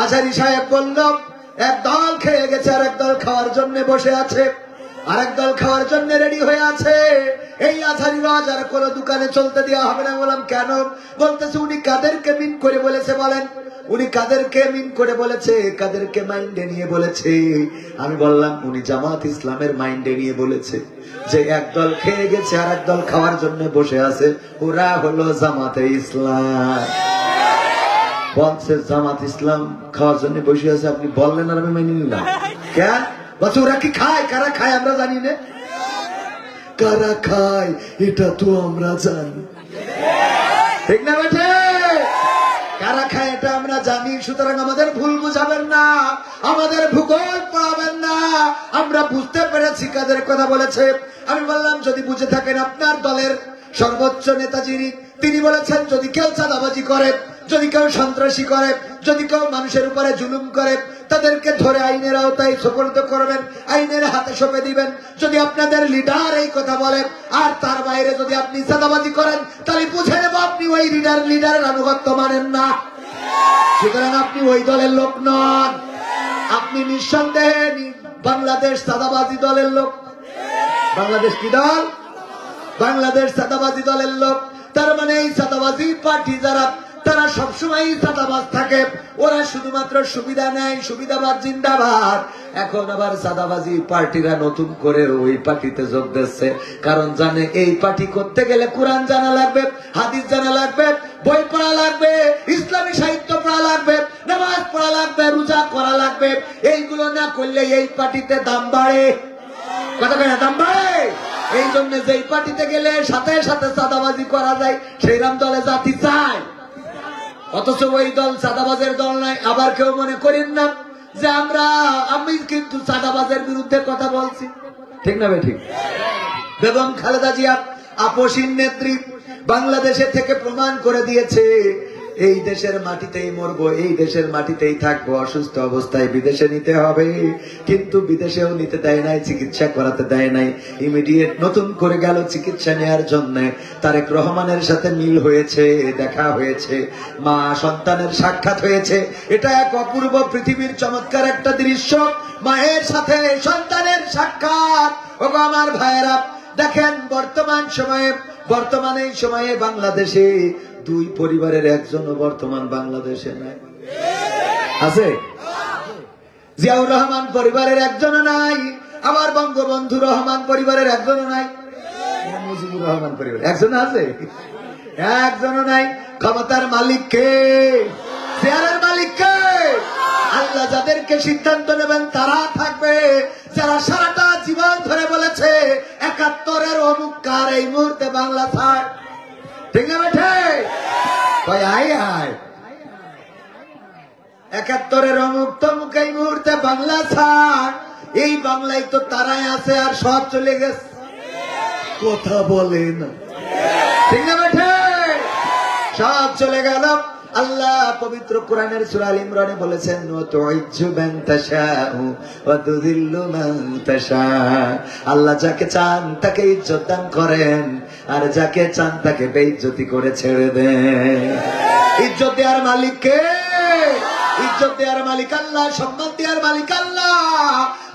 আজহারী সাহেব বলল, এক দল খেয়ে গেছে আর এক দল খাওয়ার জন্য বসে আছে, আরেক দল খাওয়ার জন্য রেডি হয়ে আছে। এই আজহারী ওয়াজ আর কোন দোকানে চলতে দেওয়া হবে না। বললাম কেন? বলতেছে উনি কাদেরকে মিন করে বলেছে বলেন? উনি কাদেরকে মিন করে বলেছে, কাদেরকে মাইন্ডে নিয়ে বলেছে? আমি বললাম উনি জামাত ইসলামের মাইন্ডে নিয়ে বলেছে যে একদল খেয়ে গেছে আর একদল খাওয়ার জন্য বসে আছে, ওরা হলো জামাতে ইসলাম। বলছে জামাত ইসলাম খাওয়ার জন্য বসে আছে, আপনি বললেন আর আমি মেনে নিলাম। কেন? বলছে ওরা কি খায়, কারা খায় আমরা জানি না। কারা খায় এটা তো আমরা জানি, ঠিক না বেঠে? কারা খায় এটা আমরা জানি। সুতরাং আমাদের ভুল বুঝাবেন না, আমাদের ভূগোল পাবেন না। আমরা বুঝতে পেরেছি কাদের কথা বলেছে। আমি বললাম যদি বুঝে থাকেন, আপনার দলের সর্বোচ্চ নেতা যিনি, তিনি বলেছেন যদি কেউ চাঁদাবাজি করে, যদি কেউ সন্ত্রাসী করে, যদি কেউ মানুষের উপরে জুলুম করে, তাদেরকে ধরে আইনের আওতায় সোপর্দ করবেন, আইনের হাতে সঁপে দিবেন। যদি আপনাদের লিডার এই কথা বলেন আর তার বাইরে যদি আপনি চাঁদাবাজি করেন, তাহলে বুঝে নেব আপনি ওই লিডারের আনুগত্য মানেন না। সুতরাং আপনি ওই দলের লোক নন, আপনি নিঃসন্দেহে বাংলাদেশ চাঁদাবাজি দলের লোক। বাংলাদেশ কি দল? বাংলাদেশ চাঁদাবাজি দলের লোক। তার মানে এই চাঁদাবাজি পার্টি যারা, তারা সবসময় চাঁদাবাজ থাকে, ওরা শুধুমাত্র সুবিধা নেয়, সুবিধাবাদ জিন্দাবাদ। এখন আবার চাঁদাবাজি পার্টিরা নতুন করে ওই পার্টিতে যোগ দিচ্ছে, কারণ জানে এই পার্টি করতে গেলে কোরআন জানা লাগবে, হাদিস জানা লাগবে, বই পড়া লাগবে, ইসলামী সাহিত্য পড়া লাগবে, নামাজ পড়া লাগবে, রোজা করা লাগবে। এইগুলো না করলে এই পার্টিতে দাম বাড়ে। কথা কয় না, দাম বাড়ে। এই জন্য যেই পার্টিতে গেলে সাথে সাথে চাঁদাবাজি করা যায়, সেইরাম দলে জাতি চায়। অথচ ওই দল চাঁদাবাজের দল নাই। আবার কেউ মনে করেন না যে আমি কিন্তু চাঁদাবাজের বিরুদ্ধে কথা বলছি, ঠিক না? ঠিক। বেগম খালেদা জিয়া আপসীন নেত্রী, বাংলাদেশে থেকে প্রমাণ করে দিয়েছে এই দেশের মাটিতেই মরবো, এই দেশের মাটিতেই থাকবো, অসুস্থ অবস্থায় বিদেশে নিতে হবে। কিন্তু বিদেশেও নিতে দেয় নাই, চিকিৎসা করাতে দেয় নাই। ইমিডিয়েট নতুন করে গেল চিকিৎসা নেওয়ার জন্য। তারেক রহমানের সাথে মিল হয়েছে, দেখা হয়েছে, মা সন্তানের সাক্ষাৎ হয়েছে। এটা এক অপূর্ব পৃথিবীর চমৎকার একটা দৃশ্য, মায়ের সাথে সন্তানের সাক্ষাৎ। ওগো আমার ভাইয়েরা, দেখেন বর্তমানে সময়ে বাংলাদেশে দুই পরিবারের একজনও বর্তমান বাংলাদেশে নাই। আছে? জিয়াউর রহমান পরিবারের একজনও নাই, আবার বঙ্গবন্ধু রহমান পরিবারের একজনও নাই, মুজিবুর রহমান পরিবারের একজন আছে? একজনও নাই। ক্ষমতার মালিক কে? চেয়ারের মালিক কে? আল্লাহ যাদেরকে সিদ্ধান্ত নেবেন তারা থাকবে। যারা সারাটা জীবন ধরে বলেছে ৭১-এর অমুক কার এই মুহূর্তে বাংলা থাক, ঠিক না বেঠে? কয় আয় আয় ৭১-এর অমুক তমুক এই মুহূর্তে বাংলা থাক। এই বাংলায় তো তারাই আছে, আর সব চলে গেছে। কথা বলে না, ঠিক না বেঠে? সব চলে গেল। আল্লাহ পবিত্র কোরআনের সূরা আল ইমরানে বলেছেন, তুইজ্জু মান তাশাউ ওয়া তুযিল্লু মান তাশা। আল্লাহ যাকে চান তাকে ইজ্জত দান করেন, আর যাকে চান তাকে বেইজ্জতি করে ছেড়ে দেন। ইজ্জত দেওয়ার মালিক কে? ইজ্জত দেওয়ার মালিক আল্লাহ, সম্মান দেওয়ার মালিক আল্লাহ।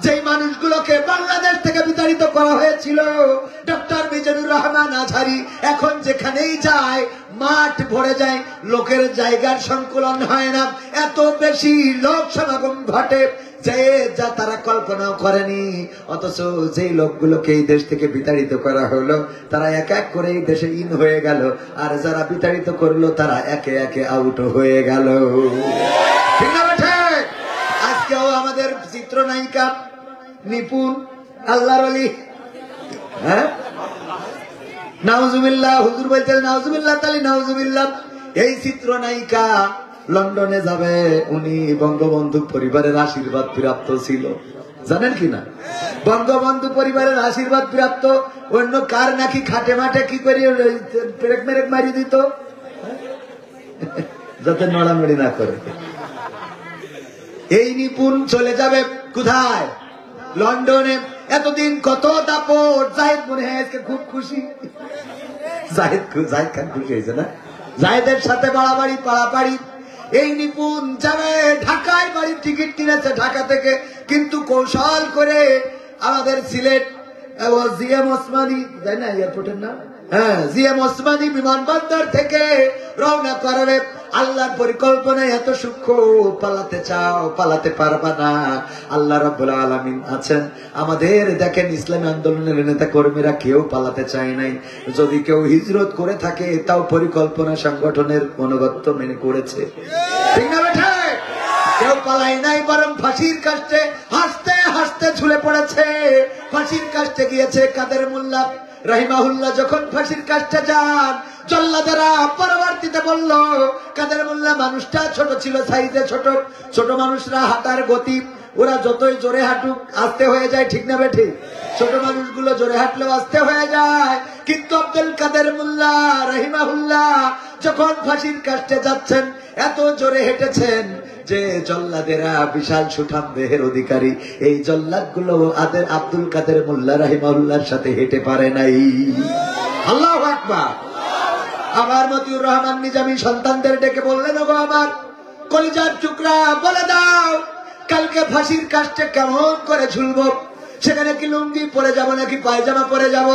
যেই মানুষগুলোকে বাংলাদেশ থেকে বিতাড়িত করা হয়েছিল, ডক্টর মিজানুর রহমান আজহারী, এখন যেখানেই যায় মাঠ ভরে যায়, লোকের জায়গার সংকুলন হয় না, এত বেশি লোক সমাগম ঘটে যে যা তারা কল্পনাও করেনি। অথচ যেই লোকগুলোকে এই দেশ থেকে বিতাড়িত করা হলো, তারা এক এক করে এই দেশে ইন হয়ে গেল, আর যারা বিতাড়িত করলো তারা একে একে আউট হয়ে গেল, ঠিক না বেঠে? আজকেও আমাদের চিত্রনায়িকা নিপুণ আল্লাহর ওলি, হ্যাঁ, নাউজুবিল্লাহ, হুজুর বলতে নাউজুবিল্লাহ, তালি নাউজুবিল্লাহ। এই চিত্রনায়িকা লন্ডনে যাবে, উনি বঙ্গবন্ধু পরিবারের আশীর্বাদ প্রাপ্ত ছিল, জানেন কিনা? বঙ্গবন্ধু পরিবারের আশীর্বাদ প্রাপ্ত। অন্য কার নাকি খাটে মাঠে কি করে পেরেক মেরেক মারি দিত, যাতে নড়ানড়ি না করে। এই নিপুণ চলে যাবে কোথায়? লন্ডনে। এতদিন কত দাপট, জাহিদ মনে হয় আজকে খুব খুশি। জাহিদ খান খুশি হয়েছে না? জাহিদের সাথে বাড়াবাড়ি পাড়াপাড়ি। এই নিপুণ যাবে ঢাকা, এনেছে ঢাকা থেকে, কিন্তু কৌশল করে আমাদের সিলেট জিএম ওসমানী, তাই না এয়ারপোর্টের নাম, হ্যাঁ জিএম ওসমানী বিমানবন্দর থেকে রওনা করাবে। আল্লাহর পরিকল্পনায় এত সূক্ষ্ম, পালাতে চাও পালাতে পারবা না। আল্লাহ রাব্বুল আলামিন আছেন আমাদের। দেখেন ইসলামী আন্দোলনের নেতা কর্মীরা কেউ পালাতে চায় নাই। যদি কেউ হিজরত করে থাকে তাও পরিকল্পনা সংগঠনের অনুগত্য মেনে করেছে, ঠিক না বেটা? কেউ পালাই নাই, বরং ফাঁসির কাস্টে হাসতে হাসতে ঝুলে পড়েছে। ফাঁসির কাস্টে গিয়েছে কাদের মোল্লা রাহিমাহুল্লাহ। যখন ফাঁসির কাস্টে যান, জল্লাদেরা পরবর্তীতে বলল কাদের মোল্লা মানুষটা ছোট ছিল, সাইজে ছোট। ছোট মানুষরা হাঁটার গতি, ওরা যতই জোরে হাঁটুক আস্তে হয়ে যায়, ঠিক না বেঠি? ছোট মানুষগুলো জোরে হাঁটলেও আস্তে হয়ে যায়। কিন্তু আব্দুল কাদের মোল্লা রাহিমাহুল্লাহ যখন ফাঁসির কাস্টে যাচ্ছেন, এত জোরে হেঁটেছেন যে জল্লাদেরা, বিশাল সুঠাম দেহের অধিকারী এই জল্লাদ গুলো আব্দুল কাদের মোল্লা রাহিমাহুল্লাহর সাথে হেঁটে পারে নাই। আল্লাহু আকবার। আবার মতিউর রহমান নিজামী সন্তানদের ডেকে বললেন, ওগো আমার কলিজার টুকরা, বলে দাও কালকে ফাঁসির কাস্টে কেমন করে ঝুলবো? সেখানে কি লুঙ্গি পরে যাব নাকি পায়জামা পরে যাব?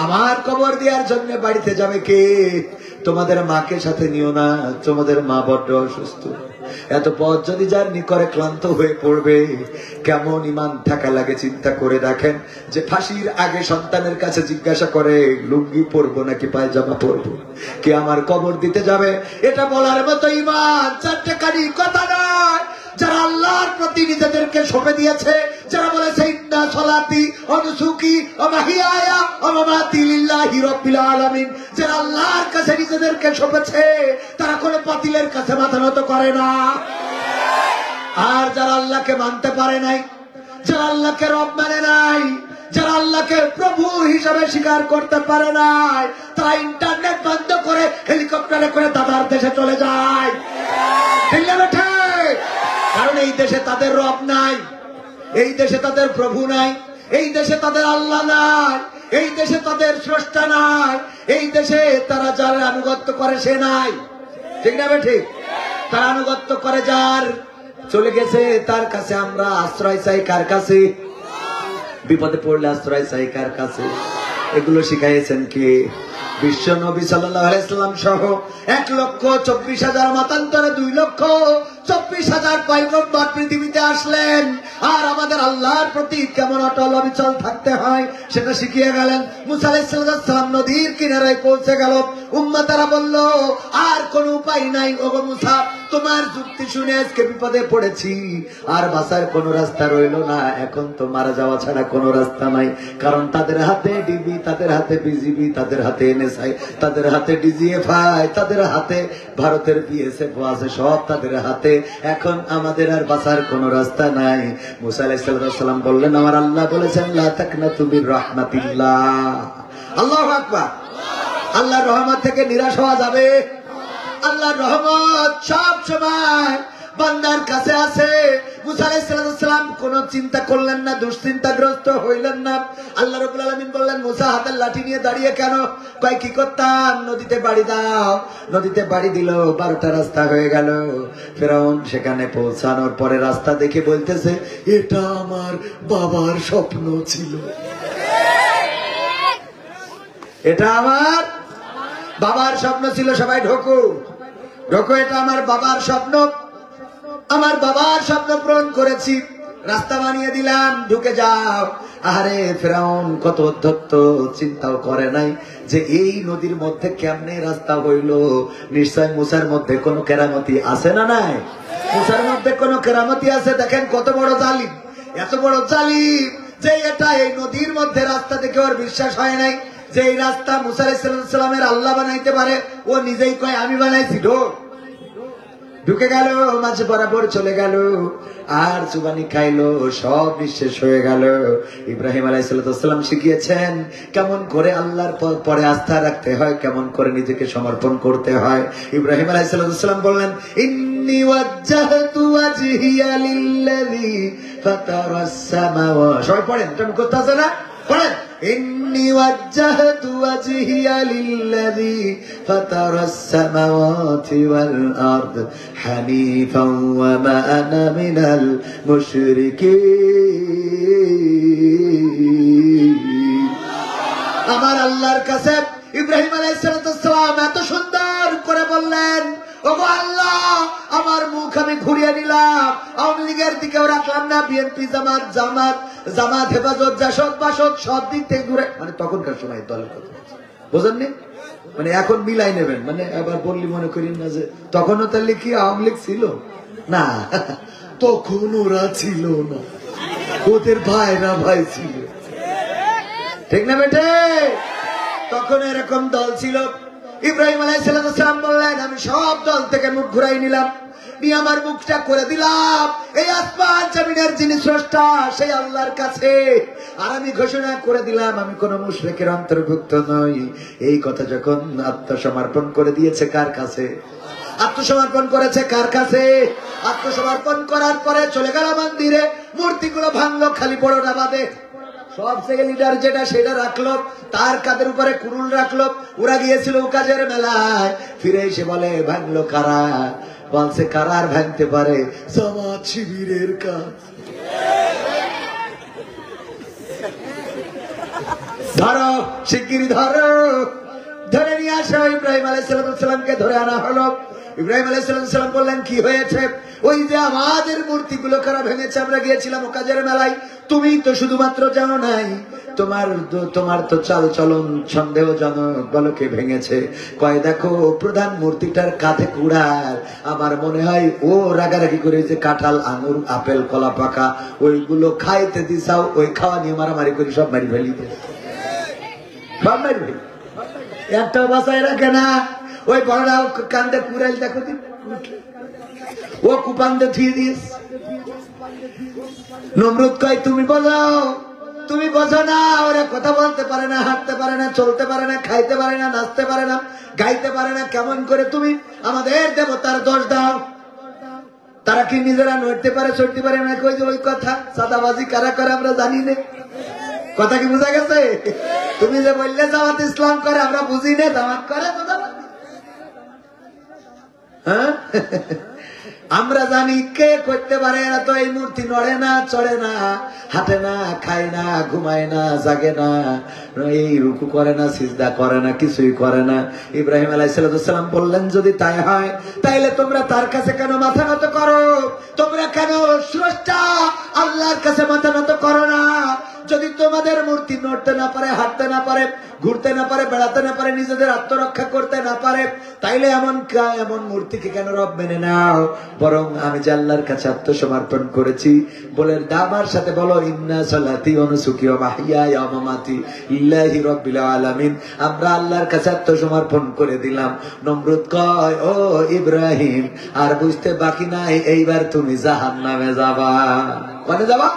আমার কবর দেওয়ার জন্য বাড়িতে যাবে কে? তোমাদের মাকে সাথে নিও না, তোমাদের মা বড্ড অসুস্থ। এত পথ যদি জার্নি করে ক্লান্ত হয়ে পড়বে, কেমন ইমান থাকা লাগে চিন্তা করে দেখেন। যে ফাঁসির আগে সন্তানের কাছে জিজ্ঞাসা করে লুঙ্গি পরবো নাকি পায়জামা পরবো, কে আমার কবর দিতে যাবে? এটা বলার মতো ইমান চারটেখানি কথা নয়। যারা আল্লাহর প্রতি নিজেদেরকে সঁপে দিয়েছে, যারা বলেছে ইন্না সলাতি ওয়া নুসুকি ওয়া মাহিয়ায়া ওয়া মামাতি লিল্লাহি রাব্বিল আলামিন, যারা আল্লাহর কাছে নিজেদেরকে সঁপেছে তারা কোনো বাতিলের কাছে মাথা নত করে না। আর যারা আল্লাহকে মানতে পারে নাই, যারা আল্লাহকে রব মানে নাই, যারা আল্লাহকে প্রভু হিসাবে স্বীকার করতে পারে নাই, তারা ইন্টারনেট বন্ধ করে হেলিকপ্টারে করে দাদার দেশে চলে যায়, ঠিক না বেটা? কারণ এই দেশে তাদের রব নাই, এই দেশে তাদের প্রভু নাই, এই দেশে তাদের আল্লাহ নাই, এই দেশে তাদের স্রষ্টা নাই, এই দেশে তারা যার আনুগত্য করে সে নাই, ঠিক না বেঠিক? তারা আনুগত্য করে যার চলে গেছে তার কাছে। আমরা আশ্রয় চাই কার কাছে? বিপদে পড়লে আশ্রয় চাই কার কাছে? এগুলো শিখাইছেন কে? বিশ্ব নবী সাল্লাল্লাহু আলাইহি ওয়াসাল্লাম সহ 1,24,000 মতান্তরে 2,24,000 পয়গম্বর পৃথিবীতে আসলেন। আর আমাদের আল্লাহর প্রতি কেমন অটল অবিচল থাকতে হয় সেটা শিখিয়ে গেলেন। মুসা আলাইহিস সালাম নদীর কিনারায় পৌঁছে গেল। উম্মতেরা বলল, আর কোন উপায় নাই ওগো মুসা, তোমার যুক্তি শুনে আজকে বিপদে পড়েছি, আর বাঁচার কোন রাস্তা রইল না। এখন তো মারা যাওয়া ছাড়া কোনো রাস্তা নাই। কারণ তাদের হাতে ডিবি, তাদের হাতে বিজিবি, তাদের হাতে এনএসআই, তাদের হাতে ডিজিএফআই, তাদের হাতে ভারতের বিএসএফ আছে, সব তাদের হাতে। এখন আমাদের আর বাঁচার কোন রাস্তা নাই। মুসা আলাইহিস সালাম বললেন, আমার আল্লাহ বলেছেন লা তাকনাতু মির রাহমাতিল্লাহ। আল্লাহু আকবার। আল্লাহর রহমত থেকে নিরাশ হওয়া যাবে? আল্লাহর রহমত সব সময় বান্দার কাছে আছে। মুসা আলাইহিস সালাম কোন চিন্তা করলেন না, দুশ্চিন্তাগ্রস্ত হইলেন না। আল্লাহ রাব্বুল আলামিন বললেন, মুসা হাতের লাঠি নিয়ে দাঁড়িয়ে কেন? কয় কি করতাম? নদীতে বাড়ি দাও। নদীতে বাড়ি দিল, 12টা রাস্তা হয়ে গেল। ফেরাউন সেখানে পৌঁছানোর পরে রাস্তা দেখে বলতেছে, এটা আমার বাবার স্বপ্ন ছিল, এটা আমার বাবার স্বপ্ন ছিল। সবাই ঢোকো ঢোকো, এটা আমার বাবার স্বপ্ন, আমার বাবার স্বপ্ন পূরণ করেছি, রাস্তা বানিয়ে দিলাম, ঢুকে যাও। আরে ফেরাউন কত অধ্যত্ত, চিন্তাও করে নাই যে এই নদীর মধ্যে কেমনে রাস্তা হইল। নিশ্চয় মুসার মধ্যে কোনো কেরামতি আছে না নাই? মুসার মধ্যে কোনো কেরামতি আছে। দেখেন কত বড় জালিম, এত বড় জালিম যে এটা এই নদীর মধ্যে রাস্তা দেখে ওর বিশ্বাস হয় নাই যে এই রাস্তা মুসা আলাইহিস সালামের আল্লাহ বানাইতে পারে। ও নিজেই কয় আমি বানাইছি। ঢুকে গেল, মাঝে বরাবর চলে গেল, আর চুবানি খাইলো, সব নিঃশেষ হয়ে গেল। ইব্রাহিম আলাইহিস সালাম শিখিয়েছেন কেমন করে আল্লাহর পরে আস্থা রাখতে হয়, কেমন করে নিজেকে সমর্পণ করতে হয়। ইব্রাহিম আলাইহিস সালাম বললেন, ইন্নী ওয়াজ্জাহতু ওয়াজহিয়া লিল্লাযী ফাতারাস সামাওয়াতি। সবাই পড়েন, এটা মুখস্থ আছে না? পড়েন, ইন্নী ওয়াজ্জাহতু ওয়াজহিয়া লিল্লাযী ফাতারাস সামাওয়াতি ওয়াল আরদ হানিফান ওয়া মা আনা মিনাল মুশরিকিন। আমার আল্লাহর কাছে ইব্রাহিম আলাইহিস সালাম এত সুন্দর করে বললেন, ওগো আল্লাহ, আমার মুখ আমি ঘুরিয়ে নিলাম, আওয়ামী লীগের দিকেও রাখলাম না, বিএনপি জামাত হেফাজত জাসদ বাসদ সব দিক থেকে ঘুরে, মানে তখনকার সময় দলের কথা বোঝেননি, মানে এখন মিলাই নেবেন, মানে আবার বললি মনে করি না যে তখনও তাহলে কি আওয়ামী লীগ ছিল না, তখন ওরা ছিল না, ওদের ভাইরা ভাই ছিল, ঠিক না বেটে? তখন এরকম দল ছিল। ইব্রাহিম আলাইহিস সালাম বললেন, আমি সব দল থেকে মুখ ঘুরাই নিলাম, নিয়ে আমার মুখটা করে দিলাম এই আসমান জমিনের যিনি স্রষ্টা সেই আল্লাহর কাছে। আর আমি ঘোষণা করে দিলাম আমি কোন মুশরিকের অন্তর্ভুক্ত নই। এই কথা যখন আত্মসমর্পণ করে দিয়েছে কার কাছে? আত্মসমর্পণ করেছে কার কাছে? আত্মসমর্পণ করার পরে চলে গেল মন্দিরে, মূর্তিগুলো ভাঙলো, খালি বড়টা বাদে সবথেকে লিডার যেটা সেটা রাখলো, তার কাদের উপরে কুরুল রাখলো। ওরা গিয়েছিল কাজের মেলায়, ফিরে এসে বলে ভাঙলো কারা? বলছে কারা আর ভাঙতে পারে? জামাত শিবিরের কাজ। ধরো শিগগিরি ধরো, ধরে নিয়ে আসো। ইব্রাহিম আলাইহিস সালামকে ধরে আনা হলো। ইব্রাহিম আলাইহিস সালাম বললেন, কি হয়েছে? ওই যে আমাদের মূর্তিগুলো কারা ভেঙেছে, আমরা গিয়েছিলাম কাজের মেলায়, তুমি তো শুধুমাত্র জানো নাই, তোমার তো চাল চলন সন্দেহজনক, বলো কে ভেঙেছে? কয় দেখো প্রধান মূর্তিটার কাঁধে কুড়াল, আমার মনে হয় ও রাগারাগি করে যে কাঁঠাল আঙুর আপেল কলা পাকা ওইগুলো খাইতে দিছাও, ওই খাওয়া নিয়ে মারামারি করি সব মারি ফেলি, সব মারি ফেলি, একটা বাসায় রাখে না। ওই বড়রা কান্দে কুড়াইল দেখো দিন, ও কুপান্দে ধুয়ে দিস। নমরুদ কয় তুমি বোঝো না, ওরা কথা বলতে পারে না, হাঁটতে পারে না, চলতে পারে না, খাইতে পারে না, নাচতে পারে না, গাইতে পারে না, কেমন করে তুমি আমাদের দেবতার দোষ দাও? তারা কি নিজেরা নড়তে পারে, চড়তে পারে না? কই যে ওই কথা, সাদাবাজি কারা করে আমরা জানি না, কথা কি বোঝা গেছে? তুমি যে বললে জামাত ইসলাম করে, আমরা বুঝি না, জামাত করে তো জামাত। হ্যাঁ, আমরা জানি কে করতে পারে। এরা তো এই মূর্তি নড়ে না, চড়ে না, হাঁটে না, খায় না, ঘুমায় না, জাগে না, এই রুকু করে না, সিজদা করে না, কিছুই করে না। ইব্রাহিম আলাইহিস সালাম বললেন, যদি তাই হয় তাইলে তোমরা তার কাছে কেন মাথা নত করো? তোমরা কেন স্রষ্টা আল্লাহর কাছে মাথা নত করো না? যদি তোমাদের মূর্তি নড়তে না পারে, হাঁটতে না পারে, ঘুরতে না পারে, বেড়াতে না পারে, নিজেদের আত্মরক্ষা করতে না পারে, তাইলে এমন মূর্তিকে কেন রব মেনে নাও? বরং আমি যে আল্লাহর কাছে আত্মসমর্পণ করেছি বলে দাবার সাথে বলো, ইন্না সালাতি ওয়া নুসুকি ওয়া মাহইয়ায়া ওয়া মামাতি লিল্লাহি রাব্বিল আলামিন। আমরা আল্লাহর কাছে আত্মসমর্পণ করে দিলাম। নমরুদ কয়, ও ইব্রাহিম, আর বুঝতে বাকি নাই, এইবার তুমি জাহান্নামে যাবা। কোনে যাবা?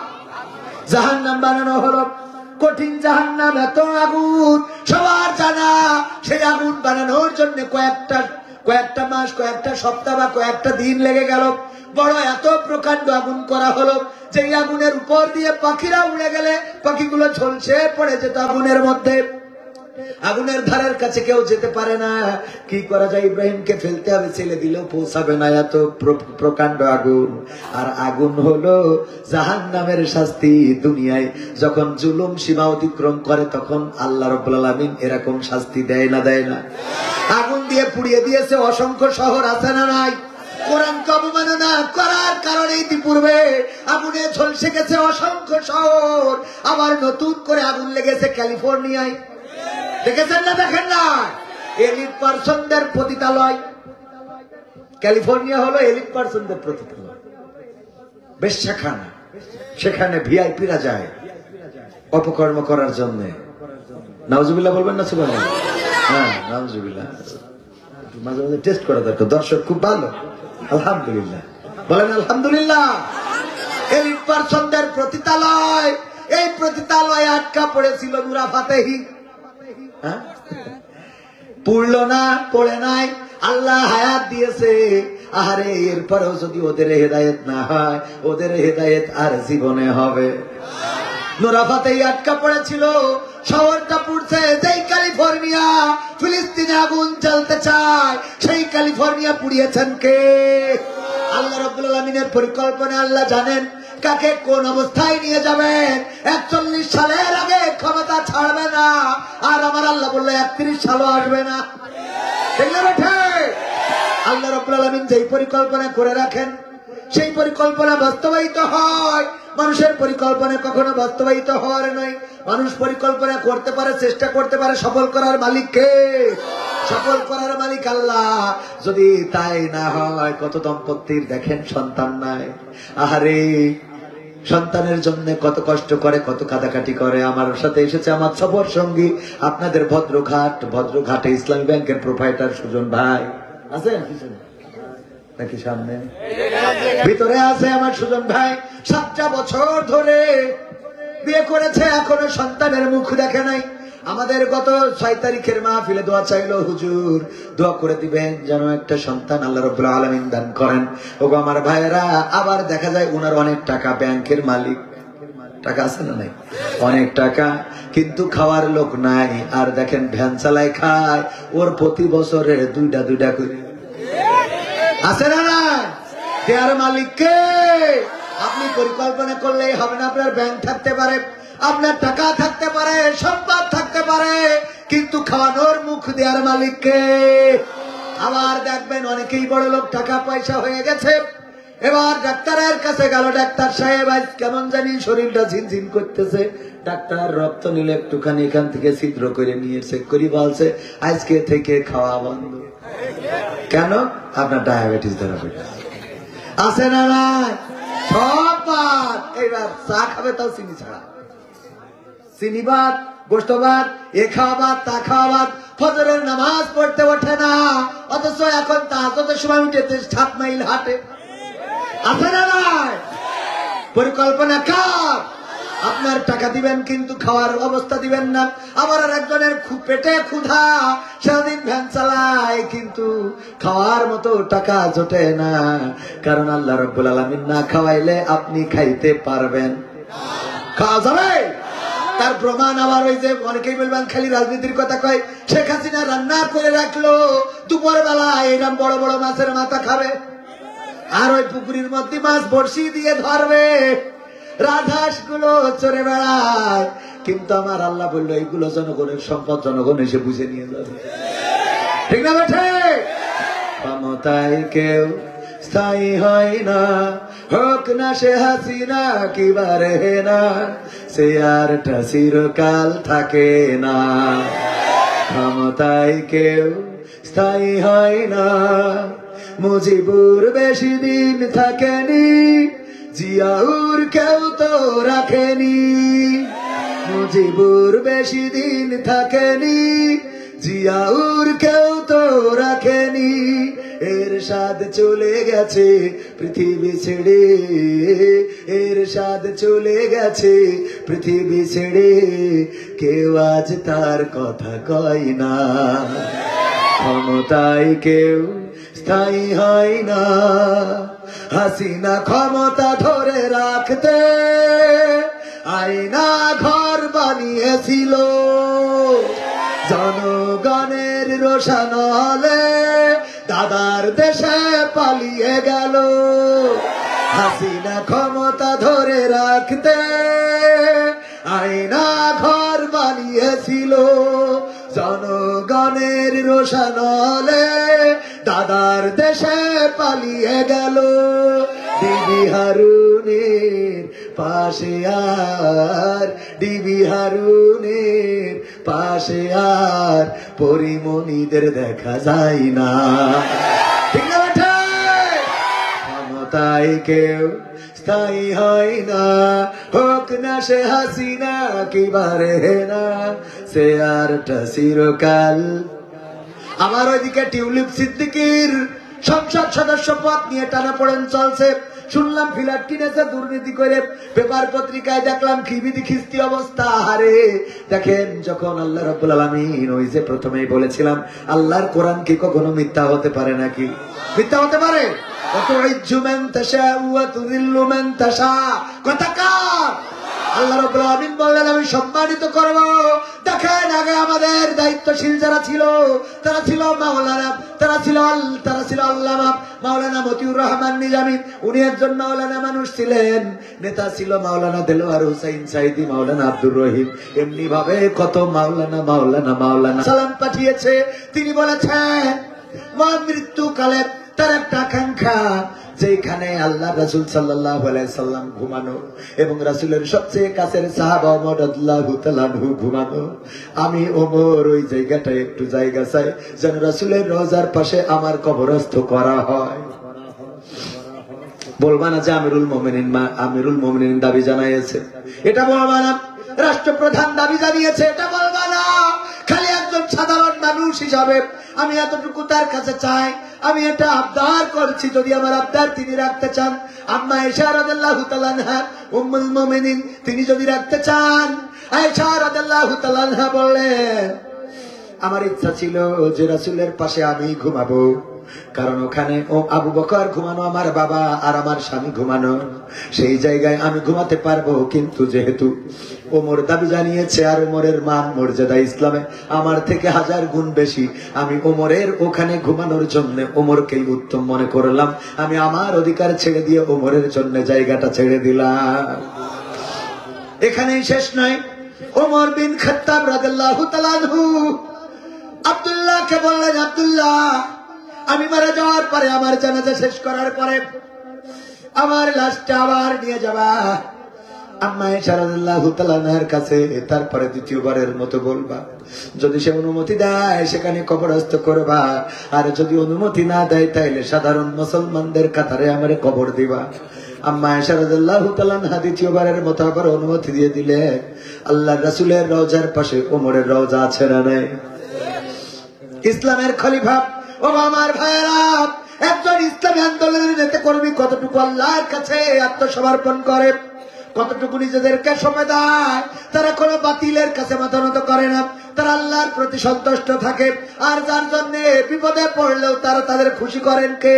জাহান্নাম বানানো হলো, কঠিন জাহান্নাম, এত আগুন সবার জানা। সেই আগুন বানানোর জন্য কয়েকটা মাস, কয়েকটা সপ্তাহ বা কয়েকটা দিন লেগে গেল। বড় এত প্রকাণ্ড আগুন করা হলো যে আগুনের উপর দিয়ে পাখিরা উড়ে গেলে পাখিগুলো ঝলসে পড়ে যেত আগুনের মধ্যে। আগুনের ধারের কাছে কেউ যেতে পারে না। কি করা যায়? ইব্রাহিমকে ফেলতে হবে, ছেলে দিলেও পৌঁছাবে না, এত প্রকাণ্ড আগুন। আর আগুন হলো জাহান্নামের শাস্তি। দুনিয়ায় যখন জুলুম সীমা অতিক্রম করে তখন আল্লাহ রাব্বুল আলামিন এরকম শাস্তি দেয় না? আগুন দিয়ে পুড়িয়ে দিয়েছে অসংখ্য শহর, আছে না নাই? কোরআনকে অবমাননা করার কারণে ইতিপূর্বে আগুনে ঝলসে গেছে অসংখ্য শহর। আবার নতুন করে আগুন লেগেছে ক্যালিফোর্নিয়ায়, দেখেছেন না? দেখেন না? এলিট পার্সনদের পতিতালয়। ক্যালিফোর্নিয়া হলো এলিট পার্সনদের পতিতালয়, বেশ্যাখানা। সেখানে ভিআইপিরা যায় অপকর্ম করার জন্য। নাউজুবিল্লাহ বলবেন না? সুবহানাল্লাহ। হ্যাঁ, নাউজুবিল্লাহ। মাঝে মাঝে টেস্ট করা দরকার। দর্শক খুব ভালো, আলহামদুলিল্লাহ বলেন, আলহামদুলিল্লাহ। এলিট পার্সনদের পতিতালয়। এই পতিতালয়ে আটকা পড়েছিল নূরা ফাতেহি। পড়ল না, পড়ে নাই, আল্লাহ হায়াত দিয়েছে। আরে এরপরেও যদি ওদের হেদায়েত না হয়, ওদের হেদায়েত আর জীবনে হবে? নূরা ফাতেহি আটকা পড়েছিল। শহরটা পুড়ছে, যেই ক্যালিফোর্নিয়া ফিলিস্তিনে আগুন জ্বলতে চায়, সেই ক্যালিফোর্নিয়া পুড়িয়েছেন কে? আল্লাহ রাব্বুল আলামিনের পরিকল্পনা আল্লাহ জানেন কাকে কোন অবস্থায় নিয়ে যাবেন। 41 সালের আগে ক্ষমতা ছাড়বে না, আর আমার আল্লাহ বললে 31 সালও আসবে না। ঠিক না বেঠে? আল্লাহ রাব্বুল আলামিন যেই পরিকল্পনা করে রাখেন সেই পরিকল্পনা বাস্তবায়িত হয়। মানুষের পরিকল্পনা কখনো বাস্তবায়িত হওয়ার নয়। মানুষ পরিকল্পনা করতে পারে, চেষ্টা করতে পারে, সফল করার মালিক কে? সফল করার মালিক আল্লাহ। যদি তাই না হয়, কত দম্পতির দেখেন সন্তান নাই, আহারে সন্তানের জন্য কত কষ্ট করে, কত কাটাকাটি করে। আমার সাথে এসেছে আমার সফর সঙ্গী আপনাদের ভদ্রঘাটে ইসলামী ব্যাংকের প্রোপাইটার সুজন ভাই। আছেন নাকি সামনে? ভিতরে আছে আমার সুজন ভাই। 7টা বছর ধরে বিয়ে করেছে, এখনো সন্তানের মুখ দেখে নাই। আমাদের গত 6 তারিখের মাহফিলে দোয়া চাইলো, হুজুর দোয়া করে দিবেন যেন একটা সন্তান আল্লাহ রাব্বুল আলামিন দান করেন। ওগো আমার ভাইয়েরা, আবার দেখা যায় উনার অনেক টাকা, ব্যাংকের মালিক, টাকা আছে না নাই? অনেক টাকা, কিন্তু খাওয়ার লোক নাই। আর দেখেন ভ্যান চালায়, খায়, ওর প্রতি বছরে দুইটা করে আছে না না? দেয়ার মালিক কে? আপনি পরিকল্পনা করলেই হবে না। আপনার ব্যাংক থাকতে পারে, আপনার টাকা থাকতে পারে, সম্পদ থাকতে পারে, কিন্তু খাওয়ানোর মুখ দেয়ার মালিক কে? আবার দেখবেন অনেকেই বড় লোক, টাকা পয়সা হয়ে গেছে, এবার ডাক্তারের কাছে গেল। ডাক্তার সাহেব আজ কেমন জানি শরীরটা ঝিনঝিন করতেছে। ডাক্তার রক্ত নিলে একটুখানি এখান থেকে ছিদ্র করে নিয়ে চেক করি, বলছে আজকে থেকে খাওয়া বন্ধ। কেন? আপনার ডায়াবেটিস ধরা পড়ে আছে না নাই? সব বাদ। এইবার চা খাবে, তাও চিনি ছাড়া। চিনি বাদ, গোস্ত বাদ, এ খাওয়া বাদ, তা খাওয়া বাদ। ফজরের নামাজ পড়তে ওঠে না, অথচ এখন তাহাজ্জুদের সময় উঠেতে 7 মাইল হাঁটে। আছে না নাই? পরিকল্পনা কার? আপনার টাকা দিবেন কিন্তু খাওয়ার অবস্থা দিবেন না। আবার আর একজনের পেটে ক্ষুধা, সারাদিন ভ্যান চালায়, কিন্তু খাওয়ার মতো টাকা জোটে না। কারণ আল্লাহ রাব্বুল আলামিন না খাওয়াইলে আপনি খাইতে পারবেন? খাওয়া যাবে? তার প্রমাণ আবার ওই যে অনেকেই বলবেন খালি রাজনীতির কথা কয়। শেখ হাসিনা রান্না করে রাখলো, দুপুর বেলা এরকম বড় বড় মাছের মাথা খাবে, আর ওই পুকুরের মধ্যে মাছ বড়শি দিয়ে ধরবে, রাজহাঁস গুলো চড়ে বেড়ায়। কিন্তু আমার আল্লাহ বললো এইগুলো জনগণের সম্পদ, জনগণ এসে বুঝে নিয়ে যাবে। ঠিক না বেঠে? ক্ষমতায় কেউ স্থায়ী হয় না, হোক না সে হাসিনা কিবারে না, সে আরটা চিরকাল থাকে না। ক্ষমতায় কেউ স্থায়ী হয় না, মুজিবুর বেশি দিন থাকেনি, জিয়াউর কেউ তো রাখেনি। মুজিবুর বেশি দিন থাকেনি, জিয়াউর কেউ তো রাখেনি। এরশাদ চলে গেছে পৃথিবী ছেড়ে, এরশাদ চলে গেছে পৃথিবী ছেড়ে, কেউ আজ তার কথা কয় না। ক্ষমতায় কেউ স্থায়ী হয় না, হাসিনা ক্ষমতা ধরে রাখতে আয়না ঘর বানিয়েছিল, জনগণের রোশানলে দাদার দেশে পালিয়ে গেল। হাসিনা ক্ষমতা ধরে রাখতে আয়না ঘর বানিয়েছিল, জনগণের রোশানলে দাদার দেশে পালিয়ে গেল। ডিবি হারুনের পাশে আর, ডিবি হারুনের পাশে আর পরিমণিদের দেখা যায় না। ঠিক না বেঠে? ক্ষমতায় কেউ স্থায়ী হয় না, হোক না সে হাসিনা কিবারে না, সে আরটা চিরকাল। আমার ওইদিকে টিউলিপ সিদ্দিকীর সংসদ সদস্য পদ নিয়ে টানাপোড়েন চলছে। শুনলাম ফ্ল্যাট কিনেছে দুর্নীতি করে, পেপার পত্রিকায় দেখলাম খিবিদি খিস্তি অবস্থা। আরে দেখেন, যখন আল্লাহ রাব্বুল আলামিন, ওই যে প্রথমেই বলেছিলাম, আল্লাহর কোরআন কি কখনো মিথ্যা হতে পারে নাকি? মিথ্যা হতে পারে? কথা কার? আল্লাহ রাব্বুল আলামিন বললেন আমি সম্মানিত করব। দেখেন আগে আমাদের দায়িত্বশীল যারা ছিল তারা ছিল মাওলানা, তারা ছিল আল্লামা মাওলানা মতিউর রহমান নিজামী, উনি একজন মাওলানা মানুষ ছিলেন। নেতা ছিল মাওলানা দেলোয়ার হুসাইন সাইদি, মাওলানা আব্দুর রহিম, এমনি ভাবে কত মাওলানা সালাম পাঠিয়েছে। তিনি বলেছেন মৃত্যুকালে তার একটা আকাঙ্ক্ষা, যেখানে আল্লাহ রাসূল সাল্লাল্লাহু আলাইহি সাল্লাম ঘুমানো এবং রাসূলের সবচেয়ে কাছের সাহাবা ওমর রাদিয়াল্লাহু তাআলা আনহু ঘুমানো, আমি ওমর ওই জায়গাটা একটু জায়গা চাই যেন রাসূলের রওজার পাশে আমার কবরস্থ করা হয়। বলবা না যে আমিরুল মুমিনিন দাবি জানিয়েছে, এটা বলবা না। রাষ্ট্রপ্রধান দাবি জানিয়েছে, এটা বলবা না। খালি একজন সাধারণ মানুষ হিসাবে আমি এতটুকু তার কাছে চাই, আমি এটা আবদার করছি, যদি আমার আবদার তিনি রাখতে চান, আম্মা আয়েশা রাদিয়াল্লাহু তাআলা আনহা উম্মুল মুমিনিন তিনি যদি রাখতে চান, আয়েশা রাদিয়াল্লাহু তাআলা আনহা বললেন আমার ইচ্ছা ছিল যে রাসূলের পাশে আমি ঘুমাবো, কারণ ওখানে ও আবু বকর ঘুমানো, আমার বাবা আর আমার স্বামী ঘুমানো, সেই জায়গায় আমি ঘুমাতে পারবো। কিন্তু যেহেতু ওমর দাবি জানিয়েছে আর ওমরের মান মর্যাদা ইসলামে আমার থেকে 1000 গুণ বেশি, আমি ওমরের ওখানে ঘুমানোর জন্য ওমরকেই উত্তম মনে করলাম। আমি আমার অধিকার ছেড়ে দিয়ে ওমরের জন্য জায়গাটা ছেড়ে দিলাম। এখানেই শেষ নয়, ওমর বিন খাত্তাব রাদিয়াল্লাহু তাআলা আনহু আব্দুল্লাহকে বললেন, আব্দুল্লাহ আমি মারা যাওয়ার পরে, আমার জানাজা শেষ করার পরে আমার লাশটা আবার নিয়ে যাবা আম্মা আয়েশা রাদিয়াল্লাহু তাআলা আনহার কাছে, তারপরে দ্বিতীয়বারের মতো বলবা, যদি সে অনুমতি দেয় সেখানে কবরস্থ করবা, আর যদি অনুমতি না দেয় তাইলে সাধারণ মুসলমানদের কাতারে আমারে কবর দিবা। আম্মা আয়েশা রাদিয়াল্লাহু তাআলা আনহা দ্বিতীয়বারের মতো আবার অনুমতি দিয়ে দিলে। আল্লাহর রাসূলের রওজার পাশে ওমরের রওজা আছে না নাই? ইসলামের খলিফা ও আমার ভাইয়েরা, একজন ইসলামী আন্দোলনের নেতা কর্মী কতটুকু আল্লাহর কাছে আত্মসমর্পণ করে, কতটুকু নিজেদেরকে সময় দেয়, তারা কোনো বাতিলের কাছে মাথা নত করে না, তারা আল্লাহর প্রতি সন্তুষ্ট থাকে। আর যার জন্য বিপদে পড়লেও তারা তাদের খুশি করেন কে?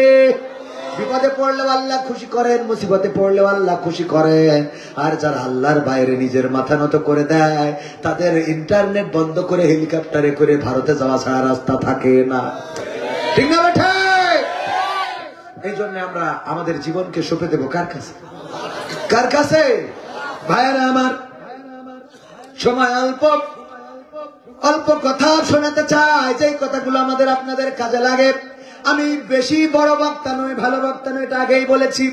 বিপদে পড়লেও আল্লাহ খুশি করেন, মুসিবতে পড়লেও আল্লাহ খুশি করেন। আর যারা আল্লাহর বাইরে নিজের মাথা নত করে দেয়, তাদের ইন্টারনেট বন্ধ করে হেলিকপ্টারে করে ভারতে যাওয়া ছাড়া রাস্তা থাকে না। ঠিক না বেঠা? এই জন্য আমরা আমাদের জীবনকে সঁপে দেব কার কাছে? কার কাছে? ভাইয়েরা আমার, সময় অল্প, অল্প কথা শোনাতে চাই, যে কথাগুলো আমাদের আপনাদের কাজে লাগে। আমি বেশি বড় বক্তা নই, ভালো বক্তা নই, এটা আগেই বলেছি।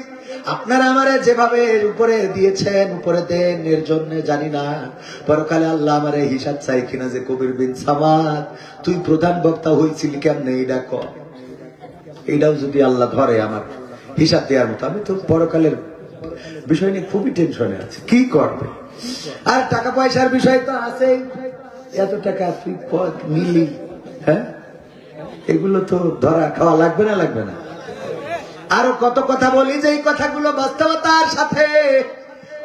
আপনারা আমারে যেভাবে উপরে দিয়েছেন, উপরে দেন, এর জন্য জানি না পরকালে আল্লাহ আমারে হিসাব চাই কিনা, যে কবির বিন সামাদ তুই প্রধান বক্তা হয়েছিলি কেমনে, এইটা কর। এইটাও যদি আল্লাহ ধরে আমার হিসাব দেওয়ার মতো, আমি তো পরকালের বিষয় নিয়ে খুবই টেনশনে আছি, কি করবে। আর টাকা পয়সার বিষয় তো আছে, এত টাকা তুই নিলি, হ্যাঁ, এগুলো তো ধরা খাওয়া লাগবে না, লাগবে না। আরো কত কথা বলি, যে এই কথাগুলো বাস্তবতার সাথে,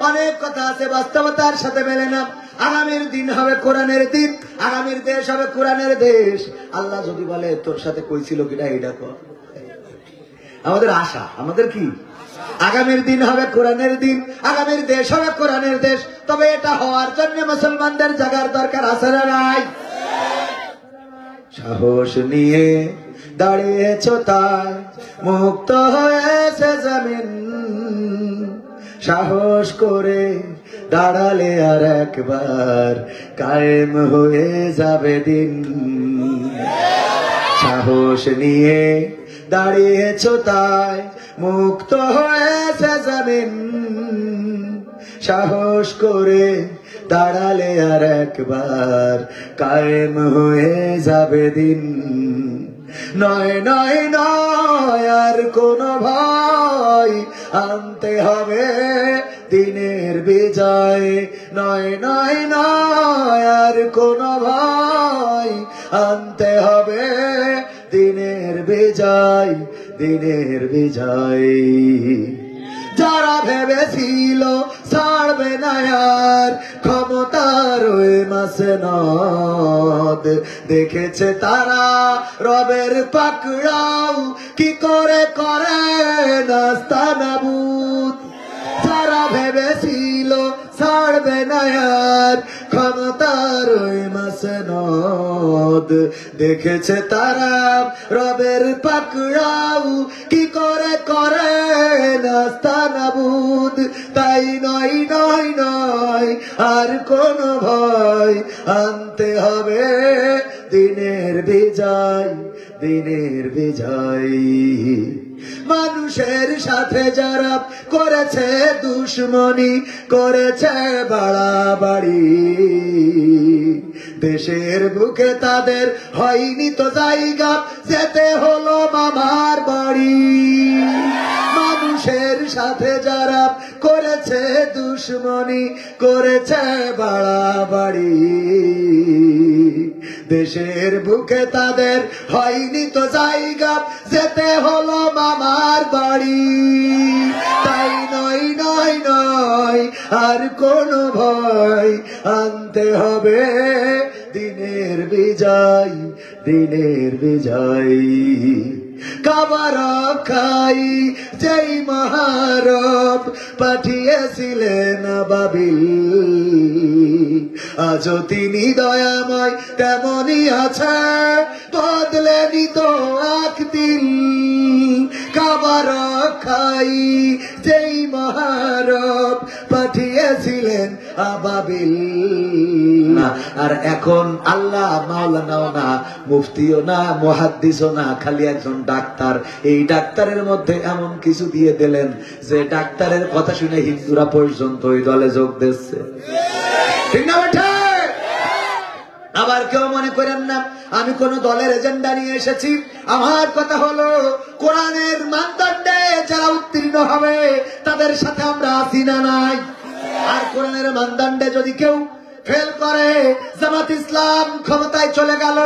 অনেক কথা আছে বাস্তবতার সাথে মেলে না। আগামীর দিন হবে কোরআনের দিন, আগামীর দেশ হবে কোরআনের দেশ। আল্লাহ যদি বলে তোর সাথে কইছিল কিনা এইটা কর। আমাদের আশা, আমাদের কি, আগামীর দিন হবে কোরআনের দিন, আগামীর দেশ হবে কোরআনের দেশ। তবে এটা হওয়ার জন্য মুসলমানদের জাগার দরকার আছে না নাই? সাহস নিয়ে দাঁড়িয়েছ তাই মুক্ত হয়েছে জমিন, সাহস করে দাঁড়ালে আর একবার কায়েম হয়ে যাবে দিন। সাহস নিয়ে দাঁড়িয়েছ তাই মুক্ত হয়েছে জমিন, সাহস করে দাঁড়ালে আর একবার কায়েম হয়ে যাবে দিন। নয় নয় নয় আর কোন ভয়, আনতে হবে দিনের বিজয়। নয় নয় নয় আর কোন ভয়, আনতে হবে দিনের বিজয়, দিনের বিজয়। যারা ভেবেছিল ছাড়বে না আর ক্ষমতার ওই মাসনদ, দেখেছে তারা রবের পাকড়াও কি করে করে নাস্তানাবুদ। যারা ভেবেছিল ছাড়বে পাবে না আর ক্ষমতার ওই মাসনদ। দেখেছে তারা রবের পাকড়াও কি করে করে নাস্তানাবুদ। তাই নয় নয় নয় আর কোন ভয়, আনতে হবে দিনের বিজয়, দিনের বিজয়। মানুষের সাথে যারা করেছে দুশ্মনী, করেছে বাড়াবাড়ি, দেশের বুকে তাদের হয়নি তো জায়গা, যেতে হলো মামার বাড়ি। মানুষের সাথে যারা করেছে দুশ্মনী, করেছে বাড়াবাড়ি, দেশের বুকে তাদের হয়নি তো জায়গা, যেতে হলো মামার বাড়ি। তাই নয় নয় নয় আর কোন ভয়, আনতে হবে দিনের বিজয়, দিনের বিজয়। কাবা রক্ষাই যেই মহারব পাঠিয়েছিলেন বাবিল, আজও তিনি দয়াময় তেমনই আছে, বদলেনি তো একদিন। কাবা রক্ষাই যেই মহারব পাঠিয়েছিলেন আবাবিল। আর এখন আল্লাহ মাওলানাও না, মুফতিও না, মুহাদ্দিসও না, খালি একজন ডাক্তার। এই ডাক্তারের মধ্যে এমন কিছু দিয়ে দিলেন যে ডাক্তারের কথা শুনে হিন্দুরা পর্যন্ত ওই দলে যোগ দিচ্ছে। ঠিক না বেটা? আবার কেউ মনে করেন না আমি কোন দলের এজেন্ডা নিয়ে এসেছি। আমার কথা হলো কোরআনের মানদণ্ডে যারা উত্তীর্ণ হবে তাদের সাথে আমরা আছি না নাই। আর কোরআনের মানদণ্ডে যদি কেউ ফেল করে, জামাত ইসলাম ক্ষমতায় চলে গেল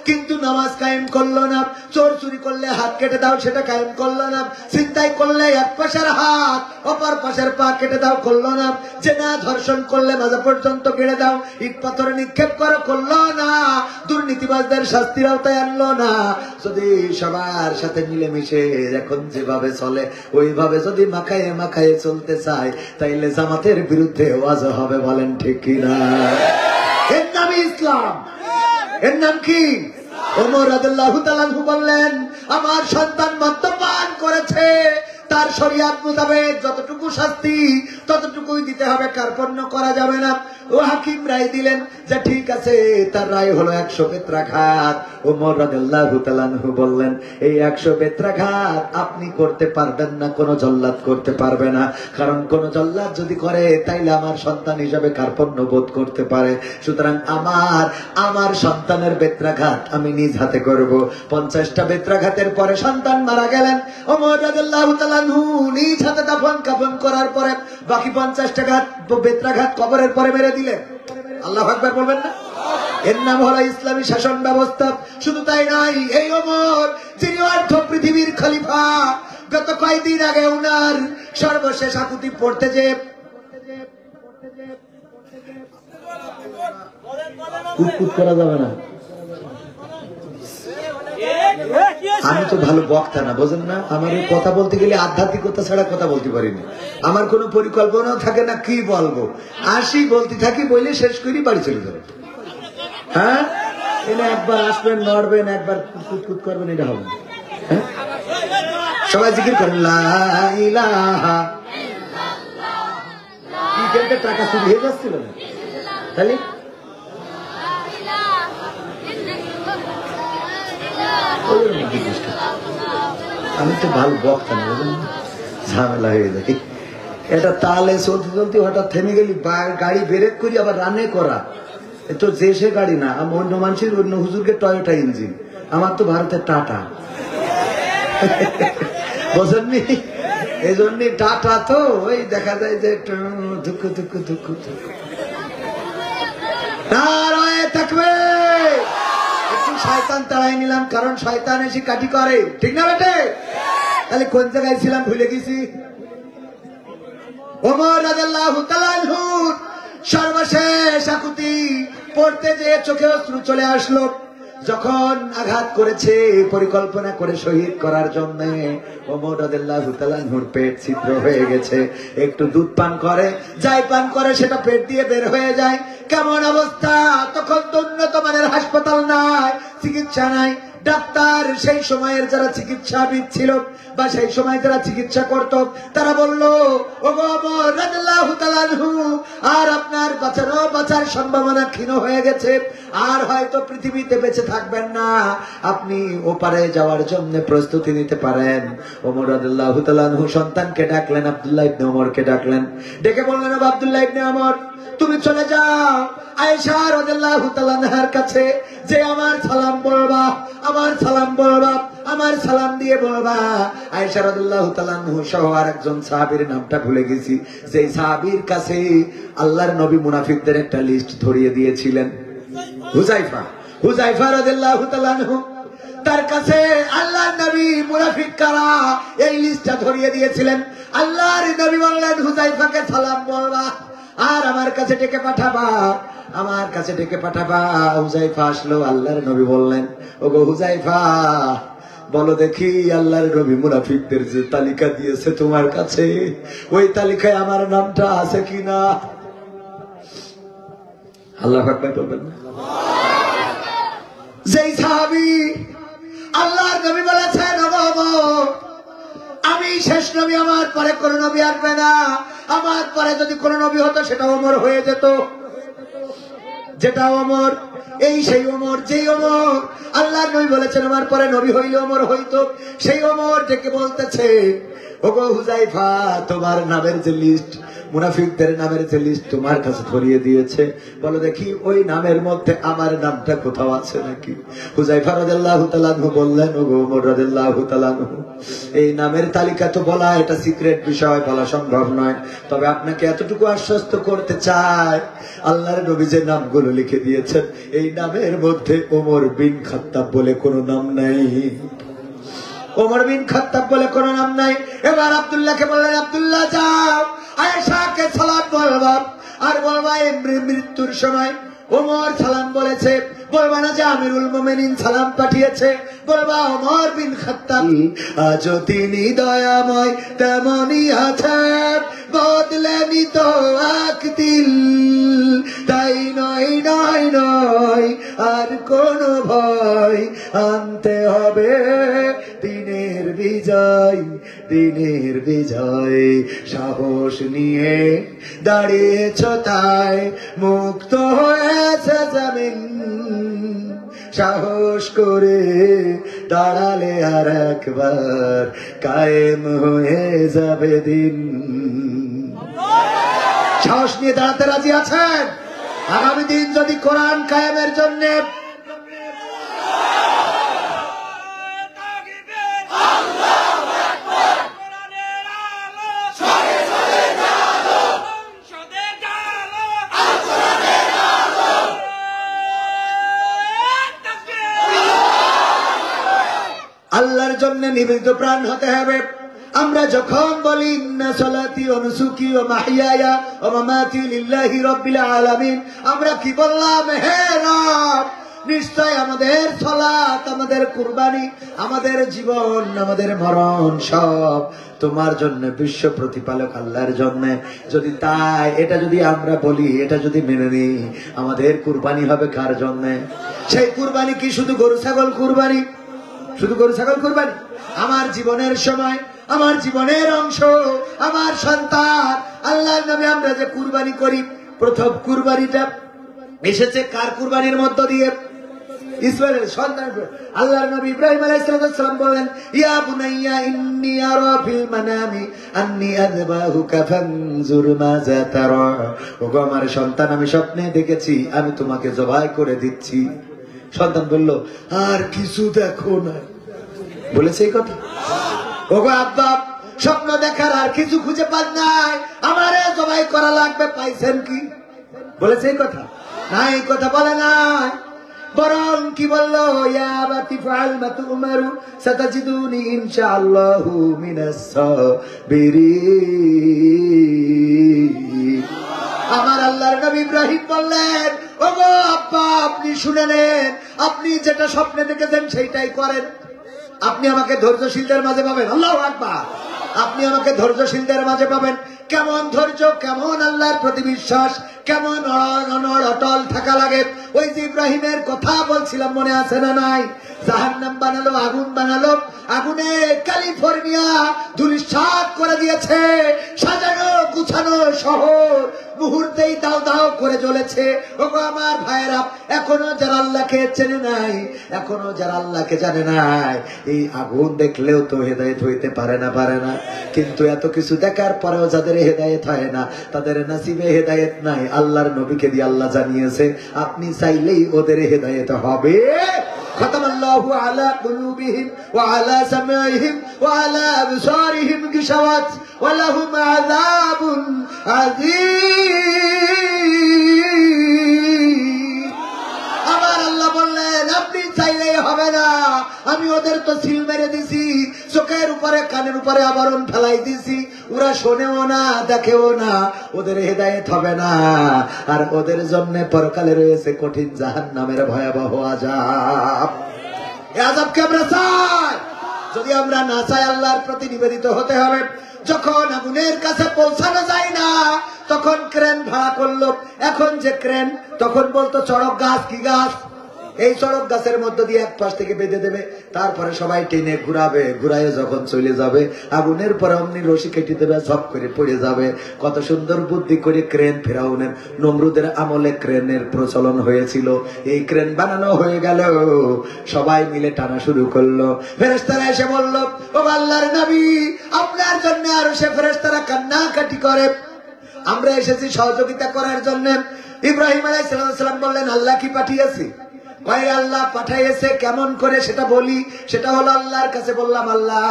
কিন্তু নামাজ কায়েম করলো না, চোর চুরি করলে হাত কেটে দাও সেটা কায়েম করলো না, ছিনতাই করলে এক পাশের হাত অপর পাশের পা কেটে দাও করলো না, জেনা ধর্ষণ করলে মাজা পর্যন্ত কেড়ে দাও, ইট পাথর নিক্ষেপ করো করলো না, দুর্নীতিবাজদের শাস্তির আওতায় আনলো না। যদি সবার সাথে মিলেমিশে এখন যেভাবে চলে ওইভাবে যদি মাখায়ে মাখায়ে চলতে চায়, তাইলে জামাতের বিরুদ্ধে ওয়াজ হবে। বলেন ঠিক কিনা? এর নাম ইসলাম। এর নাম কি? ওমর রাদিয়াল্লাহু তাআলা আনহু বললেন, আমার সন্তান মদ্যপান করেছে, তার শরীয়ত মোতাবেক যতটুকু শাস্তি ততটুকুই দিতে হবে, কার্পণ্য করা যাবে না। ও হাকিম রায় দিলেন যে ঠিক আছে, তার রায় হলো 100 বেত্রাঘাত। ওমর রাদিয়াল্লাহু তাআলা আনহু বললেন, এই 100 বেত্রাঘাত আপনি করতে পারবেন না, কোন জল্লাদ করতে পারবে না, কারণ কোন জল্লাদ যদি করে তাইলে আমার সন্তান হিসাবে কার্পণ্য বোধ করতে পারে। সুতরাং আমার সন্তানের বেত্রাঘাত আমি নিজ হাতে করব। 50টা বেত্রাঘাতের পরে সন্তান মারা গেলেন। ওমর রাদিয়াল্লাহু তাআলা আনহু নিজ হাতে দাফন কাফন করার পরে বাকি 50টা বেত্রাঘাত কবরের পরে মেরে দিলেন। আল্লাহু আকবার বলবেন না? এর নাম হলো ইসলামী শাসন ব্যবস্থা। শুধু তাই নয়, এই ওমর যিনি অর্ধ পৃথিবীর খলিফা, গত কয়েকদিন আগে উনার সর্বশেষ আকুতি পড়তে যে কুটকুট করা যাবে না। আমি তো ভালো বক্তা না, বোঝেন না? আমার এই কথা বলতে গেলে আধ্যাত্মিকতা ছাড়া কথা বলতে পারিনি। আমার কোনো পরিকল্পনাও থাকে না কি বলবো, আসি বলতে থাকি, বলে শেষ করি বাড়ি চলে যাবে। হ্যাঁ, এনে একবার আসবেন, নড়বেন, একবার কুটকুট করবেন, এটা হবে। হ্যাঁ, সবাই জিকির করেন লা ইলাহা। টাকা চুরি হয়ে যাচ্ছিল না তাহলে? আমি তো ভালো বক্তা না, ঝামেলা হয়ে যায়। এটা তালে চলতে চলতে হঠাৎ থেমে গেলি, গাড়ি ব্রেক করি আবার রানে করা, তো যে সে গাড়ি না। অন্য মানুষের, অন্য হুজুরকে টয়োটা ইঞ্জিন, আমার তো ভারতের টাটা। বোঝেননি? এই জন্য টাটা তো ওই দেখা যায় যে দুঃখ দুঃখ দুঃখ দুঃখ। থাকবে একটু শয়তান তাড়াই নিলাম, কারণ শয়তান এসে কাটি করে। ঠিক না বেটে? তাহলে কোন জায়গায় ছিলাম ভুলে গেছি। ওমর রাদিয়াল্লাহু তাআলা আনহু সর্বশেষ আকুতি পড়তে যে চোখে অশ্রু চলে আসলো। যখন আঘাত করেছে পরিকল্পনা করে শহীদ করার জন্য, ওমর রাদিয়াল্লাহু তাআলা নূর পেট ছিদ্র হয়ে গেছে। একটু দুধ পান করে, যাই পান করে সেটা পেট দিয়ে বের হয়ে যায়। কেমন অবস্থা! তখন তো উন্নত মানের হাসপাতাল নাই, চিকিৎসা নাই। ডাক্তার সেই সময়ের যারা চিকিৎসাবিদ ছিল বা সেই সময় যারা চিকিৎসা করত, তারা বলল, ওগো ওমর রাদিয়াল্লাহু তাআলা আনহু, আর আপনার বাঁচার সম্ভাবনা ক্ষীণ হয়ে গেছে, আর হয়তো পৃথিবীতে বেঁচে থাকবেন না, আপনি ওপারে যাওয়ার জন্য প্রস্তুতি নিতে পারেন। ওমর রাদিয়াল্লাহু তাআলা আনহু সন্তানকে ডাকলেন, আব্দুল্লাহ ইবনে ওমরকে ডাকলেন, ডেকে বললেন, ও আব্দুল্লাহ ইবনে ওমর, তুমি চলে যাও আয়েশা রাদিয়াল্লাহু তাআলা আনহার কাছে, যে আমার সালাম বলবা, আমার সালাম বলবা, আমার সালাম দিয়ে বলবা। আয়েশা রাদিয়াল্লাহু তাআলা আনহু সহ আরেকজন সাহাবীর নামটা ভুলে গেছি, সেই সাহাবীর কাছে আল্লাহর নবী মুনাফিকদের একটা লিস্ট ধরিয়ে দিয়েছিলেন। হুযায়ফা রাদিয়াল্লাহু তাআলা আনহু, তার কাছে আল্লাহর নবী মুনাফিক কারা এই লিস্টটা ধরিয়ে দিয়েছিলেন। আল্লাহর নবী বললেন, হুযায়ফাকে সালাম বলবা আর আমার কাছে ডেকে পাঠাবা, আমার কাছে ডেকে পাঠাবা। হুযায়ফা আসলো, আল্লাহর নবী বললেন, ওগো হুযায়ফা, বলো দেখি আল্লাহর নবী মুনাফিকদের যে তালিকা দিয়েছে তোমার কাছে, ওই তালিকায় আমার নামটা আছে কিনা? আল্লাহু আকবার বলবেন না? যেই সাহাবী আল্লাহর নবী বলেছেন, ওগো আমি শেষ নবী, আমার পরে কোন নবী আসবে না, আমার পরে যদি কোন নবী হতো সেটা ওমর হয়ে যেত, যেটা ওমর, এই সেই ওমর, যেই ওমর আল্লাহর নবী বলেছেন আমার পরে নবী হইলে ওমর হইতো, সেই ওমর ডেকে বলতেছে, ওগো হুযায়ফা, তোমার নামের যে লিস্ট, মুনাফিকদের নামের যে লিস্ট তোমার কাছে ধরিয়ে দিয়েছে, বলো দেখি ওই নামের মধ্যে আমার নামটা কোথাও আছে নাকি? হুযায়ফা রাদিয়াল্লাহু তাআলা আনহু বললেন, ওগো ওমর রাদিয়াল্লাহু তাআলা আনহু, এই নামের তালিকা তো বলা এটা সিক্রেট বিষয়, বলা সম্ভব নয়, তবে আপনাকে এতটুকু আশ্বস্ত করতে চাই, আল্লাহর নবী যে নামগুলো লিখে দিয়েছেন এই নামের মধ্যে ওমর বিন খাত্তাব বলে কোনো নাম নাই, ওমর বিন খাত্তাব বলে কোনো নাম নাই। এবার আব্দুল্লাহকে বললেন, আব্দুল্লাহ যাও আয়েশাকে সালাম বলবা, আর বলবা এই মৃত্যুর সময় ওমর সালাম বলেছে, বলবা না যে আমিরুল মুমিনিন সালাম পাঠিয়েছে, বলবা ওমর বিন খাত্তাব আজও তিনি দয়াময় তেমনই আছেন, বদলেনি তো এক দিল, তাই নয় নয় নয় আর কোন ভয়, আনতে হবে দিনের বিজয়, দিনের বিজয়, সাহস নিয়ে দাঁড়িয়েছ তাই মুক্ত হয়েছে জমিন, সাহস করে দাঁড়ালে আর একবার কায়েম হয়ে যাবে দিন। সাহস নিয়ে দাঁড়াতে রাজি আছেন? আগামী দিন যদি কোরআন কায়েমের জন্য আল্লাহর জন্য নিবেদিত প্রাণ হতে হবে। আমরা যখন বলি ইন্না সালাতি ওয়া নুসুকি ওয়া মাহইয়ায়া ওয়া মামাতি লিল্লাহি রাব্বিল আলামিন, আমরা কি বললাম? হে রব, নিশ্চয় আমাদের সালাত, আমাদের কুরবানি, আমাদের জীবন, আমাদের মরণ সব তোমার জন্য, বিশ্ব প্রতিপালক আল্লাহর জন্য। যদি তাই এটা যদি আমরা বলি, এটা যদি মেনে নিই, আমাদের কুরবানি হবে কার জন্য? সেই কুরবানি কি শুধু গরু ছাগল কুরবানি? শুধু গরু ছাগল কুরবানি? আমার জীবনের সময়, আমার জীবনের অংশ, আমার সন্তান, আল্লাহর নামে আমরা যে কুরবানি করি, প্রথম কুরবানিটা এসেছে কার কুরবানির মধ্য দিয়ে? ইসমাইলের সন্তান। আল্লাহর নবী ইব্রাহিম আলাইহিস সালাম বলেন, ইয়া বুনাইয়া ইন্নী আরা ফিল মানামি আন্নী আযবাহুকা ফানজুর মাযা তারা, ওগো আমার সন্তান, আমি স্বপ্নে দেখেছি আমি তোমাকে জবাই করে দিচ্ছি। সন্তান বলল, আর কিছু দেখো না। বলেছে এই কথা? ওগো আব্বা, স্বপ্ন দেখার আর কিছু খুঁজে পান নাই, আমারে জবাই করা লাগবে, পাইছেন কি? বলেছে এই কথা? না, এই কথা বলে নাই, বরং কি বললো? ইয়া আবাতি ফাআল মা তুমারু সাতাজিদুনি ইনশাআল্লাহু মিনাস সাবিরিন। আমার আল্লাহর নবী ইব্রাহিম বললেন, ওগো আব্বা, আপনি শুনে নেন, আপনি যেটা স্বপ্নে দেখেছেন সেইটাই করেন। আপনি আমাকে ধৈর্যশীলদের মাঝে পাবেন। আল্লাহু আকবার। আপনি আমাকে ধৈর্যশীলদের মাঝে পাবেন। কেমন ধৈর্য, কেমন আল্লাহর প্রতি বিশ্বাস, কেমন অনড় অটল থাকা লাগে। ওই যে ইব্রাহিমের কথা বলছিলাম, মনে আছে না নাই? জাহান্নাম বানালো, আগুন বানালো, আগুনে ক্যালিফোর্নিয়া ধূলিসাৎ করে দিয়েছে। সাজানো গুছানো শহর মুহূর্তেই দাও দাও করে জ্বলেছে। ওগো আমার ভাইয়েরা, এখনো যারা আল্লাহকে চেনে নাই, এখনো যারা আল্লাহকে জানে নাই, এই আগুন দেখলেও তো হেদায়েত হইতে পারে না। কিন্তু এত কিছু দেখার পরেও যাদের হেদায়েত হয় না, তাদের নসিবে হেদায়েত নাই। আল্লাহর নবীকে দিয়ে আল্লাহ জানিয়েছে, আপনি চাইলেই ওদের হেদায়েত হবে। খতামাল্লাহু আলা কুলুবিহিম ওয়া আলা সামাইহিম ওয়া আলা আবসারিহিম গিশাওয়াত ওয়া লাহুম আযাবুন আযীম। আমার আল্লাহ বললেন, আপনি চাইলেই হবে না। আমি ওদের তো সিল মেরে দিছি, চোখের উপরে কানের উপরে আবরণ ফেলাই দিছি, ওরা শোনেও না, দেখেও না, ওদের হেদায়েত হবে না। আর ওদের জন্য পরকালে রয়েছে কঠিন জাহান্নামের ভয়াবহ আযাব। এই আযাবকে আমরা চাই? যদি আমরা না চাই, আল্লাহর প্রতি নিবেদিত হতে হবে। যখন আগুনের কাছে পৌঁছানো যায় না, তখন ক্রেন ভাড়া করলো। এখন যে ক্রেন, তখন বলতো চড়ক গাছ। কি গাছ? এই চড়ক গাছের মধ্য দিয়ে এক পাশ থেকে বেঁধে দেবে, তারপরে সবাই টেনে ঘুরাবে, ঘুরাইয়ে যখন চলে যাবে, আগুনের পরে অমনি রশি কেটে দেবে, ঝপ করে পড়ে যাবে। কত সুন্দর বুদ্ধি করে ক্রেন, ফেরাউনের নমরুদের আমলে ক্রেনের প্রচলন হয়েছিল। এই ক্রেন বানানো হয়ে গেল, সবাই মিলে টানা শুরু করলো। ফেরেশতারা এসে বলল, ও আল্লাহর নবী, আপনার জন্য আর সে ফেরেশতারা কান্নাকাটি করে, আমরা এসেছি সহযোগিতা করার জন্য। ইব্রাহিম আলাইহিস সালাম বললেন, আল্লাহ কি পাঠিয়েছি? আল্লাহ পাঠাইছে, কেমন করে সেটা বলি। সেটা হলো, আল্লাহর কাছে বললাম, আল্লাহ,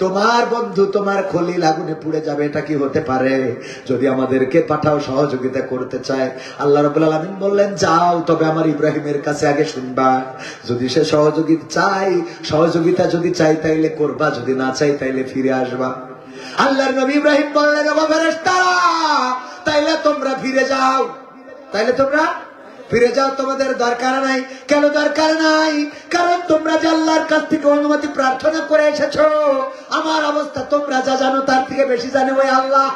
তোমার বন্ধু, তোমার খলিল আগুনে পুড়ে যাবে, এটা কি হতে পারে? যদি আমাদেরকে পাঠাও, সহযোগিতা করতে চায়। আল্লাহ রাব্বুল আলামিন বললেন, যাও, তবে আমার ইব্রাহিমের কাছে আগে শুনবা। যদি সে সহযোগিতা যদি চাই তাইলে করবা, যদি না চাই তাইলে ফিরে আসবা। আল্লাহর নবী ইব্রাহিম বললেন, ও ফেরেশতারা, তাইলে তোমরা ফিরে যাও। তাইলে তোমরা ফিরে যাও, তোমাদের দরকার নাই। কেন দরকার নাই? কারণ তোমরা যে আল্লাহর কাছ থেকে অনুমতি প্রার্থনা করে এসেছো, আমার অবস্থা তোমরা যা জানো তার থেকে বেশি জানে ওই আল্লাহ।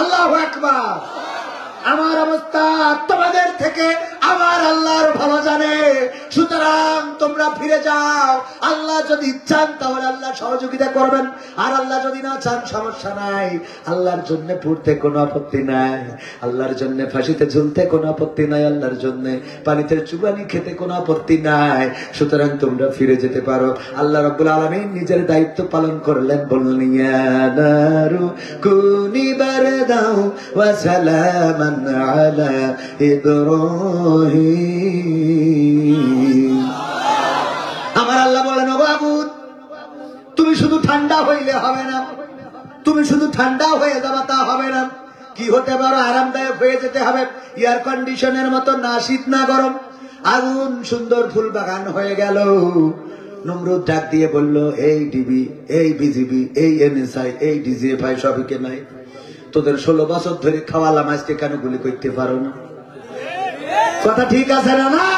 আল্লাহু আকবার। আমার অবস্থা তোমাদের থেকে আমার আল্লাহর ভালো জানে। সুতরাং তোমরা ফিরে যাও। আল্লাহ যদি চান তাহলে আল্লাহ সহযোগিতা করবেন, আর আল্লাহ যদি না চান, সমস্যা নাই। আল্লাহর জন্য পড়তে কোনো আপত্তি নাই, আল্লাহর জন্য ফাঁসিতে ঝুলতে কোনো আপত্তি নাই, আল্লাহর জন্য পানিতে চুবানি খেতে কোনো আপত্তি নাই। সুতরাং তোমরা ফিরে যেতে পারো। আল্লাহ রাব্বুল আলামিন নিজের দায়িত্ব পালন করলেন, বললেন, ইয়া নারু কুনি বারদাও ওয়া সালামান আলা ইব্রাহিম। আমার আল্লাহ বলেন, ও আগুন, তুমি শুধু ঠান্ডা হইলে হবে না, তুমি শুধু ঠান্ডা হয়ে যাবা তা হবে না। কি হতে পারো? আরামদায়ক হয়ে যেতে হবে, এয়ার কন্ডিশনের মতো, না শীত না গরম। আগুন সুন্দর ফুল বাগান হয়ে গেল। নমরুদ ডাক দিয়ে বলল, এই ডিবি, এই বিজিবি, এই এনএসআই, এই ডিজিএফআই সবকে নাই, তোদের 16 বছর ধরে খাওয়ালাম, আজকে কেন গুলি করতে পারো না? কথা ঠিক আছে না? না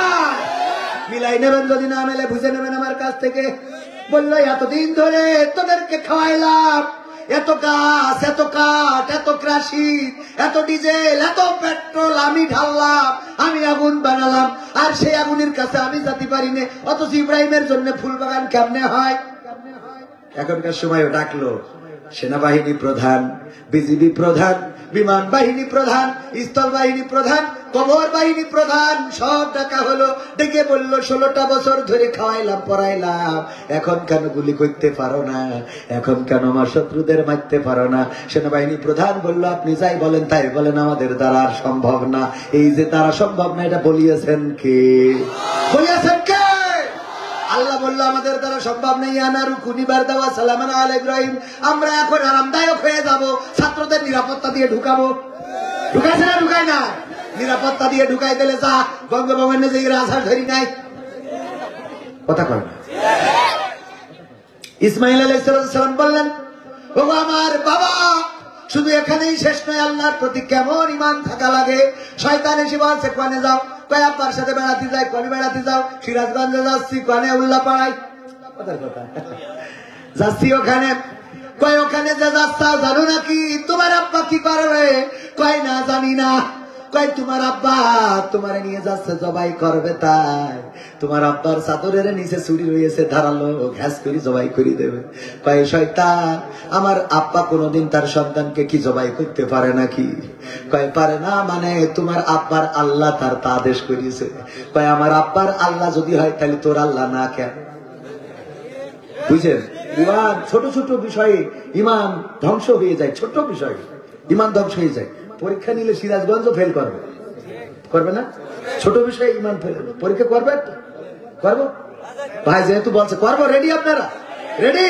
মিলাই নেবেন, যদি না মেলে বুঝে নেবেন আমার কাছ থেকে। বললো, এতদিন ধরে তোদেরকে খাওয়াইলাম, এত গাছ, এত কাঠ, এত ক্রাশি, এত ডিজেল, এত পেট্রোল আমি ঢাললাম, আমি আগুন বানালাম, আর সেই আগুনের কাছে আমি যেতে পারি না। অথচ ইব্রাহিমের জন্য ফুল বাগান কেমনে হয়? এখনকার সময় ডাকলো সেনাবাহিনী প্রধান, বিজিবি প্রধান, বিমান বাহিনী প্রধান, স্থল বাহিনী প্রধান, কবর বাহিনী প্রধান, সব ডাকা হলো। ডেকে বললো, 16টা বছর ধরে খাওয়াইলাম, পড়াইলাম, এখন কেন গুলি করতে পারো না? এখন কেন আমার শত্রুদের মারতে পারো না? সেনাবাহিনী প্রধান বলল, আপনি যাই বলেন তাই বলেন, আমাদের দ্বারা আর সম্ভব না। এই যে দ্বারা সম্ভব না, এটা বলিয়েছেন কে? বলিয়েছেন কে? আল্লাহ বললো, আমাদের দ্বারা সম্ভব নেই। আনারু কুনিবার দেওয়া সালামান আলা ইব্রাহিম। আমরা এখন আরামদায়ক হয়ে যাব, ছাত্রদের নিরাপত্তা দিয়ে ঢুকাবো। ঢুকাইছে না? ঢুকাই না? নিরাপত্তা দিয়ে ঢুকাই দিলে যা বঙ্গভবনে যে রাজার ধরি নাই, কথা কয় না। ইসমাইল আলাইহিস সালাম বললেন, ও আমার বাবা, শুধু এখানেই শেষ নয়, আল্লাহর প্রতি কেমন ইমান থাকা লাগে। শয়তান এসে বলছে কোনে যাও, কয় আব্বার সাথে বেড়াতে যাই। কোনে বেড়াতে যাও? সিরাজগঞ্জে যাচ্ছি। কোনে? উল্লাপাড়ায়। কথার কথা যাচ্ছি ওখানে। কয় ওখানে যে যাচ্ছ জানো নাকি তোমার আব্বা কি করবে? কয় না জানি না। কয় তোমার আব্বা তোমার নিয়ে যাচ্ছে জবাই করবে, তাই তোমার আব্বার চাদরের নিচে চুরি রয়েছে, ধারালো ঘাস করে জবাই করে দেবে। কয় শয়তান, আমার আব্বা কোনোদিন তার সন্তানকে কি জবাই করতে পারে নাকি? কয় পারে না মানে তোমার আব্বার আল্লাহ তার তা আদেশ করিয়েছে। কয় আমার আব্বার আল্লাহ যদি হয় তাহলে তোর আল্লাহ না কেন? বুঝছেন? ইমান ছোট ছোট বিষয়ে ইমান ধ্বংস হয়ে যায়। ছোট বিষয়ে ইমান ধ্বংস হয়ে যায়। পরীক্ষা নিলে সিরাজগঞ্জ ফেল করবে, করবে না? ছোট বিষয়ে ইমান ফেল। পরীক্ষা করবে? করবো ভাই, যেহেতু বলছে করবো। রেডি? আপনারা রেডি?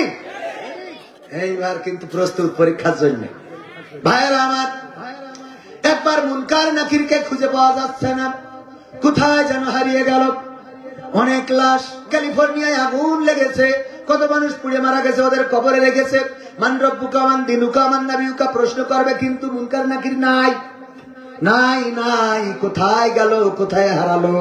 এইবার কিন্তু প্রস্তুত পরীক্ষার জন্য। ভাইয়েরা আমার, একবার মুনকার নাকিরকে খুঁজে পাওয়া যাচ্ছে না, কোথায় যেন হারিয়ে গেল। অনেক লাশ, ক্যালিফোর্নিয়ায় আগুন লেগেছে, কত মানুষ পুড়ে মারা গেছে, ওদের কবরে রেখেছে। মান রব্বুকা মান দিনুকা মান নাবিয়ুকা প্রশ্ন করবে, কিন্তু মুনকার নাকির নাই, নাই নাই। কোথায় গেল? কোথায় হারালো?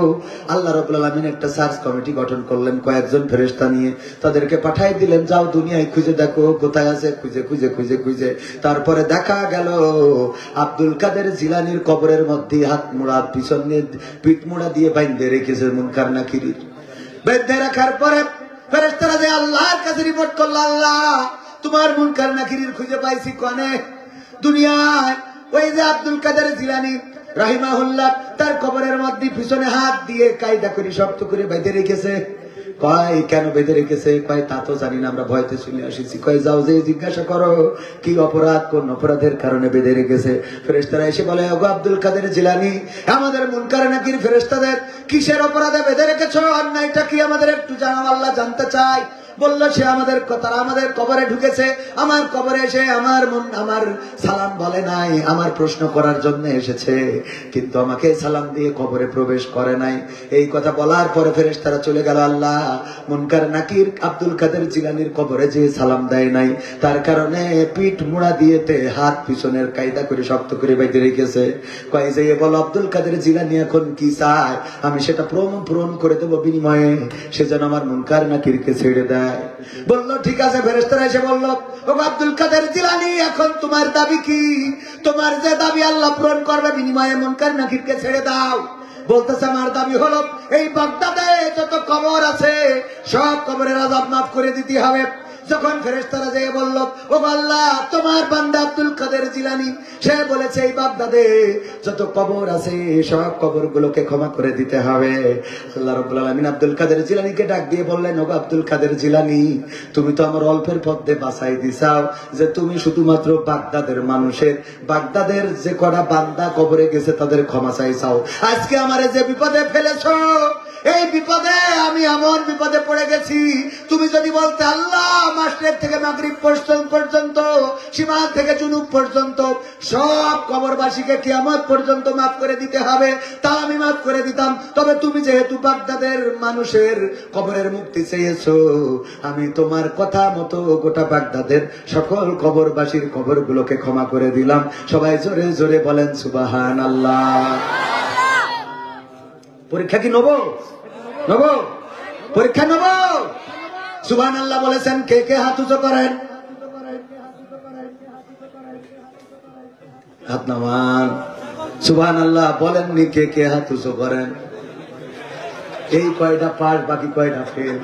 আল্লাহ রাব্বুল আলামিন একটা সার্চ কমিটি গঠন করলেন কয়েকজন ফেরেশতা নিয়ে, তাদেরকে পাঠিয়ে দিলেন, যাও দুনিয়ায় খুঁজে দেখো কোথায় আছে। খুঁজে খুঁজে খুঁজে খুঁজে তারপরে দেখা গেল আব্দুল কাদের জিলানীর কবরের মধ্যে হাত মোড়া, পিছনে পিঠ মোড়া দিয়ে বাইন্ধে রেখেছে মুনকার নাকির। বেঁধে রাখার পরে ফেরেশতারা যে আল্লাহর কাছে রিপোর্ট করলো, আল্লাহ তোমার মুনকার নাকির খুঁজে পাইছি। কোনে? দুনিয়ায় ওই যে আব্দুল কাদের জিলানী রাহিমাহুল্লাহ তার কবরের মধ্যে পিছনে হাত দিয়ে কায়দা করে শক্ত করে বেঁধে রেখেছে। কয় কেন বেঁধে রেখেছে? কয় তা তো জানি না, আমরা ভয়তে চলে আসিছি। কয় যাও যে জিজ্ঞাসা করো কি অপরাধ, কোন অপরাধের কারণে বেঁধে রেখেছে। ফেরেশতারা এসে বলে, ওগো আব্দুল কাদের জিলানী, আমাদের মুনকার নাকির ফেরেশতাদের কিসের অপরাধে বেঁধে রেখেছো? অন্যায়টা কি আমাদের একটু জানাও, আল্লাহ জানতে চাই। বললো সে তারা আমাদের কবরে ঢুকেছে, আমার কবরে এসে আমার সালাম বলে নাই, আমার প্রশ্ন করার জন্য এসেছে, কিন্তু আমাকে সালাম দিয়ে কবরে প্রবেশ করে নাই। এই কথা বলার পরে ফেরেশতারা চলে গেল। আল্লাহ মুনকার নাকির আব্দুল কাদের জিলানীর কবরে যে সালাম দেয় নাই, তার কারণে পিঠ মুড়া দিয়েতে হাত পিছনের কায়দা করে শক্ত করে বেঁধে রেখেছে। কয় যে বল আব্দুল কাদের জিলানী এখন কি চায়, আমি সেটা পূরণ করে দেবো, বিনিময়ে সে যেন আমার মুনকার নাকিরকে ছেড়ে দেয়। বললো ঠিক আছে। ফেরেশতারা এসে বললো, ও আব্দুল কাদের জিলানী, এখন তোমার দাবি কি? তোমার যে দাবি আল্লাহ পূরণ করবে, বিনিময়ে মুনকার নাকিরকে ছেড়ে দাও। বলতেছে আমার দাবি হলো এই বাগদাদে যত কবর আছে সব কবরের আযাব মাফ করে দিতে হবে। যখন ফেরেশতারা যেয়ে বলল, ও আল্লাহ তোমার বান্দা আব্দুল কাদের জিলানী সে বলেছে এই বাগদাদে যত কবর আছে সব কবরগুলোকে ক্ষমা করে দিতে হবে। আল্লাহ রাব্বুল আলামিন আব্দুল কাদের জিলানীকে ডাক দিয়ে বললেন, ও আব্দুল কাদের জিলানী, তুমি তো আমার অল্পের পথে বাঁচাই দিছাও যে তুমি শুধুমাত্র বাগদাদের মানুষের, বাগদাদের যে কটা বান্দা কবরে গেছে তাদের ক্ষমা চাইছাও। আজকে আমারে যে বিপদে ফেলেছো, এই বিপদে আমি এমন বিপদে পড়ে গেছি, তুমি যদি বলতে আল্লাহ মাসরিক থেকে মাগরিব পর্যন্ত, সীমান থেকে জুনুব পর্যন্ত সব কবরবাসীকে কিয়ামত পর্যন্ত মাফ করে দিতে হবে, তা আমি মাফ করে দিতাম। তবে তুমি যেহেতু বাগদাদের মানুষের কবরের মুক্তি চেয়েছো, আমি তোমার কথা মতো গোটা বাগদাদের সকল কবরবাসীর কবরগুলোকে ক্ষমা করে দিলাম। সবাই জোরে জোরে বলেন সুবহানাল্লাহ। পরীক্ষা কি নেবো? নেবো পরীক্ষা নেবো। সুবহানাল্লাহ বলেছেন কে কে হাত উঁচু করেন? হাত নামান। সুবহানাল্লাহ বলেননি কে কে হাত উঁচু করেন? এই কয়টা পাস, বাকি কয়টা ফেল।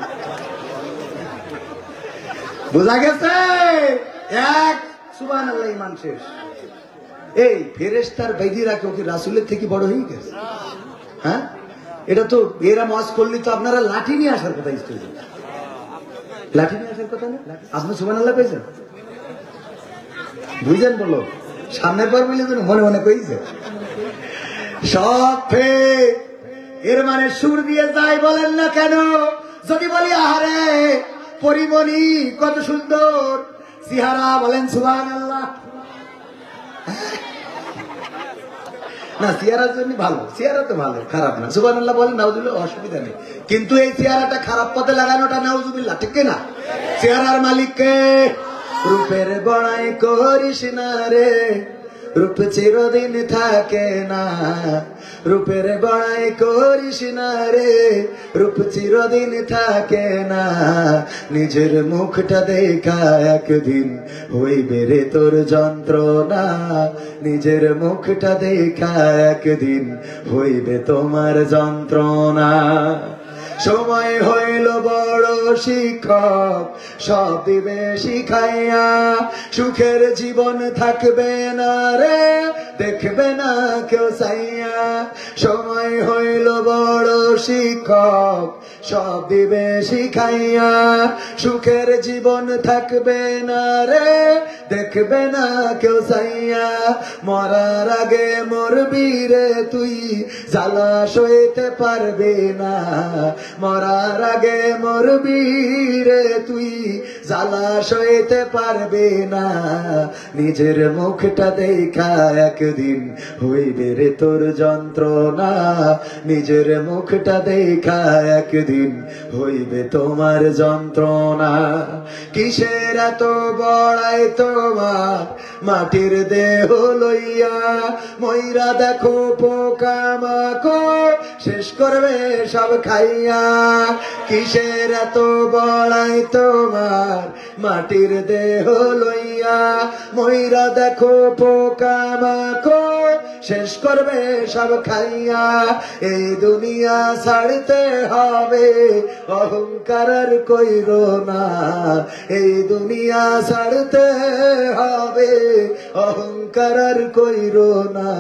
বোঝা গেছে? এক সুবহানাল্লাহ ঈমান শেষ। এই ফেরেশতার বেদিরা কেউ কি রাসূলের থেকে বড় হয়ে গেছে? হ্যাঁ, এটা তো এরা ওয়াজ করলে তো আপনারা লাঠি নিয়ে আসার কথা, স্টেজে লাঠি নিয়ে আসার কথা না। আপনি সুবহানাল্লাহ কইছেন, বুঝছেন? বলো সামনের পর বলে মনে মনে কইছে সব ফেক। এর মানে সুর দিয়ে যাই বলেন না কেন, যদি বলি আহারে পরিমণি কত সুন্দর চেহারা, বলেন সুবহানাল্লাহ। না চেহারার জন্য ভালো, চেহারা তো ভালো, খারাপ না। সুবহানাল্লাহ বলেন, নাউজুবিল্লাহ, অসুবিধা নেই। কিন্তু এই চেহারাটা খারাপ পথে লাগানোটা নাউজুবিল্লাহ, ঠিক না? চেহারার মালিক কে? রূপের বড়াই করিস না রে, রূপ চিরদিন থাকে না। রূপের বড়াই করিস না রে, রূপ চিরদিন থাকে না। নিজের মুখটা দেখা একদিন হইবে রে তোর যন্ত্রণা। নিজের মুখটা দেখা একদিন হইবে তোমার যন্ত্রণা। সময় হইল বড় শিক্ষক, সব দিবে শিখাইয়া। সুখের জীবন থাকবে না রে, দেখবে না কেউ চাইয়া। সময় হইল বড় শিক্ষক, সব দিবে শিখাইয়া। সুখের জীবন থাকবে না রে, দেখবে না কেউ চাইয়া। মরার আগে মরবি রে তুই, জ্বালা সইতে পারবি না। মরার আগে মরবি রে তুই, জ্বালা সইতে পারবি না। নিজের মুখটা দেখা একদিন হইবে রে তোর যন্ত্রণা। নিজের মুখটা দেখা একদিন হইবে তোমার যন্ত্রণা। কিসের এত বড়াই তোমার মাটির দেহ লইয়া? ময়রা দেখো পোকামাকড় শেষ করবে সব খাইয়া। কিসের এত বড়াই তোমার মাটির দেহ লইয়া? ময়রা দেখো পোকামাকড় শেষ করবে সব খাইয়া। এই দুনিয়া ছাড়তে হবে, অহংকার আর কইরো না। এই দুনিয়া ছাড়তে হবে, অহংকার আর কইরো না।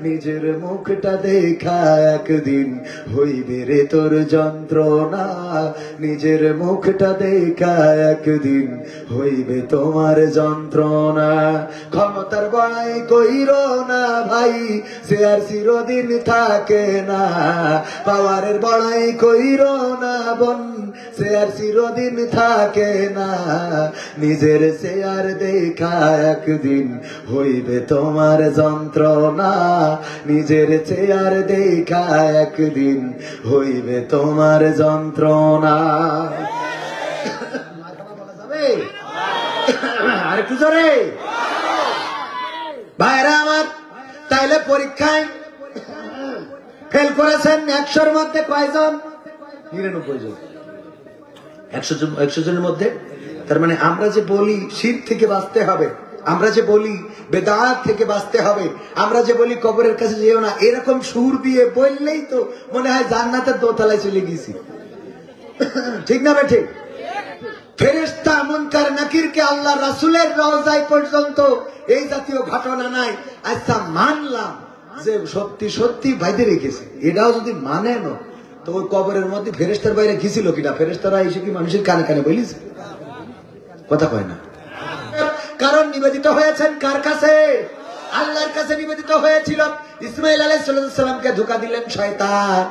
নিজের মুখটা দেখা একদিন হইবে রে তোর যন্ত্রণা। নিজের মুখটা দেখা একদিন হইবে তোমার যন্ত্রণা। ক্ষমতার বড়াই কইরো না ভাই, সে আর চিরদিন থাকে না। পাওয়ারের বড়াই কইরো না বোন, সে আর চিরদিন থাকে না। নিজের চেয়ার দেখা একদিন হইবে তোমার যন্ত্রণা। নিজের চেয়ার দেখা একদিন হইবে তোমার যন্ত্রণা। আর একটু জোরে ভাইরা আমার। তাইলে পরীক্ষায় ফেল করেছেন 100-র মধ্যে কয়জন? 99 জন। 100 জনের মধ্যে। তার মানে আমরা যে বলি শিরক থেকে বাঁচতে হবে, আমরা যে বলি বেদাত থেকে বাঁচতে হবে, আমরা যে বলি কবরের কাছে যেও না, এরকম সুর দিয়ে বললেই তো মনে হয় জান্নাতের দোতলায় চলে গেছি। ঠিক না বে ঠিক? ফেরেশতা মুনকার নাকিরকে আল্লাহ রাসূলের রওজায় পর্যন্ত এই জাতীয় ঘটনা নাই। আচ্ছা মানলাম যে সত্যি সত্যি বাইরে রেখেছে, এটাও যদি মানে না তো ওই কবরের মধ্যে ফেরেশতার বাইরে গেছিল কিনা? ফেরেশতারা এসে কি মানুষের কানে কানে বলিছে? কথা কয় না। কারণ নিবেদিত হয়েছেন কার কাছে? আল্লাহর কাছে নিবেদিত হয়েছিল। ইসমাইল আলাইহিস সালামকে ধোঁকা দিলেন শয়তান।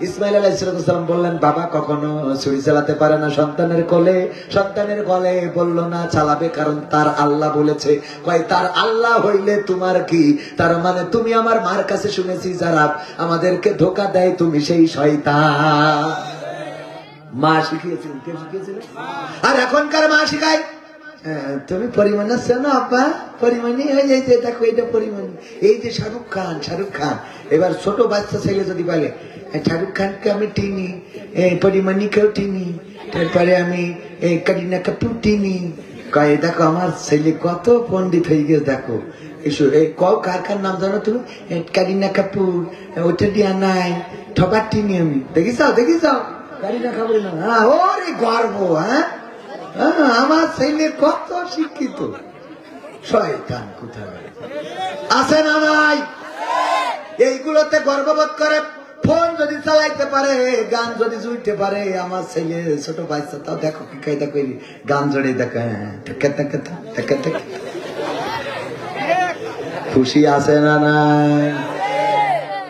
ইসমাইল আলাইহিস সালাম বললেন বাবা কখনো ছুরি চালাতে পারে না সন্তানের কোলে। সন্তানের কোলে বলল না চালাবে, কারণ তার আল্লাহ বলেছে। কয় তার আল্লাহ হইলে তোমার কি? তার মানে তুমি আমার মার কাছে শুনেছি যারা আমাদেরকে ধোঁকা দেয় তুমি সেই শয়তান। মা শিখিয়েছিলেন। কে শিখিয়েছিলেন? আর এখনকার মা শিখায় তুমি পরিমাণ আছে না আব্বা, পরিমাণই হয়ে যাইতে দেখো এটা পরিমাণ। এই যে শাহরুখ খান এবার ছোট বাচ্চা ছেলে যদি বলে শাহরুখ খানকে আমি টিনি, পরিমাণিকেও টিনি, তারপরে আমি কারিনা কাপুর টিনি। কয় দেখো আমার ছেলে কত পন্ডিত হয়ে গেছে দেখো। এসো কার কার নাম জানো তুমি? কারিনা কাপুর, ওটা দিয়া নাই ঠপার টিনি আমি। দেখিসাও কারিনা কাপুর না। ওরে গর্ব। হ্যাঁ আমার ছেলে কত শিক্ষিত। শয়তান কোথায় আছে না ভাই? এইগুলোতে গর্ববোধ করে। ফোন যদি চালাইতে পারে, গান যদি জুইতে পারে, আমার ছেলে ছোট বাচ্চা তাও দেখো কি কায়দা করি গান জড়িয়ে দেখো। খুশি আছে না নাই?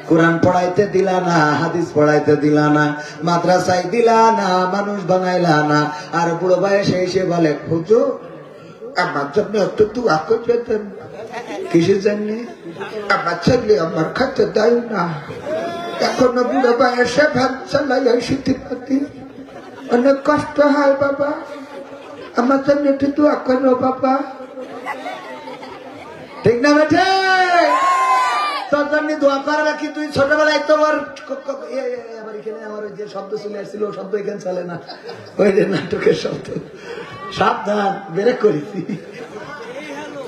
কোরআন পড়াইতে দিলা না, হাদিস পড়াইতে দিলা না, মাদ্রাসায় দিলা না, মানুষ বানাইলা না। আর বুড়ো বয়সে এসে বলে হুজুর আমার জন্য একটু দোয়া করবেন। কিসের জন্য? আমার ছেলে আমার খাতে দেয় না, এখনো বুড়ো বয়সে ভ্যান চালাই শিখতে পারি, অনেক কষ্ট হয় বাবা। আমার জন্য একটু দোয়া করো বাবা। ঠিক না বেঠে? তোর জন্য দোয়া করবে কি? তুই ছোটবেলায় তোমার আবার এখানে আমার যে শব্দ চলে আসছিল ও শব্দ এখানে চলে না, ওই যে নাটকের শব্দ। সাবধান, বেরে করেছি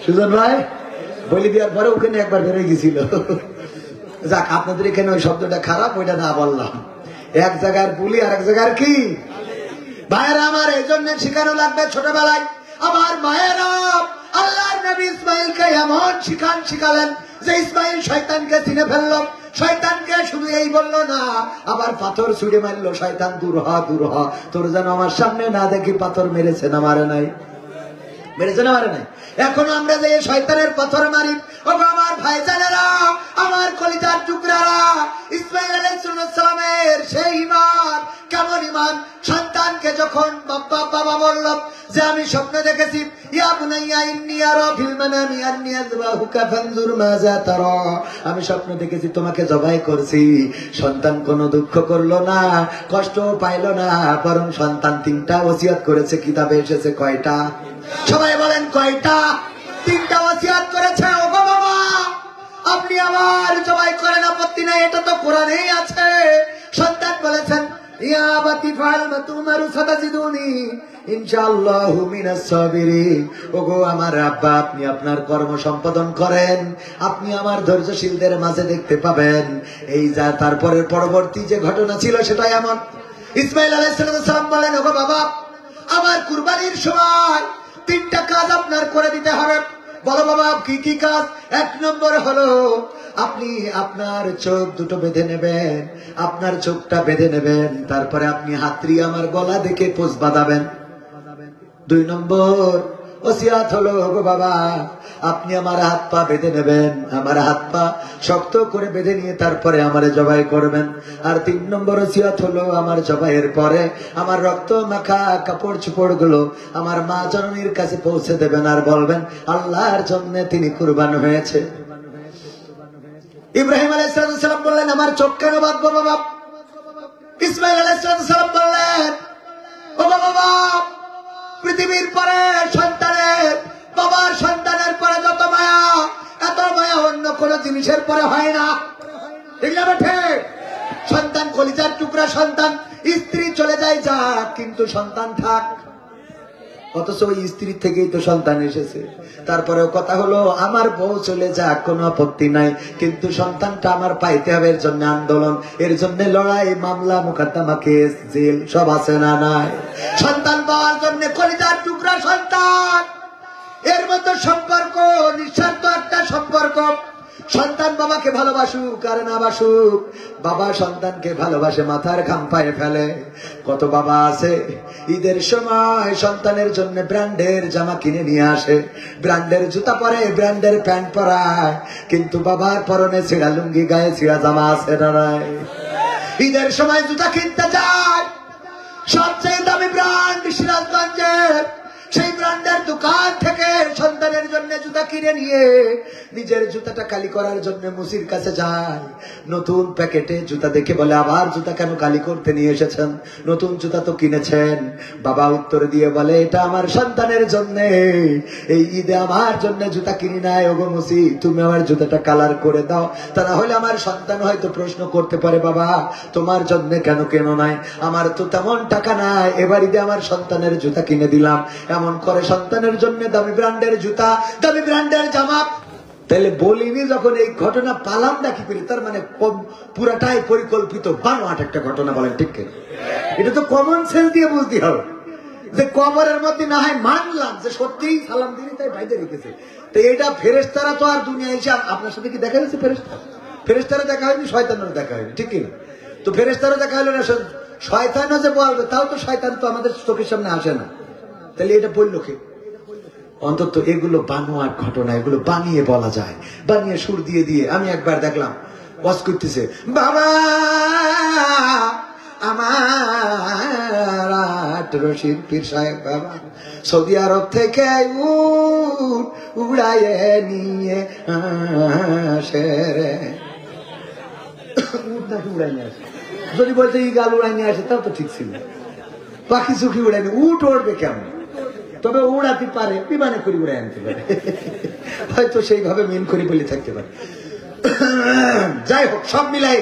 সুজন ভাই, বলি দেওয়ার পরে ওখানে একবার বেরোয় গেছিল। যাক, আপনাদের এখানে ওই শব্দটা খারাপ, ওইটা না বললাম। এক জায়গার বুলি আর এক জায়গার কি ভাইয়েরা আমার, এই জন্য শিখানো লাগবে ছোটবেলায়। আমার মায়েরা আল্লাহর নবী ইসমাইলকে এমন শিখালেন যে ইসমাইল শয়তানকে চিনে ফেললো। শয়তানকে শুধু এই বললো না, আবার পাথর ছুড়ে মারলো, শয়তান দূর হ দূর হ, তোর যেন আমার সামনে না দেখি। পাথর মেরেছে না মারে নাই? মেরেছে না মারে নাই? এখনো আমরা যে শয়তানের পাথর মারি। ও আমার ভাইজানেরা, আমার কলিজার টুকরারা, ইসমাইল আলাইহিস সালামের সেই ঈমান, কেমন ঈমান! সন্তানকে যখন বাবা বলল যে আমি স্বপ্ন দেখেছি, ইয়া বুনাইয়া ইন্নী আরা ফিল মানামি আন্নী আযবাহুকা ফানজুর মাযা তারা, আমি স্বপ্ন দেখেছি তোমাকে জবাই করছি। সন্তান কোনো দুঃখ করলো না, কষ্ট পাইলো না, বরং সন্তান 3টা ওসিয়ত করেছে। কিতাবে এসেছে কয়টা? সবাই বলেন কয়টা? 3টা ওসিয়ত করেছে। ও বাবা, আপনি আবার জবাই করেন, আপত্তি নাই, এটা তো কোরআনেই আছে। সন্তান বলেছেন, ইয়া আবাতি ফাআল মা তুমারু সাতাজিদুনি ইনশাআল্লাহু মিনাস সাবিরিন। ওগো আমার আব্বা, আপনি আপনার কর্ম সম্পাদন করেন, আপনি আমার ধৈর্যশীলদের মাঝে দেখতে পাবেন। এই যা তারপরের পরবর্তী যে ঘটনা ছিল সেটা এমন। ইসমাইল আলাইহিস সালাম বলেন, ওগো বাবা, আমার কুরবানির সময় 3টা কাজ আপনার করে দিতে হবে। বলো বাবা, কি কি কাজ? 1 নম্বর হলো আপনি আপনার চোখ দুটো বেঁধে নেবেন, আপনার চোখটা বেঁধে নেবেন, তারপরে আপনি হাতড়ি আমার গলা দেখে পোজ বাঁধাবেন। 2 নম্বর ওসিয়াত হলো, গো বাবা, আপনি আমার হাত পা বেঁধে নেবেন, আমার হাত পা শক্ত করে বেঁধে নিয়ে তারপরে আমারে জবাই করবেন। আর 3 নম্বর ওসিয়াত হলো, আমার জবাইয়ের পরে আমার রক্ত মাখা কাপড় চোপড় গুলো আমার মা জননীর কাছে পৌঁছে দেবেন, আর বলবেন আল্লাহর জন্য তিনি কুরবান হয়েছে। ইব্রাহিম আলাইহিস সালাম বললেন, আমার চোখ কেন বাঁধবো বাবা? ইসমাইল আলাইহিস সালাম বললেন, ও বাবা, পৃথিবীর পরে সন্তানের, বাবার সন্তানের পরে যত মায়া, এত মায়া অন্য কোন জিনিসের পরে হয় না। ঠিক না ঠিক? সন্তান কলিজার টুকরা, সন্তান। স্ত্রী চলে যায় যাক, কিন্তু সন্তান থাক। অথচ ওই স্ত্রীর থেকেই তো সন্তান এসেছে। তারপরেও কথা হলো, আমার বউ চলে যাক, কোনো আপত্তি নাই, কিন্তু সন্তানটা আমার পাইতে হবে। এর জন্য আন্দোলন, এর জন্য লড়াই, মামলা, মোকদ্দমা, কেস, জেল সব আছে না নাই? সন্তান পাওয়ার জন্য কলিজার টুকরা সন্তান, এর মতো সম্পর্ক নিঃস্বার্থ একটা সম্পর্ক। সন্তান বাবাকে ভালোবাসুক আর না বাসুক, বাবা সন্তানকে ভালোবাসে, মাথার ঘাম পায়ে ফেলে। কত বাবা আছে ঈদের সময় সন্তানের জন্য ব্র্যান্ডের জামা কিনে নিয়ে আসে, ব্র্যান্ডের জুতা পরে, ব্র্যান্ডের প্যান্ট পরায়, কিন্তু বাবার পরনে ছিঁড়া লুঙ্গি, গায়ে ছিঁড়া জামা আছে না নাই? ঈদের সময় জুতা কিনতে যায়, সবচেয়ে দামি ব্র্যান্ড সিরাজগঞ্জের, সেই ব্র্যান্ডের দোকান থেকে সন্তানের জন্য জুতা কিনে নিয়ে নিজের জুতাটা কালি করার জন্য মুসির কাছে যায়। নতুন প্যাকেটে জুতা দেখে বলে, আবার জুতা কেন কালি করতে নিয়ে এসেছেন? নতুন জুতা তো কিনেছেন। বাবা উত্তর দিয়ে বলে, এটা আমার সন্তানের জন্য, এই ঈদে আমার জন্য জুতা কিনি নাই। ওগো মুসি, তুমি আমার জুতাটা কালার করে দাও, তা না হলে আমার সন্তান হয়তো প্রশ্ন করতে পারে, বাবা তোমার জন্য কেন কেন নাই? আমার তো তেমন টাকা নাই, এবার ঈদে আমার সন্তানের জুতা কিনে দিলাম। এমন করে সন্তানের জন্য দামি ব্র্যান্ডের জুতা, দামি ব্র্যান্ডের জামা। তাহলে বলিনি যখন এই ঘটনা পালাম না কি করি? তার মানে পুরাটাই পরিকল্পিত, বানোয়াট একটা ঘটনা। বলেন ঠিক কিনা? এটা তো কমন সেন্স দিয়ে বুঝতে হবে যে কবরের মধ্যে না হয় মানলাম যে সত্যিই সালাম দিনি, তাই বাইরে রেখেছে। তো এটা ফেরেশতারা তো আর দুনিয়া এসে আপনার সাথে কি দেখা হয়েছে? ফেরেশতারা দেখা হয়নি, শয়তানেরও দেখা হয়নি, ঠিক কিনা? তো ফেরেশতারা দেখা হলো না, শয়তানও যে বলবে, তাও তো শয়তান তো আমাদের চোখের সামনে আসে না। তাহলে এটা বলল কে? অন্তত এগুলো বানোয়ার ঘটনা, এগুলো বানিয়ে বলা যায়, বানিয়ে সুর দিয়ে দিয়ে। আমি একবার দেখলাম ওয়াজ করতেছে, বাবা আমার 18 শিল্পীর সাহেব বাবা সৌদি আরব থেকে উড়াইয়ে নিয়ে আসে রে। উট নাকি উড়াই নিয়ে আসে? যদি বলতে ই গাল উড়াই নিয়ে আসে তাও তো ঠিক ছিল। পাখি চুখি উড়াই নিয়ে, উঠ উড়বে কেমন? তবে উড়াতে পারে, বিমানে করে উড়ে আনতে পারে, হয়তো সেইভাবে মিন করে বলে থাকতে পারে। যাই হোক, সব মিলাই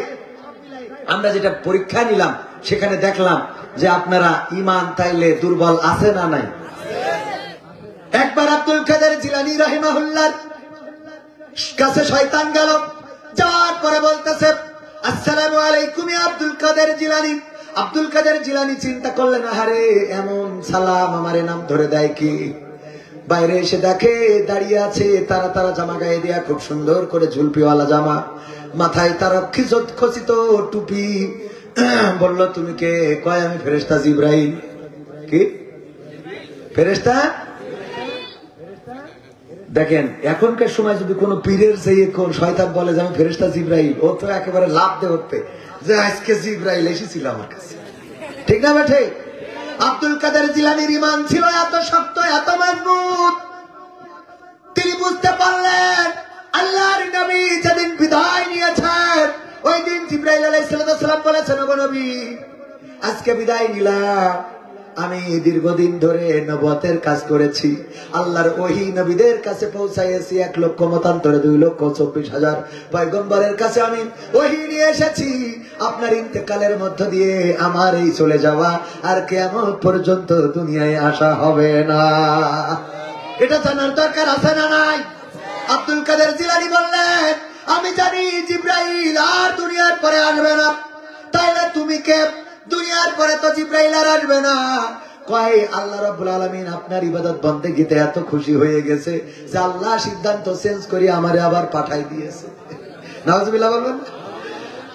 আমরা যেটা পরীক্ষা নিলাম সেখানে দেখলাম যে আপনারা ইমান তাইলে দুর্বল আছে না নাই। একবার আব্দুল কাদের জিলানী রাহিমাহুল্লাহর কাছে শয়তান গেল, যাওয়ার পরে বলতেছে আসসালামু আলাইকুম ইয়া আব্দুল কাদের জিলানী। আব্দুল কাদের জিলানী চিন্তা করলেন, আহারে এমন সালাম আমারে নাম ধরে দেয় কি। বাইরে এসে দেখে দাঁড়িয়ে আছে, তারা তারা জামা গায়ে দিয়া, খুব সুন্দর করে ঝুলপিওয়ালা জামা, মাথায় তার খচিত টুপি। বলল তুমি কে? কয় আমি ফেরেশতা জিবরাইল। কি ফেরেশতা? দেখেন এখনকার সময় যদি কোন পীরের সেই শয়তান বলে যে আমি ফেরেশতা জিবরাইল, ও তো একেবারে লাভ দে উঠবে যে আজকে জিবরাইল এসেছিল আমার কাছে, ঠিক না বেঠে? আব্দুল কাদের জিলানীর ঈমান ছিল এত শক্ত, এত মজবুত, তিনি বুঝতে পারলেন আল্লাহর নবী যেদিন বিদায় নিয়েছেন ওই দিন জিবরাইল আলাইহিস সালাম বলেছেন, ওগো নবী আজকে বিদায় নিলাম, আমি দীর্ঘদিন ধরে নবুয়তের কাজ করেছি, আল্লাহর ওহী নবীদের কাছে পৌঁছাইয়েছি, 1 লক্ষ মতান্তরে 2,24,000 পয়গম্বরের কাছে আমি ওহী নিয়ে এসেছি। আপনার ইন্তেকালের মধ্য দিয়ে আমার এই চলে যাওয়া আর কিয়ামত পর্যন্ত দুনিয়ায় আসা হবে না। এটা জানার দরকার আছে না নাই? আব্দুল কাদের জিলানী বললেন, আমি জানি জিবরাইল আর দুনিয়ার পরে আসবে না, তাইলে তুমি কে? দুনিয়ার পরে তো জিবরাইল আর আসবে না। কয় আল্লাহ রাব্বুল আলামিন আপনার ইবাদত বন্দেগীতে এত খুশি হয়ে গেছে যে আল্লাহ সিদ্ধান্ত চেঞ্জ করে আমারে আবার পাঠাই দিয়েছে। নাউজুবিল্লাহ বলবেন।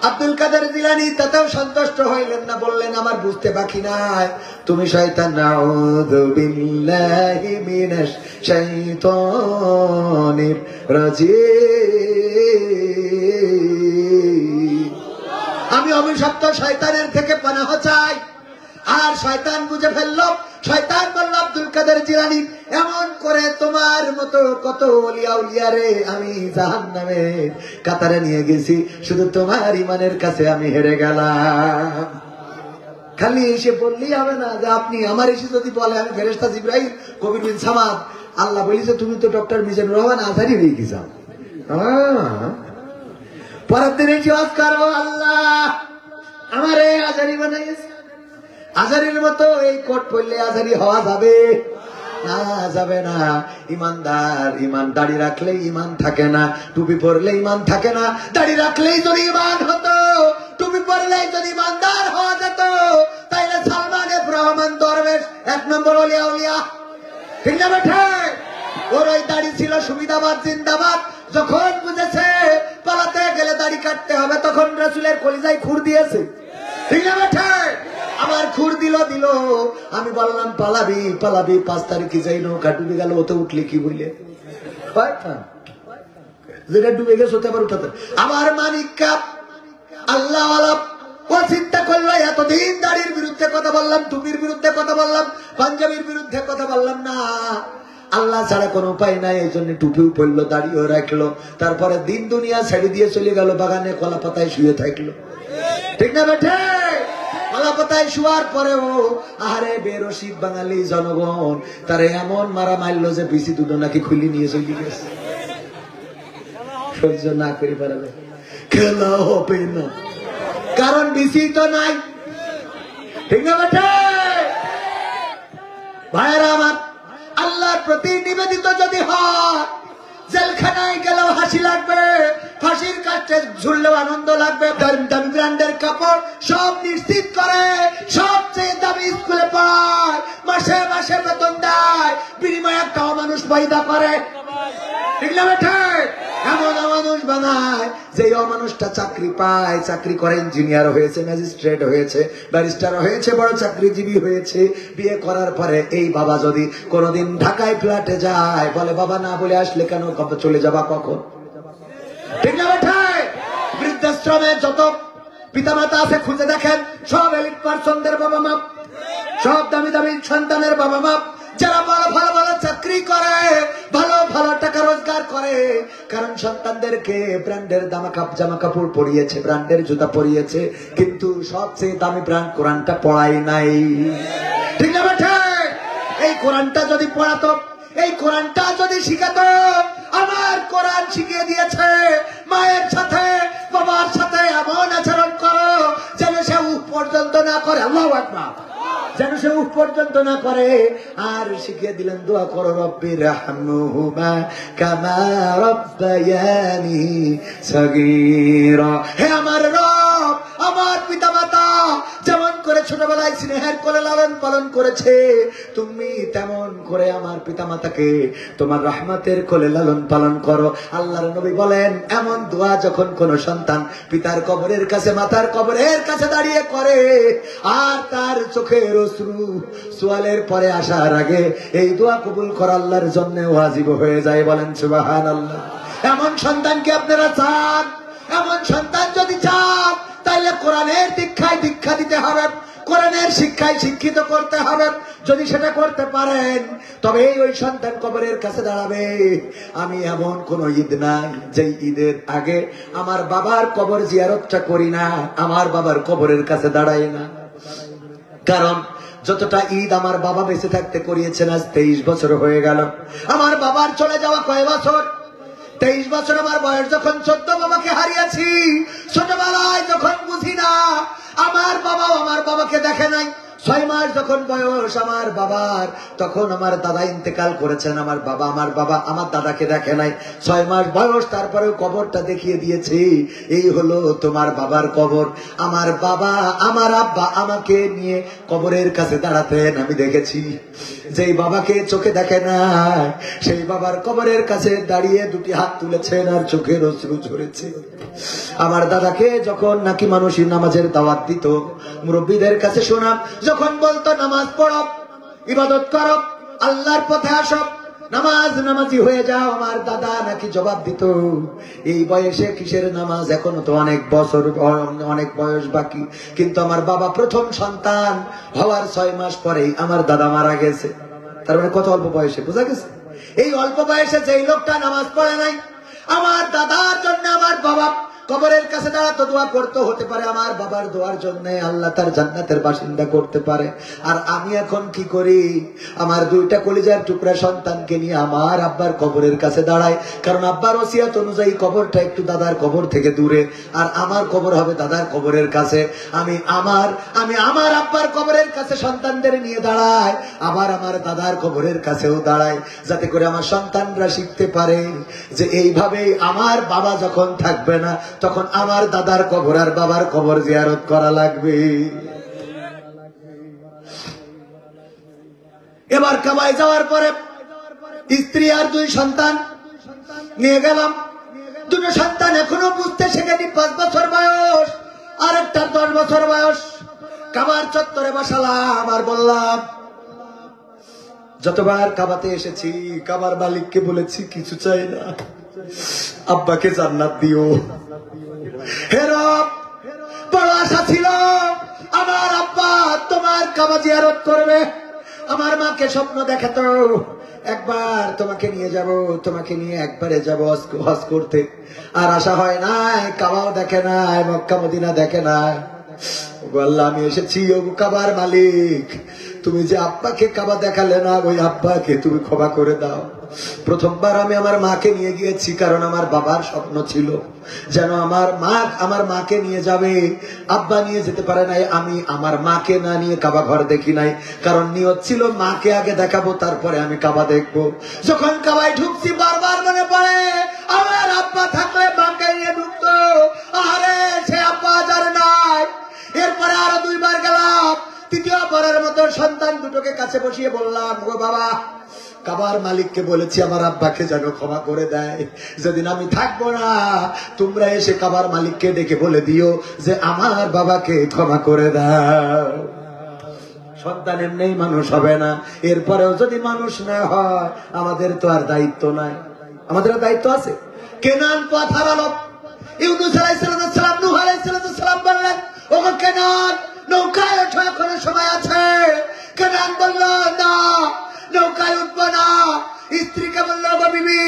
আব্দুল কাদের জিলানী তাতেও সন্তুষ্ট হইলেন না, বললেন আমার বুঝতে বাকি নাই, তুমি শয়তান। নাউযু বিল্লাহি মিনাশ শাইতানির রাজিম। আমি অভিশপ্ত শয়তানের থেকে পানাহ চাই। আর শয়তান বুঝে ফেলল, শয়তান বলল আব্দুল কাদের জিলানী এমন করে তোমার মতো কত ওলিয়া উলিয়ারে আমি জাহান্নামের কাতারে নিয়ে গেছি, শুধু তোমার ইমানের কাছে আমি হেরে গেলাম। খালি এসে বললেই হবে না যে আপনি আমার এসে যদি বলে আমি ফেরেশতা জিবরাইল কবির বিন সামাদ, আল্লাহ বলিছে তুমি তো ডক্টর মিজানুর রহমান আজহারী হয়ে গেছো। পরের দিন এসে ওয়াজ করবো, আল্লাহ আমারে আজহারী বানাইছে। আজহারীর মতো এই কোট পরলে আজহারী হওয়া যাবে না? যাবে না। ইমানদার, ইমান দাড়ি রাখলে ইমান থাকে না, টুপি পরলে ইমান থাকে না। দাড়ি রাখলেই যদি ইমান হতো, টুপি পরলেই যদি ইমানদার হওয়া যেত, তাইলে সালমান এফ রহমান দরবেশ 1 নম্বর ওলিয়া উলিয়া, ঠিক না বেঠে? ওর ওই দাড়ি ছিল সুবিধাবাদ জিন্দাবাদ। যখন বুঝেছে পালাতে গেলে দাড়ি কাটতে হবে, তখন রাসূলের কলিজায় খুর দিয়েছে, ঠিক না বেঠে? আমার খুর দিল। আমি বললাম পালাবি পালাবি, 5 তারিখে যাই নৌকা ডুবে গেল, ওতে উঠলে কি বললে? যেটা ডুবে গেছে ওতে আবার উঠাতে। আমার মানিকা আল্লাহ ও চিন্তা করলো, এতদিন দাড়ির বিরুদ্ধে কথা বললাম, টুপির বিরুদ্ধে কথা বললাম, পাঞ্জাবির বিরুদ্ধে কথা বললাম না, আল্লাহ ছাড়া কোনো উপায় নাই, এই জন্য টুপিও পড়লো, দাড়িও রাখলো। তারপরে দিন দুনিয়া ছেড়ে দিয়ে চলে গেল, বাগানে কলা পাতায় শুয়ে থাকলো, ঠিক না বেঠে? কলা পাতায় শুয়ার পরেও আহারে বেরসিক বাঙালি জনগণ তারে এমন মারা মারলো যে বিসি দুটো নাকি খুলি নিয়ে চলে গেছে। সহ্য না করে পারবে, খেলা হবে না, কারণ বিসি তো নাই, ঠিক না বেঠে? ভাইয়েরা আমার, আল্লাহর প্রতি নিবেদিত যদি হয়, জেলখানায় গেলেও হাসি লাগবে, ফাঁসির কাছে ঝুললেও আনন্দ লাগবে। দামি ব্র্যান্ডের কাপড় সব নিশ্চিত করে, সবচেয়ে দামি স্কুলে পড়ায়, মাসে মাসে বেতন দেয়, বিনিময়ে একটা মানুষ পয়দা করে, ঠিক না বেঠে? এমন অমানুষ বানায় যে অমানুষটা চাকরি পায়, চাকরি করে, ইঞ্জিনিয়ার হয়েছে, ম্যাজিস্ট্রেট হয়েছে, ব্যারিস্টার হয়েছে, বড় চাকরিজীবী হয়েছে। বিয়ে করার পরে এই বাবা যদি কোনোদিন ঢাকায় ফ্ল্যাটে যায়, বলে বাবা না বলে আসলে কেন, চলে যাবা কখন, ঠিক না বেঠে? বৃদ্ধাশ্রমে যত পিতামাতা আছে খুঁজে দেখেন, সব এলিট পার্সনদের বাবা মা, সব দামি দামি সন্তানের বাবা মা, যারা ভালো ভালো ভালো চাকরি করে, ভালো ভালো টাকা রোজগার করে, কারণ সন্তানদেরকে ব্র্যান্ডের জামা কাপড় পরিয়েছে, ব্র্যান্ডের জুতা পরিয়েছে, কিন্তু সবচেয়ে দামি ব্র্যান্ড কোরআনটা পড়াই নাই, ঠিক না বেঠে? এই কোরআনটা যদি পড়াতো, এই কোরআনটা যদি শিখাতো, আমার কোরআন শিখিয়ে দিয়েছে মায়ের সাথে বাবার সাথে এমন আচরণ করো যেন সে উঠ পর্যন্ত না করে। আল্লাহু আকবার। যেন সে উঠ পর্যন্ত না করে। আর শিখিয়ে দিলেন দোয়া করো, রব্বির রাহমহুমা কামা রাব্বায়ানি সগীরা। হে আমার রব, আমার পিতামাতা যেমন করে ছোটবেলায় স্নেহের কোলে লালন পালন করেছে, তুমি তেমন করে আমার পিতামাতাকে তোমার রহমতের কোলে লালন পালন করো। আল্লাহর নবী বলেন, এমন দোয়া যখন কোন সন্তান পিতার কবরের কাছে, মাতার কবরের কাছে দাঁড়িয়ে করে, আর তার চোখের অশ্রু সোয়ালের পরে আসার আগে এই দোয়া কবুল করা আল্লাহর জন্য ওয়াজিব হয়ে যায়। বলেন সুবহানাল্লাহ। এমন সন্তানকে আপনারা চান? এমন সন্তান যদি চান, তাহলে কোরআনের দীক্ষায় দীক্ষা দিতে হবে, কোরআনের শিক্ষায় শিক্ষিত করতে হবে। যদি সেটা করতে পারেন, তবে ওই সন্তান কবরের কাছে দাঁড়াবে। আমি এমন কোন ঈদ নাই যে ঈদের আগে আমার বাবার কবর জিয়ারতটা করি না, আমার বাবার কবরের কাছে দাঁড়াই না। কারণ যতটা ঈদ আমার বাবা বেঁচে থাকতে করিয়েছেন, আজ 23 বছর হয়ে গেল। আমার বাবার চলে যাওয়া কয় বছর? 23 বছর। আমার বয়স যখন 14, বাবাকে হারিয়েছি। ছোটবেলায় যখন বুঝি না, আমার বাবাও আমার বাবাকে দেখে নাই। 6 মাস যখন বয়স আমার বাবার, তখন আমার দাদা ইন্তেকাল করেছেন। আমার বাবা আমার দাদাকে দেখে নাই। 6 মাস বয়স, তারপরেও কবরটা দেখিয়ে দিয়েছি, এই হলো তোমার বাবার কবর। আমার বাবা, আমার আব্বা আমাকে নিয়ে কবরের কাছে দাঁড়াতেন, আমি দেখেছি। যেই বাবাকে চোখে দেখে না, সেই বাবার কবরের কাছে দাঁড়িয়ে দুটি হাত তুলেছেন আর চোখের অশ্রু ঝরেছে। আমার দাদাকে যখন নাকি মানুষই নামাজের দাওয়াত দিত, মুরব্বীদের কাছে শোনাম, যখন বলতো নামাজ পড়ো, ইবাদত করো, আল্লাহর পথে আসো, নামাজি হয়ে যাও, আমার দাদা নাকি জবাব দিত, এই বয়সে কিসের নামাজ, এখনো তো অনেক বছর, অনেক বয়স বাকি। কিন্তু আমার বাবা প্রথম সন্তান হওয়ার 6 মাস পরেই আমার দাদা মারা গেছে। তার মানে কত অল্প বয়সে, বোঝা গেছে? এই অল্প বয়সে যেই লোকটা নামাজ পড়ে নাই, আমার দাদার জন্য আমার বাবা কবরের কাছে দাঁড়াতো, দোয়া করতে, হতে পারে আমার বাবার দোয়ার জন্য আল্লাহ তার জান্নাতের বাসিন্দা করতে পারে। আর আমি এখন কি করি? আমার 2টা কলিজার টুকরা সন্তানকে নিয়ে আমার আব্বার কবরের কাছে দাঁড়াই, কারণ আব্বার ওসিয়ত অনুযায়ী কবরটা একটু দাদার কবর থেকে দূরে, আর আমার কবর হবে দাদার কবরের কাছে। আমি আমার আব্বার কবরের কাছে সন্তানদের নিয়ে দাঁড়াই, আবার আমার দাদার কবরের কাছেও দাঁড়াই, যাতে করে আমার সন্তানরা শিখতে পারে যে এইভাবেই আমার বাবা যখন থাকবে না, তখন আমার দাদার কবর আর বাবার কবর জিয়ারত করা লাগবে। এবার কাবায় যাওয়ার পরে স্ত্রী আর 2 সন্তান নিয়ে গেলাম। 2 সন্তান এখনো বুঝতে শেখেনি, 5 বছর বয়স, আর একটা 10 বছর বয়স। কাবার চত্বরে বসালাম আর বললাম, যতবার কাবাতে এসেছি কাবার মালিককে বলেছি কিছু চাই না, আব্বাকে জান্নাত দিও। হে রব, বড় আশা ছিল আমার আব্বা তোমার কাবা জিয়ারত করবে। আমার মাকে স্বপ্ন দেখাতো, একবার তোমাকে নিয়ে যাব, তোমাকে নিয়ে একবারে যাব হজ করতে। আর আশা হয় নাই, কাবাও দেখে নাই, মক্কা মদিনা দেখে নাই। আল্লাহ, আমি এসেছি, ও কাবার মালিক, তুমি যে আব্বাকে কাবা দেখালে না, ওই আব্বাকে তুমি ক্ষমা করে দাও। প্রথমবার আমি আমার মাকে নিয়ে গিয়েছি, কারণ আমার বাবার স্বপ্ন ছিল যেন আমার মাকে নিয়ে যাবে, আব্বা নিয়ে যেতে পারে নাই। আমি আমার মাকে না নিয়ে কাবা ঘর দেখি নাই, কারণ নিয়ত ছিল মাকে আগে দেখাবো, তারপরে আমি কাবা দেখবো। যখন কাবায় ঢুকছি, বারবার মনে পড়ে আমার আব্বা থাকলে মাকে নিয়ে ঢুকতো, আরে সে আব্বা যার নাই। এরপরে আরো 2 বার গেলাম। 3য়বারের মতো সন্তান দুটোকে কাছে বসিয়ে বললাম, ও বাবা, কাবার মালিককে বলেছি আমার আব্বাকে যেন ক্ষমা করে দেয়, যেদিন আমি থাকবো না তোমরা এসে কাবার মালিককে ডেকে বলে দিও যে আমার বাবাকে ক্ষমা করে দাও। সন্তান এমনি মানুষ হবে না, এরপরেও যদি মানুষ না হয় আমাদের তো আর দায়িত্ব নাই। আমাদের দায়িত্ব আছে। কেনান পথ হারালো, ইউনূস আলাইহিস সালাম, নূহ আলাইহিস সালাম বললেন, ও কেনান, নৌকায় ওঠো, এখনো সময় আছে। কেনান বলল, না, নৌকায় উঠবো না। স্ত্রীকে বলল, বিবি,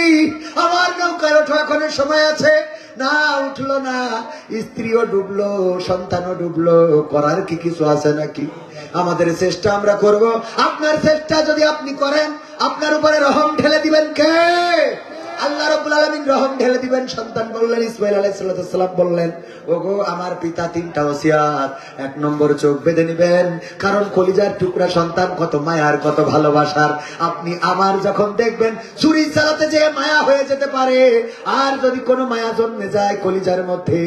আমার নৌকায় ওঠো, এখনো সময় আছে। না উঠলো না, স্ত্রীও ডুবলো, সন্তানও ডুবলো, করার কি কিছু আছে নাকি? আমাদের চেষ্টা আমরা করব। আপনার চেষ্টা যদি আপনি করেন, আপনার উপরে রহম ঢেলে দিবেন কে? আল্লাহ রাব্বুল আলামিন রহম ঢেলে দিবেন। সন্তান বললেন, ইসমাঈল আলাইহিস সালাম বললেন, ওগো আমার পিতা তিনটা ওসিয়াত। 1 নম্বর, চোখ বেঁধে নিবেন, কারণ কলিজার টুকরা সন্তান কত মায়ার, কত ভালোবাসার। আপনি আমার যখন দেখবেন ছুরি চালাতে যে মায়া হয়ে যেতে পারে, আর যদি কোনো মায়া জন্মে যায় কলিজার মধ্যে,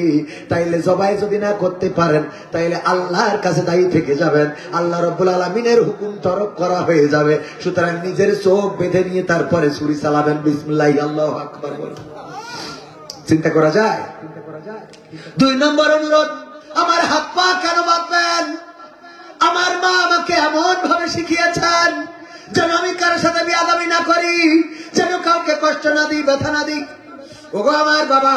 তাইলে জবাই যদি না করতে পারেন, তাইলে আল্লাহর কাছে দায়ী থেকে যাবেন, আল্লাহ রাব্বুল আলামিনের হুকুম তরক করা হয়ে যাবে। সুতরাং নিজের চোখ বেঁধে নিয়ে তারপরে ছুরি চালাবেন। বিসমিল্লাহ, আল্লাহু আকবার বলুন। চিন্তা করা যায়? 2 নম্বর অনুরোধ, আমার হাত পা কেন বাঁধবেন? আমার মা আমাকে এমন ভাবে শিখিয়েছেন যেন আমি কারোর সাথে বেয়াদবি না করি, যেন কাউকে কষ্ট না দিই, ব্যথা না দিই। ওগো আমার বাবা,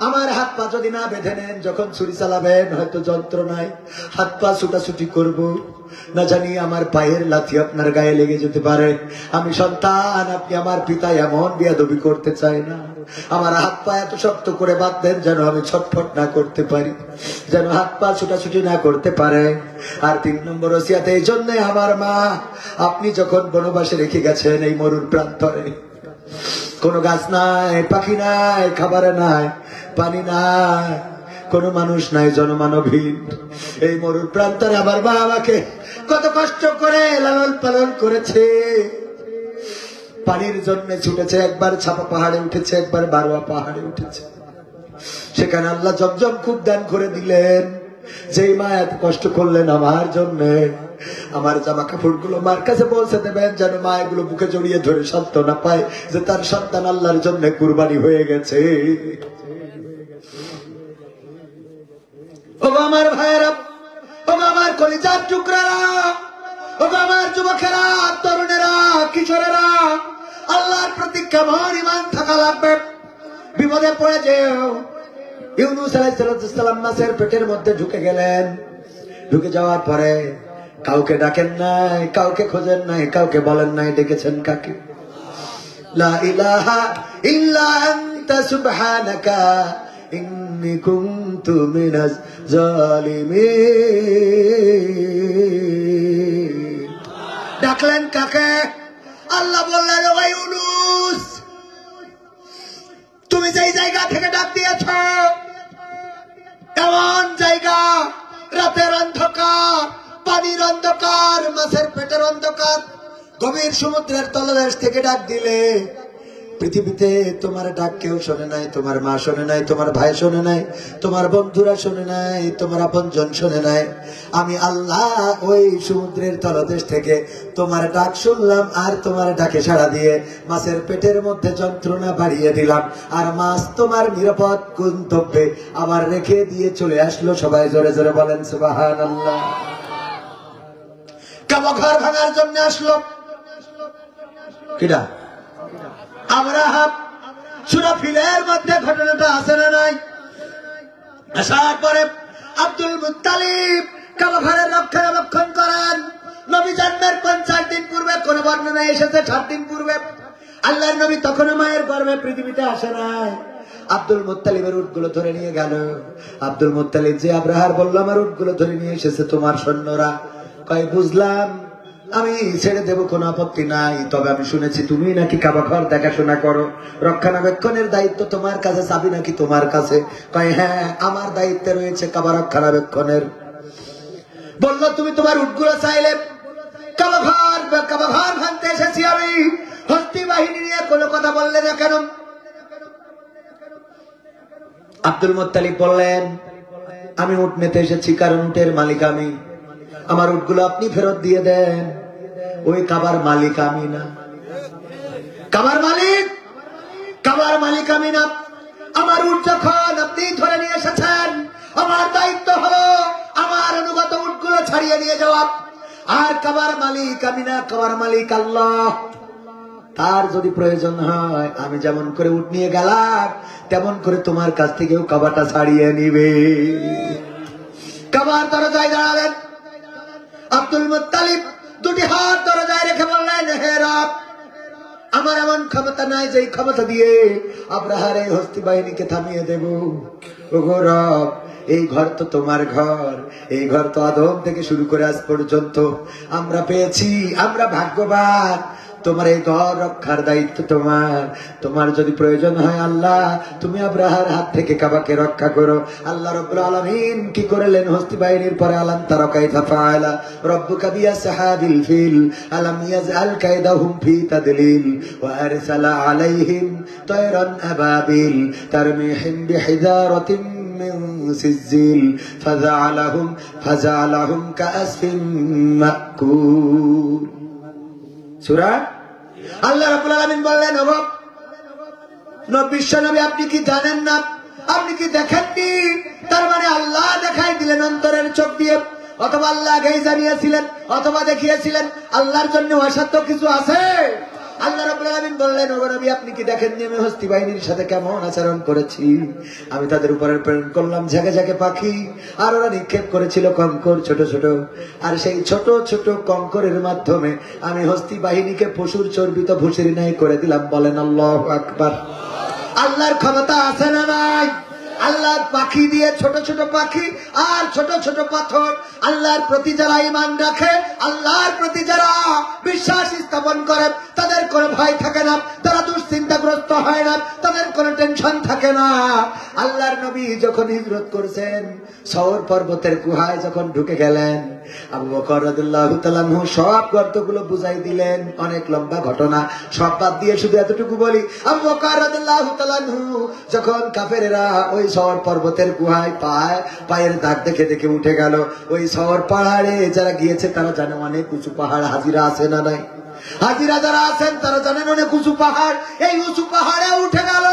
আমার হাত পা যদি না বেঁধে নেন, যখন ছুরি চালাবেন হয়তো যন্ত্রণায় হাত পা ছুটাছুটি করব, না জানি আমার পায়ের লাথি আপনার গায়ে লেগে যেতে পারে। আমি সন্তান, আপনি আমার পিতা, এমন বেয়াদবি করতে চাই না। আমার হাত পা এত শক্ত করে বাঁধবেন যেন আমি ছটফট না করতে পারি, যেন হাত পা ছুটাছুটি না করতে পারে। আর 3 নম্বর ওসিয়াত এই জন্য, আমার মা আপনি যখন বনবাসে রেখে গেছেন এই মরুর প্রান্তরে, কোন গাছ নাই, পাখি নাই, খাবার নাই, পানি নাই, কোন মানুষ নাই, জনমানবহীন এই মরুর প্রান্তরে আমার মা আমাকে কত কষ্ট করে লালন পালন করেছে। পানির জন্য ছুটেছে, একবার ছাপা পাহাড়ে উঠেছে, একবার বারোয়া পাহাড়ে উঠেছে। সেখানে আল্লাহ জমজম খুব দান করে দিলেন। যেই মা এত কষ্ট করলেন আমার জন্য, আমার জামা কাপড় গুলো মার কাছে পৌঁছে দেবেন, যেন মা এগুলো বুকে জড়িয়ে ধরে সান্ত্বনা পায় যে তার সন্তান আল্লাহর জন্য কুরবানি হয়ে গেছে। ও আমার ভাইয়েরা, ও আমার কলিজার টুকরারা, ও আমার যুবকেরা, তরুণেরা, কিশোরেরা, আল্লাহর প্রতি কেমন ঈমান থাকা লাগবে। বিপদে পড়ে যেও। ইউনূস আলাইহিস সালাম মাছের পেটের মধ্যে ঢুকে গেলেন। ঢুকে যাওয়ার পরে কাউকে ডাকেন নাই, কাউকে খোঁজেন নাই, কাউকে বলেন নাই, ডেকেছেন কাকে? লা ইলাহা ইল্লা আনতা সুবহানাকা ইন্নী কুনতু মিনাজ জালিমিন। ডাকলেন কাকে? আল্লাহ বললেন, ও ইউনূস, তুমি যেই জায়গা থেকে ডাক দিয়েছ, এমন জায়গা, রাতের অন্ধকার, পানির অন্ধকার, মাছের পেটের অন্ধকার, গভীর সমুদ্রের তলদেশ থেকে ডাক দিলে পৃথিবীতে তোমার ডাক কেউ শোনে নাই। তোমার মা শোনে নাই, তোমার ভাই শোনে নাই, তোমার বন্ধুরা শোনে নাই, তোমার আপনজন শোনে নাই। আমি আল্লাহ ওই সমুদ্রের তলদেশ থেকে তোমার ডাক শুনলাম, আর তোমার ডাকে সাড়া দিয়ে মাছের পেটের মধ্যে যন্ত্রণা বাড়িয়ে দিলাম, আর মাছ তোমার নিরাপদ গন্তব্যে আবার রেখে দিয়ে চলে আসলো। সবাই জোরে জোরে বলেন সুবহানাল্লাহ। কাবা ঘর ভাঙার জন্য আসলো কিনা? আবরাহাম। সূরা ফিলের মধ্যে ঘটনাটা আছে না নাই? আসার পরে আব্দুল মুত্তালিব কাবা ঘরের রক্ষণাবেক্ষণ করেন। নবী জন্মের 50 দিন পূর্বে, কোন বর্ণনায় এসেছে 60 দিন পূর্বে। আল্লাহর নবী তখনও মায়ের গর্ভে পৃথিবীতে আসে নাই। আব্দুল মুত্তালিবের উটগুলো ধরে নিয়ে গেল। আব্দুল মুত্তালিব যে আব্রাহার বলল, আমার উটগুলো ধরে নিয়ে এসেছে তোমার সৈন্যরা। কয়, বুঝলাম, আমি ছেড়ে দেব, কোনো আপত্তি নাই। তবে আমি শুনেছি তুমি নাকি কাবা ঘর দেখাশোনা করো, রক্ষণাবেক্ষণের দায়িত্ব তোমার কাছে, চাবি নাকি তোমার কাছে? কয়, হ্যাঁ, আমার দায়িত্বে রয়েছে কাবা রক্ষণাবেক্ষণের। বললো, তুমি তোমার উটগুলো চাইলে, কাবা ঘর ভাঙতে এসেছি আমি, হস্তি বাহিনী নিয়ে কোনো কথা বললে না কেন? আব্দুল মুত্তালিব বললেন, আমি উট নিতে এসেছি, কারণ উটের মালিক আমি। আমার উটগুলো আপনি ফেরত দিয়ে দেন। ওই কাবার মালিক আমি না। কাবার মালিক আমি না। আমার উট যখন আপনি ধরে নিয়ে এসেছেন, আমার দায়িত্ব হলো আমার অনুগত উটগুলো ছাড়িয়ে নিয়ে যাওয়া। আর কাবার মালিক আমি না, কাবার মালিক আল্লাহ। তার যদি প্রয়োজন হয়, আমি যেমন করে উট নিয়ে গেলাম, তেমন করে তোমার কাছ থেকেও কাবাটা ছাড়িয়ে নিবে। কাবার দরজায় দাঁড়ালেন আব্দুল মুত্তালিব, দুটি হাত দরজায় রেখে বললেন, হে রব, আমার এমন ক্ষমতা নাই যে ক্ষমতা দিয়ে আব্রাহার এই হস্তি বাহিনীকে থামিয়ে দেব। ওগো রব, এই ঘর তো তোমার ঘর, এই ঘর তো আদম থেকে শুরু করে আজ পর্যন্ত আমরা পেয়েছি, আমরা ভাগ্যবান। তোমার এই ঘর রক্ষার দায়িত্ব তোমার। তোমার যদি প্রয়োজন হয় আল্লাহ, তুমি আব্রাহার হাত থেকে কাবাকে রক্ষা করো। আল্লাহ রাব্বুল আলামিন কি করলেন হস্তি বাহিনীর পরে? আলাম তারা কাইফা ফাআলা রাব্বুকা বিআসহাবিল ফিল আলাম ইয়াজআল কাইদাহুম ফি তাদলিল ওয়া আরসালা আলাইহিম তায়রান আবাবিল তারমিহিম বিহিজারাতিন মিন সিজিল ফাজআলাহুম কাআসফিন মাকুল। সূরা আল্লাহ রাব্বুল আলামিন বললেন, ওগো বিশ্বনবী, আপনি কি জানেন না, আপনি কি দেখেননি? তার মানে আল্লাহ দেখাই দিলেন অন্তরের চোখ দিয়ে, অথবা আল্লাহ আগেই জানিয়েছিলেন, অথবা দেখিয়েছিলেন। আল্লাহর জন্য অসাধ্য কিছু আছে? আল্লাহ রাব্বুল আলামিন বললেন, ওগো নবী, আপনি কি দেখেননি আমি হস্তি বাহিনীর সাথে কেমন আচরণ করেছি? আমি তাদের উপরে প্রেরণ করলাম ঝাঁকে ঝাঁকে পাখি, আর ওরা নিক্ষেপ করেছিল কঙ্কর ছোট ছোট, আর সেই ছোট ছোট কঙ্করের মাধ্যমে আমি হস্তি বাহিনীকে পশুর চর্বিত ভুসির ন্যায় করে দিলাম। বলেন আল্লাহু আকবার। আল্লাহর ক্ষমতা আছে না নাই? আল্লাহর পাখি দিয়ে, ছোট ছোট পাখি আর ছোট ছোট পাথর, আল্লাহর প্রতি যারা ঈমান রাখে, আল্লাহর প্রতি যারা বিশ্বাস স্থাপন করে, তাদের কোনো ভয় থাকে না, তারা দুশ্চিন্তাগ্রস্ত হয় না, তাদের কোনো টেনশন থাকে না। আল্লাহর নবী যখন হিজরত করছেন, সওর পর্বতের গুহায় যখন ঢুকে গেলেন, আবু বকর রাদিয়াল্লাহু তাআলা আনহু সব গর্তগুলো বুঝাই দিলেন। অনেক লম্বা ঘটনা, সব বাদ দিয়ে শুধু এতটুকু বলি, আবু বকর রাদিয়াল্লাহু তাআলা আনহু যখন কাফেরেরা ওই সওর পর্বতের গুহায় পায়ের দাগ দেখে দেখে উঠে গেল, ওই সওর পাহাড়ে যারা গিয়েছে তারা জানে অনেক উঁচু পাহাড়, হাজিরা আছে না নাই? হাজিরা যারা আছেন তারা জানেন অনেক উঁচু পাহাড়। এই উঁচু পাহাড়ে উঠে গেল।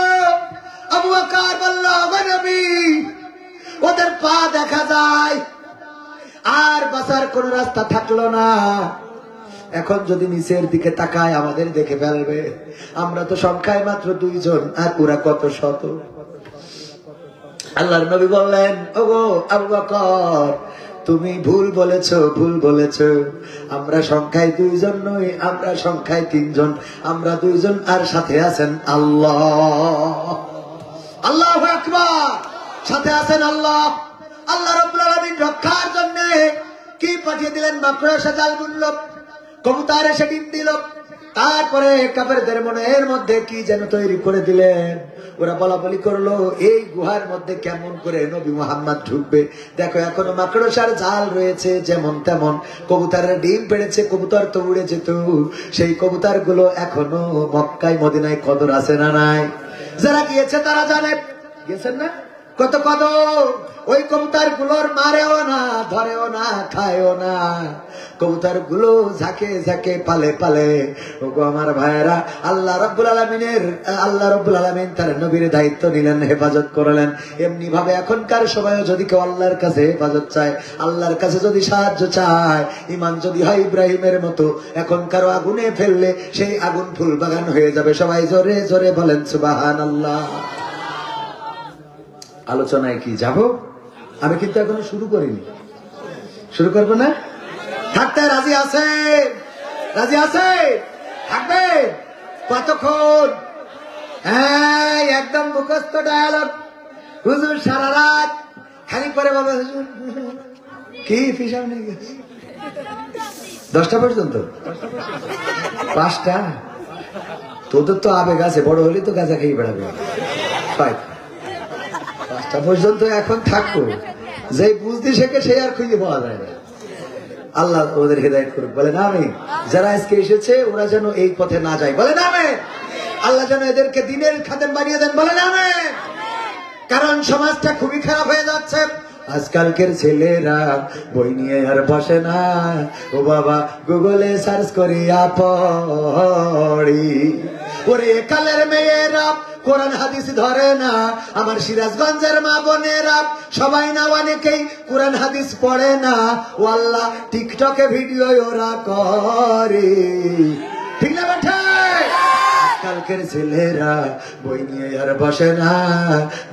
আবু বকর বলল, ওগো নবী, ওদের পা দেখা যায়, আর বাঁচার কোন রাস্তা থাকলো না। এখন যদি নিচের দিকে তাকায় আমাদের দেখে ফেলবে। আমরা তো সংখ্যায় মাত্র 2 জন, আর ওরা কত শত। আল্লাহর নবী বললেন, ওগো আবু বকর, তুমি ভুল বলেছো, ভুল বলেছো। আমরা সংখ্যায় 2 জন নই, আমরা সংখ্যায় 3 জন। আমরা 2 জন, আর সাথে আছেন আল্লাহ। আল্লাহু আকবার। সাথে আছেন আল্লাহ। আল্লাহ রাব্বুল আলামিন রক্ষার জন্য কি পাঠিয়ে দিলেন? মাকড়সা জাল বুনল, কবুতর এসে ডিম দিল। তারপরে কাফেরদের মনের মধ্যে কি যেন তৈরি করে দিলেন। ওরা বলাবলি করলো, এই গুহার মধ্যে কেমন করে নবী মুহাম্মদ ঢুকবে? দেখো, এখনো মাকড়সার জাল রয়েছে যেমন তেমন। কবুতরের ডিম পেড়েছে, কবুতর তো উড়ে যেত। সেই কবুতর গুলো এখনো মক্কায় মদিনায় কদর আছে না নাই? যারা গিয়েছে তারা জানে। গেছেন না? কত কদর। ওই কবুতর গুলোর মারেও না, ধরেও না, খায়ও না। কবুতর গুলো ঝাঁকে ঝাঁকে পালে পালে। ওগো আমার ভাইয়েরা, আল্লাহ রাব্বুল আলামিন তার নবীর দায়িত্ব নিলেন, হেফাজত করলেন। এমনি ভাবে এখনকার সময়ও যদি কেউ আল্লাহর কাছে হেফাজত চায়, আল্লাহর কাছে যদি সাহায্য চায়, ঈমান যদি হয় ইব্রাহিমের মতো, এখনকার আগুনে ফেললে সেই আগুন ফুল বাগান হয়ে যাবে। সবাই জোরে জোরে বলেন সুবহানাল্লাহ। আলোচনায় কি যাব? আমি কিন্তু এখনো শুরু করিনি। শুরু করবো না? থাকতে রাজি আছে? রাজি আছে? থাকবে কতক্ষণ? হ্যাঁ, একদম মুখস্থ ডায়ালগ। হুজুর সারা রাত খালি করে বলে, হুজুর কি হিসাব নিয়ে গেছে 10টা পর্যন্ত, 5টা। তোদের তো আবেগ আছে, বড় হলে তো গাঁজা খেয়ে বেড়াবে। 5টা পর্যন্ত এখন থাকবো। যে বুঝতে শেখে সে আর খুঁজে পাওয়া যায় না। আল্লাহ ওদের হেদায়েত করুক। বলে না আমি, যারা আজকে এসেছে ওরা যেন এই পথে না যায়। বলে না আমি, আল্লাহ যেন এদেরকে দিনের খাদেম বানিয়ে দেন। বলে না আমি। কারণ সমাজটা খুবই খারাপ হয়ে যাচ্ছে। আজকালকের ছেলেরা বই নিয়ে আর বসে না। ও বাবা, গুগলে সার্চ করিয়া পড়ি। ওরে কালের মেয়েরা কোরআন হাদিস ধরে না। আমার সিরাজগঞ্জের মা বোনেরা সবাই না, অনেকেই কোরআন হাদিস পড়ে না। ও আল্লাহ, টিকটকে ভিডিও ওরা করে। ঠিক না বেঠা? আজকালকের ছেলেরা বই নিয়ে আর বসে না,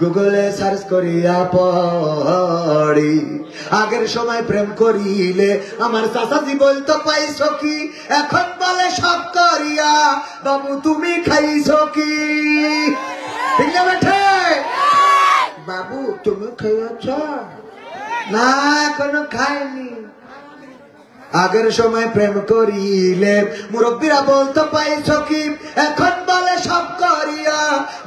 গুগলে সার্চ করিয়া পড়ি। আগের সময় প্রেম করিলে আমার চাচাজি বলতো পাইছো কি, এখন বলে সব করিয়া বাবু তুমি খাইছো কি? ঠিক না বেঠে? বাবু তুমি খেয়েছ? না এখনো খাইনি। আগের সময় প্রেম করিলে মুরব্বীরা বলতো পাইছো কি, এখন বলে সব করিয়া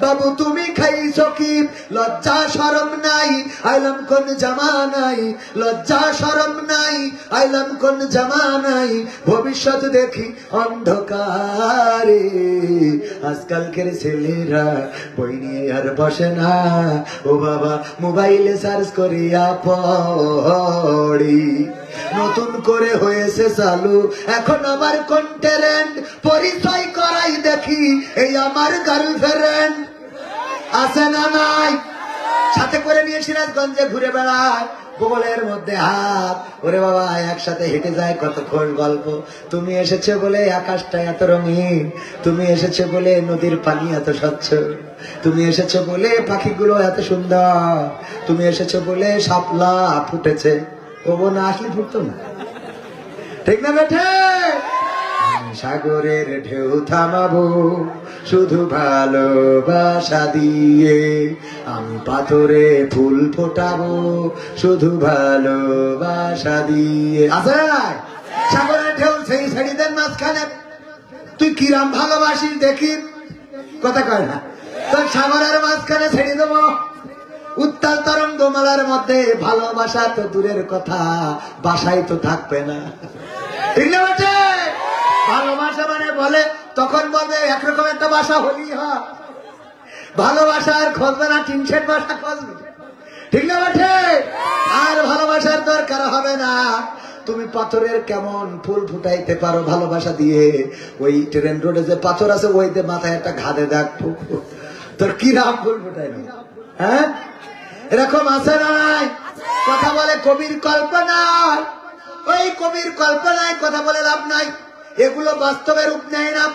বাবু তুমি খাইছো কি? লজ্জা শরম নাই আইলাম কোন জামানাই, লজ্জা শরম নাই আইলাম কোন জামানাই, ভবিষ্যৎ দেখি অন্ধকারে। আজকালকের ছেলেরা বই নিয়ে আর বসে না, ও বাবা মোবাইলে সার্চ করিয়া পড়ি। নতুন করে হয়েছে চালু এখন আমার কন্টেন্ট, পরিচয় করাই দেখি এই আমার গার্লফ্রেন্ড। আছে না নাই? সাথে করে নিয়ে সিরাজগঞ্জে ঘুরে বেড়ায়, বগলের মধ্যে হাত। ওরে বাবা একসাথে হেঁটে যায় কত খোশ গল্প। তুমি এসেছে বলে আকাশটা এত রঙিন, তুমি এসেছে বলে নদীর পানি এত স্বচ্ছ, তুমি এসেছে বলে পাখিগুলো এত সুন্দর, তুমি এসেছে বলে শাপলা ফুটেছে। ও না আসলে ফুটতো না। ঠিক না বেঠে? সাগরের ঢেউ থামাবো শুধু ভালোবাসা দিয়ে, আমি পাথরে ফুল ফোটাবো শুধু ভালোবাসা দিয়ে। আছে সাগরের ঢেউ সেই ছেড়িদের মাঝখানে তুই কিরাম ভালোবাসিস দেখি, কথা কয় না তোর সাগরের মাঝখানে ছেড়ে দেবো। উত্তাল তরঙ্গ মালার মধ্যে ভালোবাসা তো দূরের কথা, বাসায় তো থাকবে না। ঠিক না বেটে? ভালোবাসা মানে বলে তখন বলবে একরকম একটা বাসা হলেই হয়, ভালোবাসা আর খুঁজবে না, টিন শেড বাসা খুঁজবে। ঠিক না বেটে? আর ভালোবাসার দরকার হবে না। তুমি পাথরের কেমন ফুল ফুটাইতে পারো ভালোবাসা দিয়ে, ওই ট্রেন রোডে যে পাথর আছে ওইতে মাথায় একটা ঘাদে দেখো তোর কিরাম ফুল ফুটাই না। হ্যাঁ এরকম আছে না নাই? কথা বলে কবির কল্পনায়, ওই কবির কল্পনায় কথা বলে লাভ নাই। এগুলো বাস্তবের রূপ নেয় না,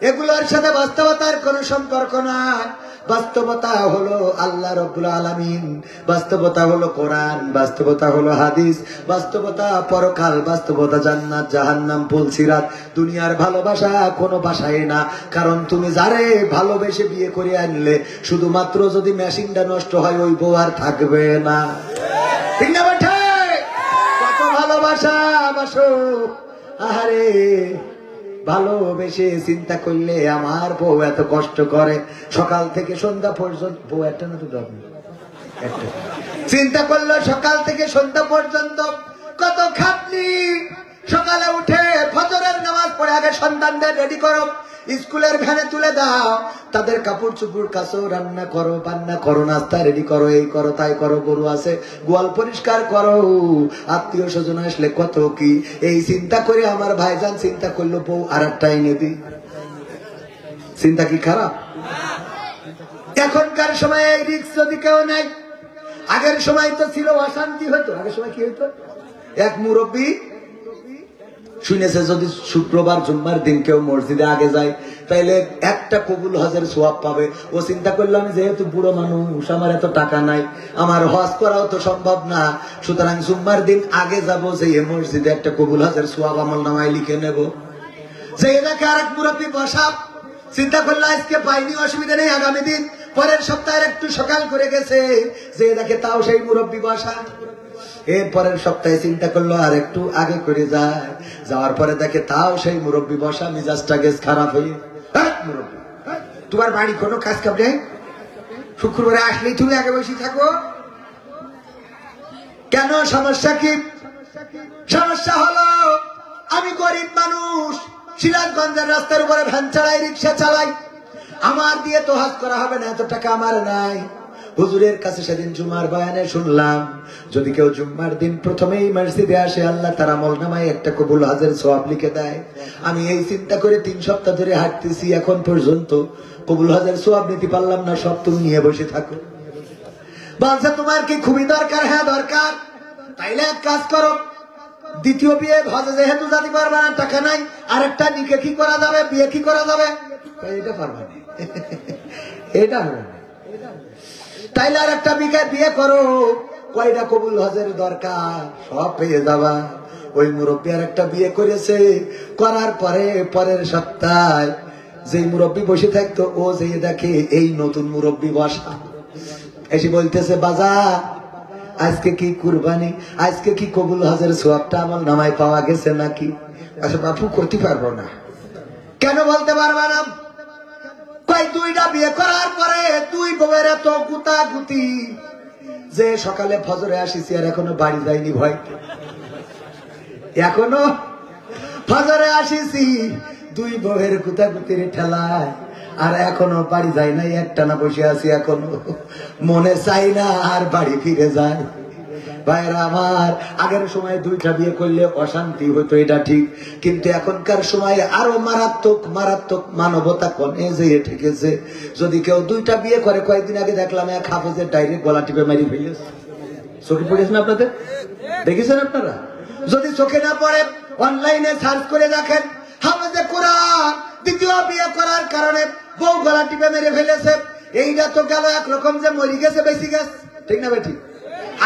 এগুলোর সাথে বাস্তবতার কোন সম্পর্ক নাই। বাস্তবতা হলো আল্লাহ রাব্বুল আলামিন, বাস্তবতা হলো কোরআন, বাস্তবতা হলো হাদিস, বাস্তবতা পরকাল, বাস্তবতা জান্নাত জাহান্নাম পুলসিরাত। দুনিয়ার ভালোবাসা কোনো বাসায় না, কারণ তুমি যারে ভালোবেসে বিয়ে করে আনলে শুধুমাত্র যদি মেশিনটা নষ্ট হয় ওই বউ আর থাকবে না। ঠিক না বেঠে? কত ভালোবাসা বাসো, আহারে ভালোবেসে চিন্তা করলে আমার বউ এত কষ্ট করে সকাল থেকে সন্ধ্যা পর্যন্ত। বউ একটা না তো একটা, চিন্তা করলো সকাল থেকে সন্ধ্যা পর্যন্ত কত খাটনি। সকালে উঠে ফজরের নামাজ পড়ে আগে সন্তানদের রেডি করো, স্কুলের ভ্যানে তুলে দাও, তাদের কাপড় চুপড় কাছো, রান্না করো, বান্না করো, নাস্তা রেডি করো, এই করো তাই করো, গরু আছে গোয়াল পরিষ্কার করো, আত্মীয় স্বজন আসলে কত কি। এই চিন্তা করে আমার ভাইজান চিন্তা করলো বউ আর একটা এনে দি। চিন্তা কি খারাপ? এখনকার সময় এই রিস্ক যদি কেউ নেই, আগের সময় তো ছিল অশান্তি হতো। আগের সময় কি হতো? এক মুরব্বী শুনেছে যদি শুক্রবার জুম্মার দিন কেউ মসজিদে আগে যায় তাইলে একটা কবুল হজের সোয়াব পাবে। ও চিন্তা করলো আমি যেহেতু বুড়ো মানুষ, আমার এত টাকা নাই, আমার হজ করাও তো সম্ভব না, সুতরাং জুম্মার দিন আগে যাবো, যে মসজিদে একটা কবুল হজের সোয়াব আমল নামায় লিখে নেব। যে এলাকায় আরেক মুরব্বী বসা, চিন্তা করলো আজকে পাইনি, অসুবিধা নেই, আগামী দিন পরের সপ্তাহের একটু সকাল করে গেছে, যে দেখে তাও সেই মুরব্বী বসা। এর পরের সপ্তাহে চিন্তা করলো আর একটু আগে করে যায়, যাওয়ার পরে দেখে তাও সেই মুরব্বী বসা, মিজাজটা গেছ খারাপ হয়ে, মুরব্বী তোমার বাড়ি কোনো কাজ কাম নেই, শুক্রবারে আসলেই তুমি আগে বসে থাকো কেন? সমস্যা কি? সমস্যা হলো আমি গরিব মানুষ, সিরাজগঞ্জের রাস্তার উপরে ভ্যান চালাই, রিক্সা চালাই, আমার দিয়ে তো হজ করা হবে না, এত টাকা আমার নাই। হুজুরের কাছে সেদিন জুমার বয়ানে শুনলাম, যদি কেউ জুম্মার দিন প্রথমেই মসজিদে আসে আল্লাহ তার আমলনামায় একটা কবুল হজের সওয়াব লিখে দেয়। আমি এই চিন্তা করে 3 সপ্তাহ ধরে হাঁটতেছি, এখন পর্যন্ত কবুল হজের সওয়াব নিতে পারলাম না। সব তুমি নিয়ে বসে থাকো। বলছে তোমার কি খুবই দরকার? হ্যাঁ দরকার। তাইলে এক কাজ করো, দ্বিতীয় বিয়ে হজে যেহেতু যেতে পারবে না, টাকা নাই, আরেকটা নিকে কি করা যাবে, বিয়ে কি করা যাবে? এটা পারবে না। এটা হবে না। তাইলে আর একটা বিয়ে করো, কয়টা কবুল হজের দরকার সব পেয়ে যাবা। ওই মুরব্বী আর একটা বিয়ে করেছে, করার পরে পরের সপ্তাহে যেই মুরব্বী বসে থাকতো ও যে দেখে এই নতুন মুরব্বী বসা, এসে বলতেছে বাজার আজকে কি কুরবানি, আজকে কি কবুল হজের সোয়াবটা আমার নামায় পাওয়া গেছে নাকি? আচ্ছা বাপু করতে পারবো না। কেন বলতে পারবা না? কয় দুইটা বিয়ে করার পরে দুই বউয়ের এত গুতাগুতি যে সকালে ফজরে আসিছি আর এখনো বাড়ি যাইনি ভয়, এখনো ফজরে আসিছি দুই বউয়ের গুতাগুতির ঠেলায় আর এখনো বাড়ি যাই নাই, একটানা বসে আছি, এখনো মনে চাই না আর বাড়ি ফিরে যায়। ভাইরা আমার, আগের সময় দুইটা বিয়ে করলে অশান্তি হতো, এটা ঠিক, কিন্তু এখনকার সময় আরো মারাত্মক মারাত্মক মানবতা কমে যেয়ে ঠেকেছে। যদি কেউ দুইটা বিয়ে করে, কয়েকদিন আগে দেখলাম এক হাফেজের ডাইরেক্ট গলা টিপে মারি ফেলেছে। চোখে পড়েছেন আপনাদের? দেখেছেন আপনারা? যদি চোখে না পড়ে অনলাইনে সার্চ করে দেখেন, হাফেজে কোরআন দ্বিতীয় বিয়ে করার কারণে বউ গলা টিপে মেরে ফেলেছে। এইটা তো গেল একরকম যে মরি গেছে বেশি গেছে, ঠিক না বেঠিক?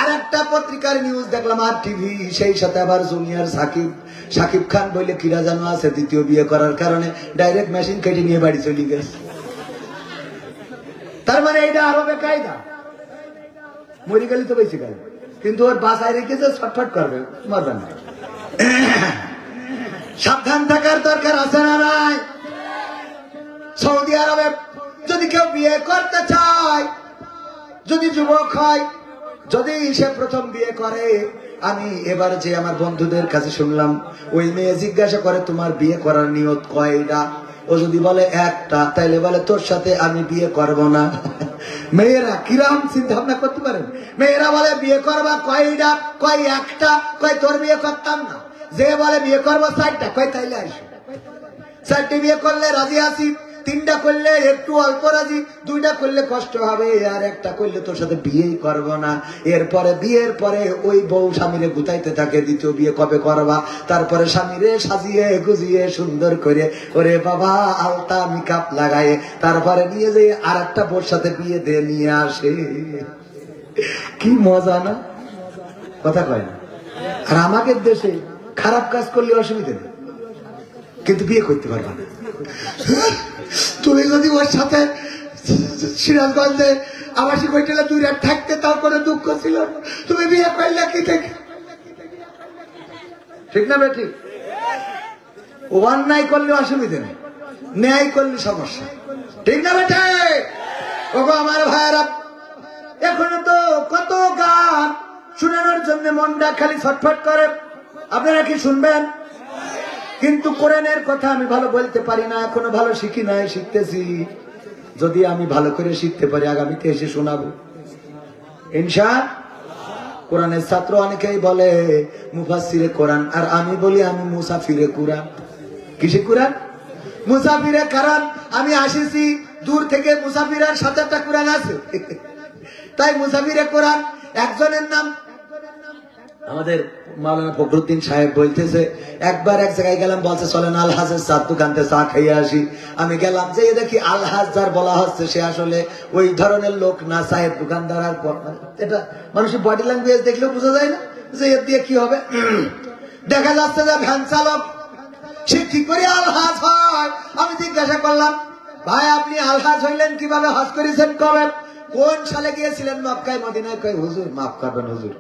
আর একটা পত্রিকার নিউজ দেখলাম আর টিভি, সেই সাথে আবার জুনিয়র সাকিব খান বলে কিরা জানো আছে, দ্বিতীয় বিয়ে করার কারণে ডাইরেক্ট মেশিন কেটে নিয়ে বাড়ি চলে গেছে। তার মানে এইটা আরো বেকায়দা, মরি গেলি তো বেশি গেল, কিন্তু ওর বাসায় রেখেছে ছটফট করবে, মরবে না। সাবধান থাকার দরকার আছে না নাই? সৌদি আরবে যদি কেউ বিয়ে করতে চায়, যদি যুবক হয়, যদি সে প্রথম বিয়ে করে, আমি এবার যে আমার বন্ধুদের কাছে শুনলাম, ওই মেয়ে জিজ্ঞাসা করে তোমার বিয়ে করার নিয়ত কয়টা? ও যদি বলে একটা, তাইলে বলে তোর সাথে আমি বিয়ে করব না। মেয়েরা কিরাম চিন্তা ভাবনা করতে পারেন? মেয়েরা বলে বিয়ে করবা কয়টা? কয় একটা। কয় তোর বিয়ে করতাম না। যে বলে বিয়ে করবো চারটা, কয় তাইলে আসো। চারটে বিয়ে করলে রাজি আছি, তিনটা করলে একটু অল্প রাজি, দুইটা করলে কষ্ট হবে, আর একটা করলে তোর সাথে বিয়েই করবো না। এরপরে বিয়ের পরে ওই বউ স্বামীরে গুতাইতে থাকে দ্বিতীয় বিয়ে কবে করবা। তারপরে স্বামীরে সাজিয়ে গুজিয়ে সুন্দর করে ওরে বাবা আলতা মেকআপ লাগায় তারপরে নিয়ে যেয়ে আর একটা বউর সাথে বিয়ে দিয়ে নিয়ে আসে। কি মজা না? কথা কয় না? আর আমাদের দেশে খারাপ কাজ করলে অসুবিধা নেই, কিন্তু বিয়ে করতে পারবা না। তুমি যদি ওর সাথে সিরাজগঞ্জে আবাসিক হোটেলে 2 রাত থাকতে, তাও কোনো দুঃখ ছিল না, তুমি বিয়ে করলে কি থেকে? ঠিক না বেটি? অন্যায় করলে অসুবিধা নেই, ন্যায় করলে সমস্যা, ঠিক না বেটে? ওগো আমার ভাইয়েরা, এখনো তো কত গান শোনানোর জন্য মনটা খালি ছটফট করে, আপনারা কি শুনবেন? কিন্তু কোরআনের কথা আমি ভালো বলতে পারি না, এখনো ভালো শিখি নাই, শিখতেছি। যদি আমি ভালো করে শিখতে পারি আগামীতে এসে শোনাবো ইনশাআল্লাহ। কোরআনের ছাত্র অনেকেই বলে মুফাসসিরে কোরআন, আর আমি বলি আমি মুসাফিরে কোরআন। কিসে কোরআন? মুসাফিরে কোরআন। আমি আসিছি দূর থেকে, মুসাফিরের সাথে একটা কোরআন আছে, তাই মুসাফিরে কোরআন। একজনের নাম আমাদের মাওলানা ফখরুদ্দিন সাহেব বলতেছে, একবার এক জায়গায় গেলাম, বলছে চলেন আলহাজের চার দোকানতে চা খাইয়ে আসি। আমি গেলাম, যে দেখি আলহাজ যার বলা হচ্ছে সে আসলে ওই ধরনের লোক না, চায়ের দোকানদার। আর এটা মানুষের বডি ল্যাঙ্গুয়েজ দেখলেও বোঝা যায় না যে এর দিয়ে কি হবে। দেখা যাচ্ছে যে ভ্যান চালক, সে কি করে আলহাজ হয়? আমি জিজ্ঞাসা করলাম, ভাই আপনি আলহাজ হইলেন কিভাবে? হজ করেছেন কবে? কোন সালে গিয়েছিলেন মক্কায় মদিনায়? কয় হুজুর মাফ করবেন হুজুর,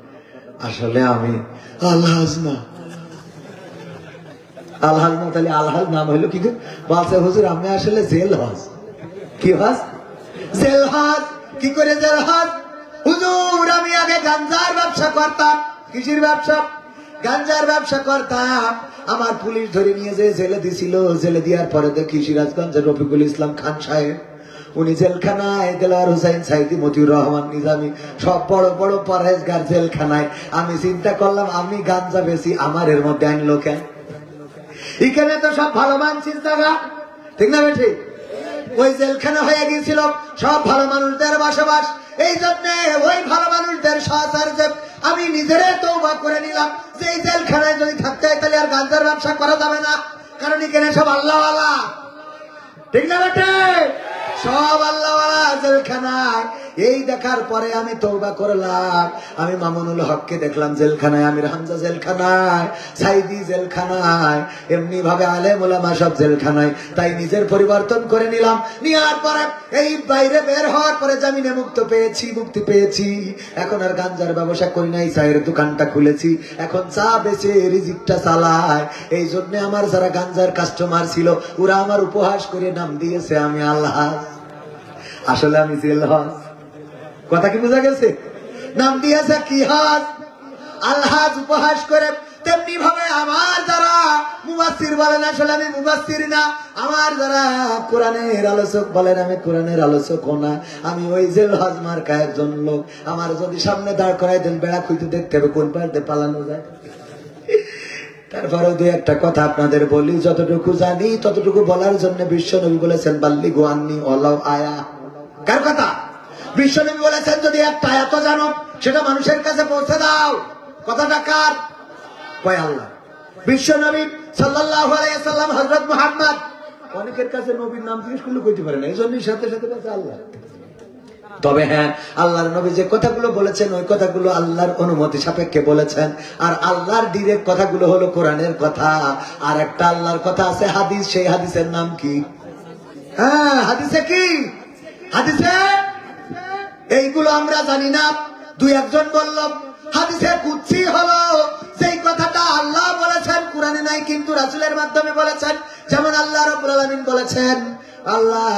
আসলে আমি আলহাজ না। আলহাজ না? তাহলে আলহাজ নাম হইলো কি? বলছে হুজুর আমি আসলে জেল হজ। কি হজ? জেল হজ। কি করে জেল হজ? হুজুর আমি আগে গাঞ্জার ব্যবসা করতাম। কিসের ব্যবসা? গাঞ্জার ব্যবসা করতাম। আমার পুলিশ ধরে নিয়ে যে জেলে দিছিল, জেলে দেওয়ার পরে দেখি সিরাজগঞ্জের রফিকুল ইসলাম খান সাহেব, উনি জেলখানায়, দেলোয়ার হোসেন সাইদি, মতিউর রহমান নিজামী, সব বড় বড় পরহেজগার জেলখানায়। আমি চিন্তা করলাম আমি গাঞ্জা বেশি, আমার এর মধ্যে আনলো কেন? এখানে তো সব ভালো মানুষের জায়গা, ঠিক না বেঠি? ওই জেলখানা হয়ে গিয়েছিল সব ভালো মানুষদের বসবাস। এই জন্য ওই ভালো মানুষদের সাহায্যে আমি নিজেরে তওবা করে নিলাম যে এই জেলখানায় যদি থাকতে হয় তাহলে আর গাঞ্জার ব্যবসা করা যাবে না, কারণ এখানে সব আল্লাহওয়ালা, ঠিক না বেটে? সব আল্লাহওয়ালা জেলখানায়। এই দেখার পরে আমি তওবা করলাম। আমি মামুনুল হককে দেখলাম জেলখানায়, আমির হামজা জেলখানায়, সাইদি জেলখানায়, এমনি ভাবে আলেম ওলামা সব জেলখানায়। তাই নিজের পরিবর্তন করে নিলাম। নেওয়ার পরে এই বাইরে বের হওয়ার পরে জামিনে মুক্তি পেয়েছি। এখন আর গাঞ্জার ব্যবসা করি নাই, চায়ের দোকানটা খুলেছি। এখন চা বেচে রিজিকটা চালায়। এই জন্য আমার যারা গাঞ্জার কাস্টমার ছিল ওরা আমার উপহাস করে নাম দিয়েছে আমি আলহাজ। আসলে আমি জেলহাজ। কথা কি বোঝা গেছে? নাম দিয়েছে কি হাজ, আলহাজ উপহাস করে। তেমনি ভাবে আমার যারা মুফাসসির বলেন, আসলে আমি মুফাসসির না। আমার যারা কোরআনের আলোচক বলেন, আমি কোরআনের আলোচক না। আমি ওই জেলহাজ মার্কা একজন লোক। আমার যদি সামনে দাঁড় করাই দেন, বেড়া খুঁজতে দেখতে হবে কোন পাড়তে পালানো যায়। তারপরে দুই একটা কথা আপনাদের বলি, যতটুকু জানি ততটুকু বলার জন্য বিশ্বনবী বলেছেন বাল্লিগু আন্নি ওয়ালাউ আয়া। কার কথা? বিশ্বনবী বলেছেন যদি একটা আয়াত জানো সেটা মানুষের কাছে পৌঁছে দাও। কথাটা কার? কয় আল্লাহ। বিশ্বনবী সাল্লাল্লাহু আলাইহি ওয়াসাল্লাম হযরত মুহাম্মদ। অনেকের কাছে নবীর নাম জিজ্ঞেস করলে কইতে পারে না, এইজন্যই সাথে সাথে বলছে আল্লাহ। তবে হ্যাঁ, আল্লাহর নবী যে কথাগুলো বলেছেন ওই কথাগুলো আল্লাহর অনুমতি সাপেক্ষে বলেছেন। আর আল্লাহর ডিরেক্ট কথাগুলো হলো কোরআনের কথা। আর একটা আল্লাহর কথা আছে হাদিস, সেই হাদিসের নাম কি? হ্যাঁ, হাদিসে কি? হাদিসে এইগুলো আমরা জানি না। দুই একজন বলল হাদিসে কুদসি হলো যেই কথাটা আল্লাহ বলেছেন, কোরআনে নাই কিন্তু রাসূলের মাধ্যমে বলেছেন। যেমন আল্লাহ রাব্বুল আলামিন বলেছেন আল্লাহ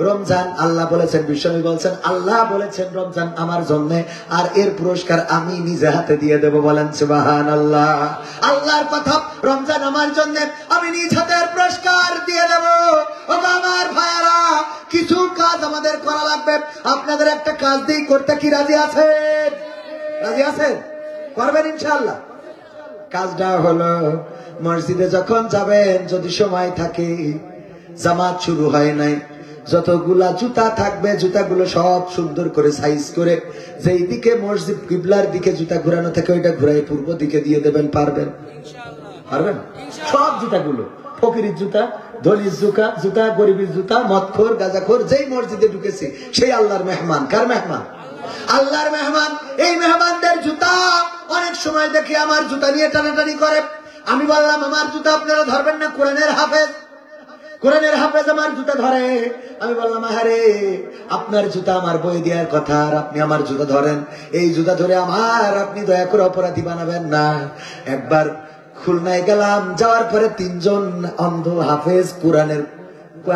রমজান, আল্লাহ বলেছেন, বিশ্বনবী বলেছেন আল্লাহ বলেছেন রমজান আমার জন্য, আর এর পুরস্কার আমি নিজে হাতে দিয়ে দেব। বলেন সুবহানাল্লাহ। আল্লাহর কথা রমজান আমার জন্য, আমি নিজ হাতে পুরস্কার দিয়ে দেব। ও আমার ভাইরা, কিছু কাজ আমাদের করা লাগবে। আপনাদের একটা কাজ দিয়ে করতে কি রাজি আছেন? রাজি আছেন? করবেন ইনশাআল্লাহ। কাজটা হলো মসজিদে যখন যাবেন, যদি সময় থাকে, জামাত শুরু হয় নাই, যতগুলা জুতা থাকবে জুতাগুলো সব সুন্দর করে সাইজ করে যেই দিকে মসজিদ কিবলার দিকে জুতা ঘুরানো থাকে ওইটা ঘুরাই পূর্ব দিকে দিয়ে দেবেন। পারবেন? পারবেন? সব জুতাগুলো, ফকিরের জুতা, ধনীর জুতা, গরিবের জুতা, মদখোর, গাঁজাখোর, যেই মসজিদে ঢুকেছে সেই আল্লাহর মেহমান। কার মেহমান? আল্লাহর মেহমান। এই মেহমানদের জুতা অনেক সময় দেখি আমার জুতা নিয়ে টানাটানি করে। আমি বললাম আমার জুতা আপনারা ধরবেন না, কোরআনের হাফেজ, কোরআনের হাফেজ আমার জুতা ধরে। আমি বললাম আরে আপনার জুতা আমার বই দেওয়ার কথা, আর আপনি আমার জুতা ধরেন। এই জুতা ধরে আমার আপনি দয়া করে অপরাধী বানাবেন না। একবার খুলনায় গেলাম, যাওয়ার পরে তিনজন অন্ধ হাফেজ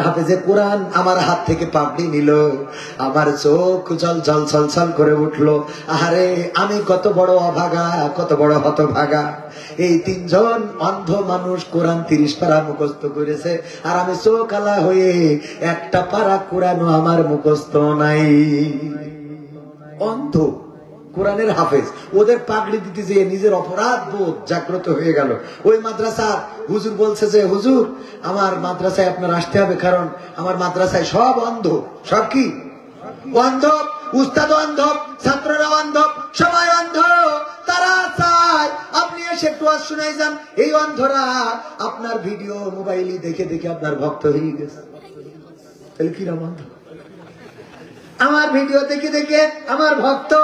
হাফেজে কোরআন আমার হাত থেকে পাপড়ি নিল। আমার চোখ জল জল ছলছল করে উঠলো। আরে আমি কত বড় অভাগা, কত বড় হতভাগা। এই তিনজন অন্ধ মানুষ কোরআন 30 পারা মুখস্থ করেছে, আর আমি চোখ আলা হয়ে একটা পারা কোরআনও আমার মুখস্থ নাই। অন্ধ কোরআনের হাফেজ, ওদের পাগড়ি দিতে যেয়ে নিজের অপরাধ বোধ জাগ্রত হয়ে গেল। ওই মাদ্রাসার হুজুর বলছে যে হুজুর আমার মাদ্রাসায় আপনার আসতে হবে, কারণ আমার মাদ্রাসায় সব অন্ধ। সব কি? অন্ধ। উস্তাদ অন্ধ, ছাত্ররা অন্ধ, সবাই অন্ধ। তারা চায় আপনি এসে একটু ওয়াজ শুনাই যান। এই অন্ধরা আপনার ভিডিও মোবাইলে দেখে দেখে আপনার ভক্ত হয়ে গেছে। তাহলে কিরম অন্ধ? আমার ভিডিও দেখে দেখে আমার ভক্ত।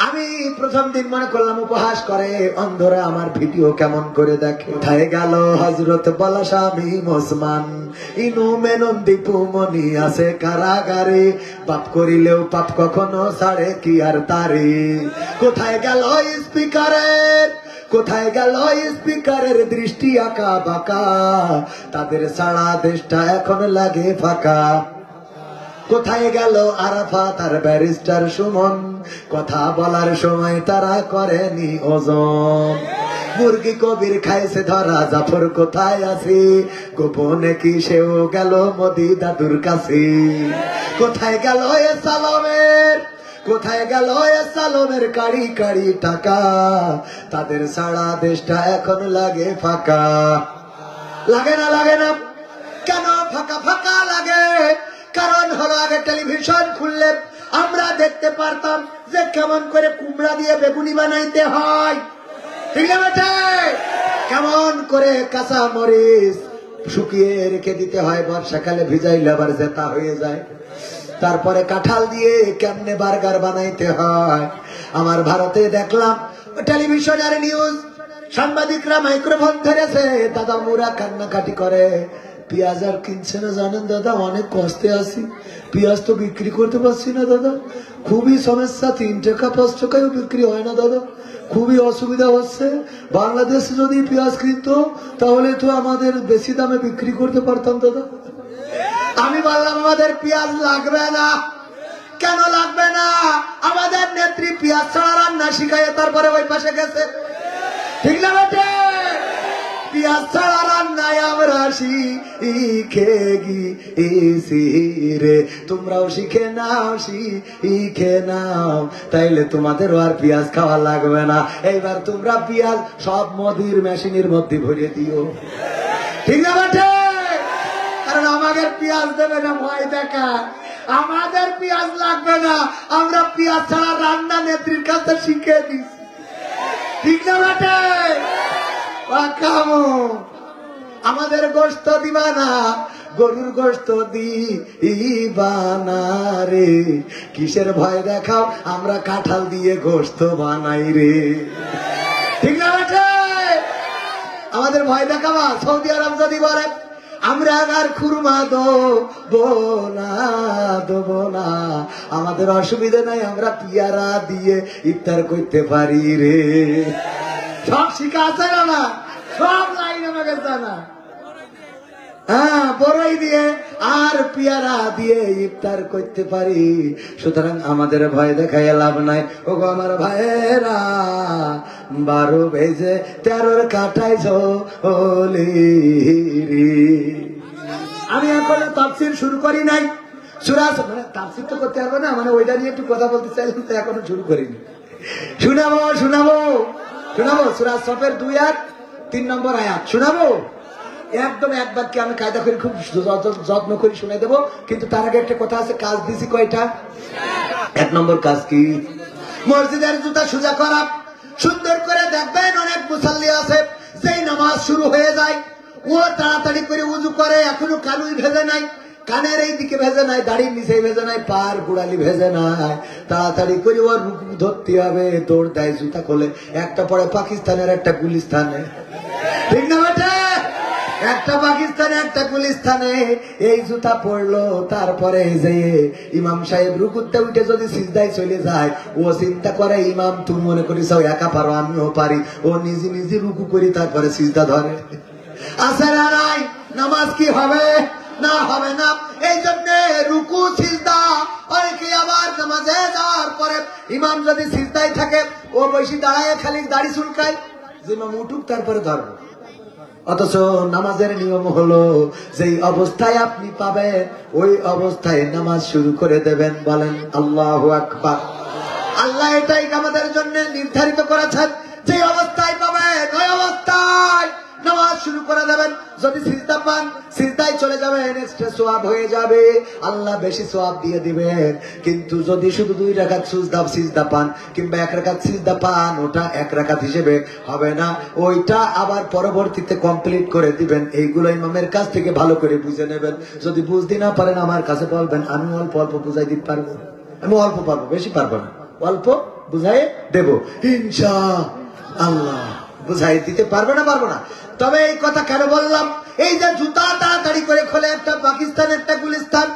আমি প্রথম দিন মনে করলাম উপহাস করে, অন্ধরা আমার ভিডিও কেমন করে দেখে। কোথায় গেল হযরত বলা স্বামী ওসমান, ইনু মেনন দীপু মনি আছে কারাগারে, পাপ করিলেও পাপ কখনো ছাড়ে কি আর তারে। কোথায় গেল স্পিকারের, কোথায় গেল স্পিকারের দৃষ্টি আঁকা বাঁকা, তাদের সারা দেশটা এখন লাগে ফাঁকা। কোথায় গেল আরাফাত আর ব্যারিস্টার সুমন, কথা বলার সময় তারা করেনি ওজন। মুরগি কবির খাইছে ধরা, জাফর কোথায় আছে, গোপনে কি সেও গেল মোদি দাদুর কাছে। কোথায় গেল এ সালামের, কোথায় গেল এ সালামের কাড়ি কাড়ি টাকা, তাদের সারা দেশটা এখন লাগে ফাঁকা। লাগে না? লাগে না? কেন ফাঁকা ফাঁকা লাগে? কারণ হলো আগে টেলিভিশন খুললে আমরা দেখতে পারতাম যে কেমন করে কুমড়া দিয়ে বেগুনি বানাইতে হয়, ঠিক না বেটে? কেমন করে কাঁচা মরিচ শুকিয়ে রেখে দিতে হয়, বর্ষাকালে ভিজাইলে আবার জেতা হয়ে যায়। তারপরে কাঁঠাল দিয়ে কেমনে বার্গার বানাইতে হয়। আমার ভারতে দেখলাম টেলিভিশনের নিউজ, সাংবাদিকরা মাইক্রোফোন ধরেছে, দাদা মুরা কান্নাকাটি করে, পেঁয়াজ আর কিনছে না জানেন দাদা, অনেক কষ্টে আছি, পেঁয়াজ তো বিক্রি করতে পারছি না দাদা, খুবই সমস্যা, 3 টাকা 5 টাকায় বিক্রি হয় না দাদা, খুবই অসুবিধা হচ্ছে। বাংলাদেশে যদি পেঁয়াজ কিনতো তাহলে তো আমাদের বেশি দামে বিক্রি করতে পারতাম দাদা। আমি বললাম আমাদের পেঁয়াজ লাগবে না। কেন লাগবে না? আমাদের নেত্রী পেঁয়াজ ছাড়া রান্না শিখায় তারপরে ওই পাশে গেছে, ঠিক না বেটে? পেঁয়াজ ছাড়া রান্নায় আমরা শিখে গিয়েছি রে, তোমরাও শিখে নাও, শিখে নাও, তাইলে তোমাদেরও আর পেঁয়াজ খাওয়া লাগবে না। এইবার তোমরা পেঁয়াজ সব মোদির মেশিনের মধ্যে ভরে দিও, ঠিক না বেটে? কারণ আমাদের পেঁয়াজ দেবে না ভয় দেখা, আমাদের পেঁয়াজ লাগবে না, আমরা পেঁয়াজ ছাড়া রান্না নেত্রীর কাছে শিখে দিচ্ছি, ঠিক না বেটে? আমাদের গোশত দিবা না, গরুর গোশত দিবা না রে, কিসের ভয় দেখাও, আমরা কাঁঠাল দিয়ে গোশত বানাই রে, ঠিক না বেটে? আমাদের ভয় দেখাবা। সৌদি আরব যদি বলে আমরা আর খুরমা দেবো না, আমাদের অসুবিধা নাই, আমরা পিয়ারা দিয়ে ইফতার করতে পারি রে। সব শিখা আছে না, সব লাইন আমাকে জানা। হ্যাঁ, বড়ই দিয়ে আর পিয়ারা দিয়ে ইফতার করতে পারি, সুতরাং আমাদের ভয় দেখাই লাভ নাই। ওগো আমার ভাইয়েরা, 12 বেজে 13 কাটাই চলি রে। আমি এখন তাফসীর শুরু করি নাই, সূরা, মানে তাফসীর তো করতে পারবো না, মানে ওইটা নিয়ে একটু কথা বলতে চাইলাম, তো এখনো শুরু করিনি। শোনাবো সূরা সফের 2 আর 3 নম্বর আয়াত শোনাবো একদম একবার, কি আমি কায়দা করে খুব যত্ন করে শুনে দেবো। কিন্তু তার আগে একটা কথা আছে, কাজ দিছি কয়টা? 1 নম্বর কাজ কি? মসজিদের জুতা সোজা করা। সুন্দর করে দেখবেন অনেক মুসাল্লি আছে, যেই নামাজ শুরু হয়ে যায় ও তাড়াতাড়ি করে উজু করে, এখনো কানুই ভেজে নাই, কানের এই দিকে ভেজে নাই, দাড়ির নিচে ভেজে নাই, পার গোড়ালি ভেজে নাই, তাড়াতাড়ি করে ওর রুকু ধরতে হবে, দৌড় দেয়, জুতা খোলে, একটা পরে পাকিস্তানের একটা গুলিস্তানে, ঠিক না বেটা? একটা পাকিস্তানে একটা গুলিস্তানে এই জুতা পড়লো। তারপরে যে ইমাম সাহেব রুকুতে উঠে যদি সিজদায় চলে যায়, ও চিন্তা করে ইমাম তুমি মনে করিস একা পারো, আমিও পারি, ও নিজে নিজে রুকু করি তারপরে সিজদা ধরে। আছে না নাই? নামাজ কি হবে? না, হবে না। এই জন্য রুকু সিজদা, অনেকে আবার নামাজে যাওয়ার পরে ইমাম যদি সিজদায় থাকে, ও বসে দাঁড়ায় খালি দাড়ি চুলকায়, যে ইমাম উঠুক তারপরে ধরবো। অথচ নামাজের নিয়ম হলো যেই অবস্থায় আপনি পাবেন ওই অবস্থায় নামাজ শুরু করে দেবেন। বলেন আল্লাহু আকবার। আল্লাহ এটাই আমাদের জন্য নির্ধারিত করেছেন, যে অবস্থায় পাবেন ওই অবস্থায় নামাজ শুরু করে দেবেন। যদি সিজদা পান, সিজদায় চলে যাবেন, এক্সট্রা সওয়াব হয়ে যাবে, আল্লাহ বেশি সওয়াব দিয়ে দিবেন। কিন্তু যদি শুধু 2 রাকাত সিজদা পান কিংবা 1 রাকাত সিজদা পান, ওটা 1 রাকাত হিসেবে হবে না, ওইটা আবার পরবর্তীতে কমপ্লিট করে দিবেন। এইগুলো ইমামের কাছ থেকে ভালো করে বুঝে নেবেন। যদি বুঝতে না পারেন আমার কাছে বলবেন, আমি অল্প অল্প বুঝাই দিতে পারবো, আমি অল্প পারবো, বেশি পারবো না, অল্প বুঝাই দেব ইনশাআল্লাহ। বুঝাই দিতে পারবো না। তবে এই কথা কেন বললাম, এই যে জুতা তাড়াতাড়ি করে খোলে একটা পাকিস্তান একটা গুলিস্তান,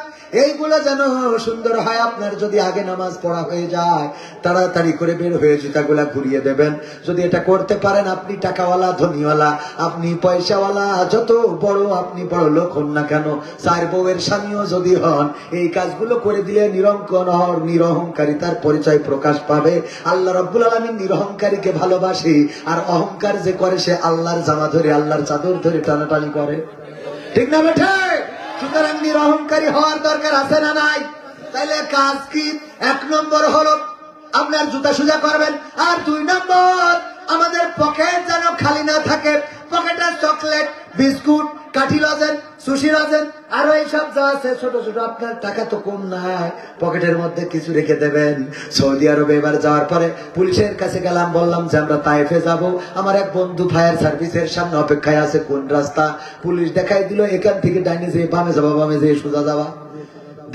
এইগুলো যেন সুন্দর হয়। আপনার যদি আগে নামাজ পড়া হয়ে যায়, তাড়াতাড়ি করে বের হয়ে জুতাগুলা ঘুরিয়ে দেবেন। যদি এটা করতে পারেন, আপনি টাকাওয়ালা, ধনীওয়ালা, আপনি পয়সাওয়ালা, যত বড় আপনি বড় লোক হন না কেন, 4 বউয়ের স্বামীও যদি হন, এই কাজগুলো করে দিলে নিরহংকারিতার পরিচয় প্রকাশ পাবে। আল্লাহ রাব্বুল আলামিন নিরহংকারীকে ভালোবাসে, আর অহংকার যে করে সে আল্লাহর জামা ধরে, আল্লাহর চাদর ধরে টানাটানি করে, ঠিক না বেঠে? সুতরাং নিরহংকারী হওয়ার দরকার আছে না নাই? তাইলে কাজ কি? 1 নম্বর হলো আপনার জুতা সোজা করবেন, আর 2 নম্বর আমাদের পকেট যেন খালি না থাকে। পকেটে চকলেট, বিস্কুট, কাঠি লজেন, সুশীরাজেন আরো এইসব যা আছে ছোট ছোট, আপনার টাকা তো কম নাই, পকেটের মধ্যে কিছু রেখে দেবেন। সৌদি আরবে এবার যাওয়ার পরে পুলিশের কাছে গেলাম, বললাম যে আমরা তাইফে যাব, আমার এক বন্ধু ফায়ার সার্ভিসের সামনে অপেক্ষায় আছে, কোন রাস্তা? পুলিশ দেখাই দিল, এখান থেকে ডাইনে যেয়ে বামে যাবা, বামে যেয়ে সোজা যাওয়া।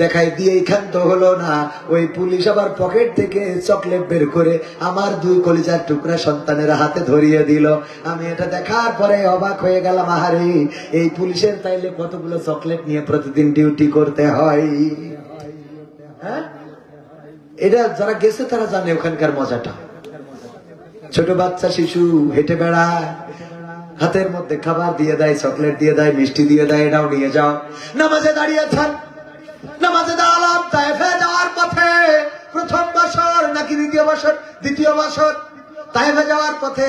দেখাই দিয়ে এইখান তো হলো না, ওই পুলিশ আবার পকেট থেকে চকলেট বের করে আমার 2 কলিজার টুকরা সন্তানের হাতে ধরিয়ে দিল। আমি এটা দেখার পরে অবাক হয়ে গেলাম, আহারে এই পুলিশের তাইলে কতগুলো চকলেট নিয়ে প্রতিদিন ডিউটি করতে হয়। হ্যাঁ, এটা যারা গেছে তারা জানে ওখানকার মজাটা। ছোট বাচ্চা শিশু হেঁটে বেড়ায়, হাতের মধ্যে খাবার দিয়ে দেয়, চকলেট দিয়ে দেয়, মিষ্টি দিয়ে দেয়, এটাও নিয়ে যাও। নামাজে দাঁড়িয়েছেন, নামাজে দাঁড়ালাম, তায়েফে যাওয়ার পথে প্রথম বছর নাকি দ্বিতীয় বছর, দ্বিতীয় বছর তায়েফে যাওয়ার পথে